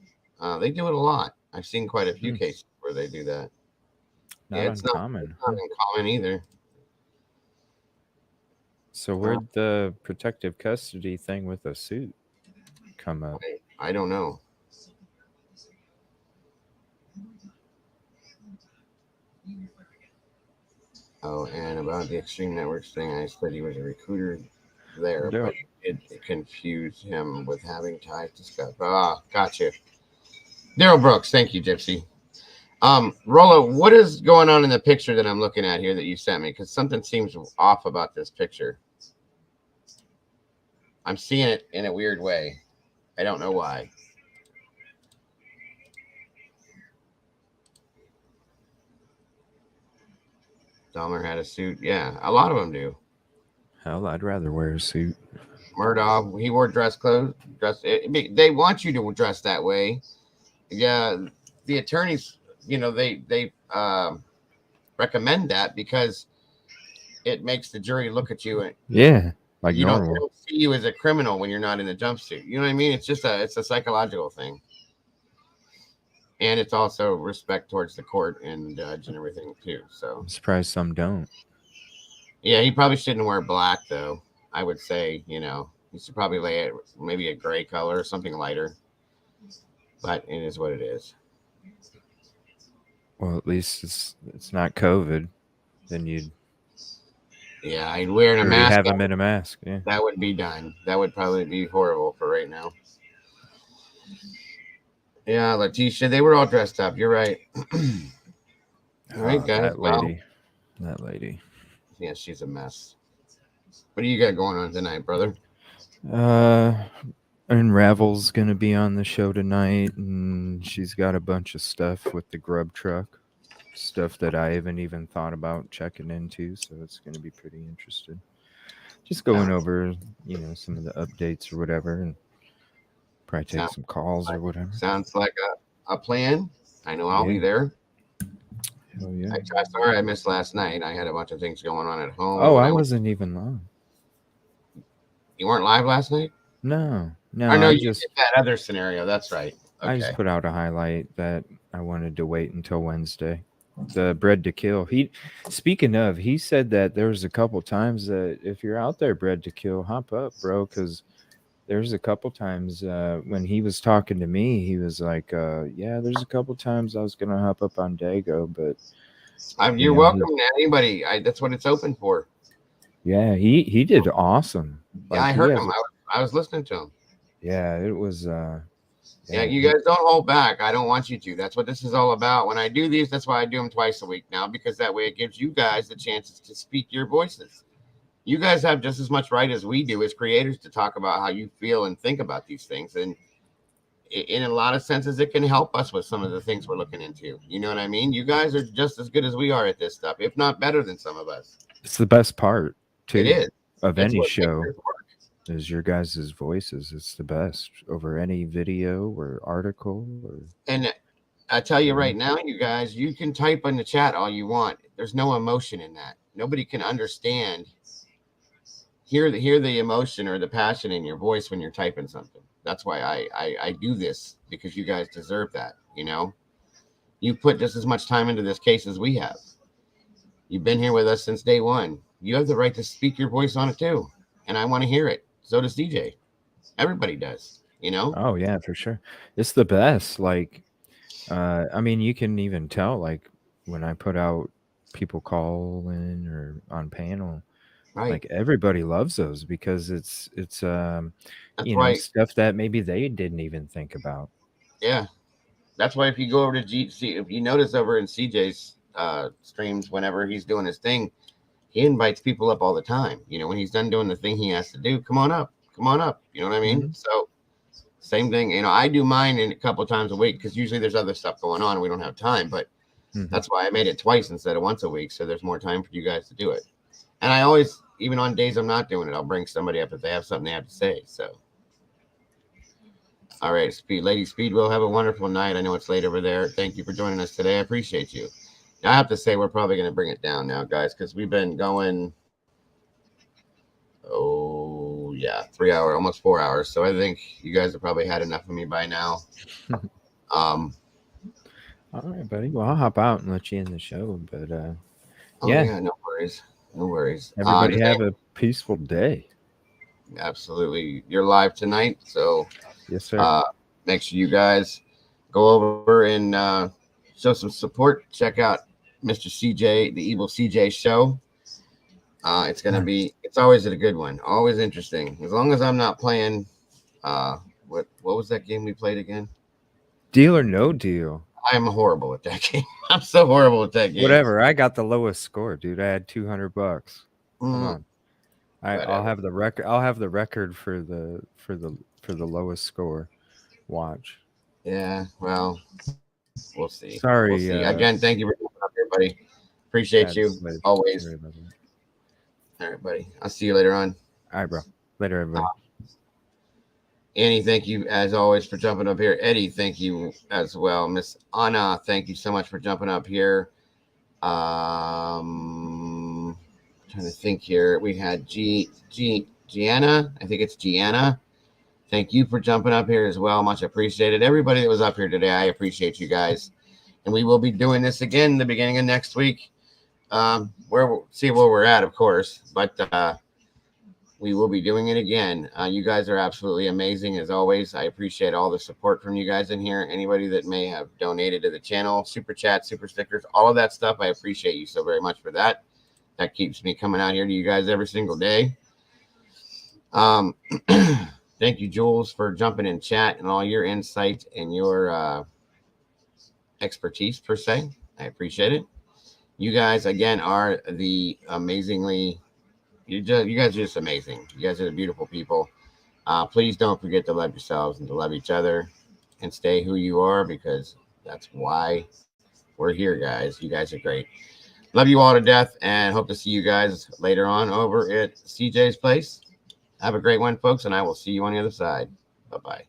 They do it a lot. I've seen quite a few cases where they do that. It's uncommon. Not uncommon either. So where'd the protective custody thing with a suit come up? I don't know. Oh, and about the Extreme Networks thing, I said he was a recruiter there, but it confused him with having ties to stuff. Gotcha. Daryl Brooks, thank you, Gypsy. Rollo, what is going on in the picture that I'm looking at here that you sent me? Because something seems off about this picture. I'm seeing it in a weird way. I don't know why. Dahmer had a suit. Yeah, a lot of them do. Hell, I'd rather wear a suit. Murdaugh, he wore dress clothes. They want you to dress that way. Yeah, the attorneys, they recommend that because it makes the jury look at you and like they normal. don't see you as a criminal when you're not in the jumpsuit. You know what I mean? It's just it's a psychological thing. And it's also respect towards the court and the judge and everything too. So I'm surprised some don't. Yeah, he probably shouldn't wear black though. I would say, he should probably lay it maybe a gray color or something lighter. But it is what it is. Well, at least it's not COVID. Then you'd. Yeah, I'd wear a mask. Have him in a mask. Yeah, that would be done. That would probably be horrible for right now. Yeah, Letitia, they were all dressed up. You're right. All right, guys. That lady. Yeah, she's a mess. What do you got going on tonight, brother? Unravel's gonna be on the show tonight, and she's got a bunch of stuff with the grub truck, stuff that I haven't even thought about checking into. So it's gonna be pretty interesting. Just going over, some of the updates or whatever, and probably take some calls or whatever. Sounds like a plan. I know I'll be there. Oh yeah. Sorry I missed last night. I had a bunch of things going on at home. Oh, I wasn't even live. You weren't live last night? No. I know you did that other scenario. That's right. Okay. I just put out a highlight that I wanted to wait until Wednesday. The Bread to Kill. Speaking of, he said that there was a couple times that if you're out there, Bread to Kill, hop up, bro, because there's a couple times when he was talking to me, he was like, there's a couple times I was going to hop up on Dago, but... You're welcome to anybody. That's what it's open for. Yeah, he did awesome. Yeah, I heard him. I was listening to him. Yeah, it was... Yeah, you guys don't hold back. I don't want you to. That's what this is all about. When I do these, that's why I do them twice a week now, because that way it gives you guys the chances to speak your voices. You guys have just as much right as we do as creators to talk about how you feel and think about these things. And in a lot of senses, it can help us with some of the things we're looking into. You know what I mean? You guys are just as good as we are at this stuff, if not better than some of us. It's the best part, too. It is. Of any show. Is your guys' voices. It's the best over any video or article. And I tell you right now, you guys, you can type in the chat all you want. There's no emotion in that. Nobody can understand. Hear the emotion or the passion in your voice when you're typing something. That's why I do this, because you guys deserve that. You put just as much time into this case as we have. You've been here with us since day one. You have the right to speak your voice on it too. And I want to hear it. So does DJ. Everybody does, Oh yeah, for sure. It's the best. Like, you can even tell, like, when I put out people call in or on panel, Right. Like everybody loves those because it's That's you know, why. stuff that maybe they didn't even think about. Yeah. That's why if you go over to GC, if you notice over in CJ's streams, whenever he's doing his thing, he invites people up all the time. You know, when he's done doing the thing he has to do, come on up, come on up. You know what I mean? Mhm. So same thing. You know, I do mine in a couple of times a week because usually there's other stuff going on and we don't have time. But Mhm. that's why I made it twice instead of once a week, so there's more time for you guys to do it. And I always, even on days I'm not doing it, I'll bring somebody up if they have something they have to say. So, all right, Lady Speedwell, have a wonderful night. I know it's late over there. Thank you for joining us today. I appreciate you. Now, I have to say we're probably going to bring it down now, guys, because we've been going. 3 hours, almost 4 hours. So I think you guys have probably had enough of me by now. All right, buddy. Well, I'll hop out and let you end the show. But yeah, no worries. No worries. Everybody have a peaceful day. Absolutely. You're live tonight. So yes, sir. Make sure you guys go over and show some support. Check out Mr. CJ, the Evil CJ show. It's going to be, it's always a good one. Always interesting. As long as I'm not playing, what was that game we played again? Deal or No Deal. I'm horrible at that game. I'm so horrible at that game. Whatever. I got the lowest score, dude. I had $200. Come on. I'll have the record. I'll have the record for the lowest score. Watch. Yeah. Well, we'll see. Sorry. We'll see. Again, thank you for coming up here, buddy. Appreciate you always. All right, buddy. I'll see you later on. All right, bro. Later, everybody. Annie, thank you as always for jumping up here. Eddie, thank you as well. Miss Anna, thank you so much for jumping up here. Trying to think here. We had Gianna. I think it's Gianna. Thank you for jumping up here as well. Much appreciated. Everybody that was up here today, I appreciate you guys. And we will be doing this again the beginning of next week. We'll see where we're at, of course, but we will be doing it again. You guys are absolutely amazing as always. I appreciate all the support from you guys in here. Anybody that may have donated to the channel, super chat, super stickers, all of that stuff. I appreciate you so very much for that. That keeps me coming out here to you guys every single day. Thank you, Jules, for jumping in chat and all your insight and your expertise per se. I appreciate it. You guys, again, are the amazingly, you guys are just amazing. You guys are the beautiful people. Please don't forget to love yourselves and to love each other and stay who you are, because that's why we're here, guys. You guys are great. Love you all to death and hope to see you guys later on over at CJ's place. Have a great one, folks, and I will see you on the other side. Bye-bye.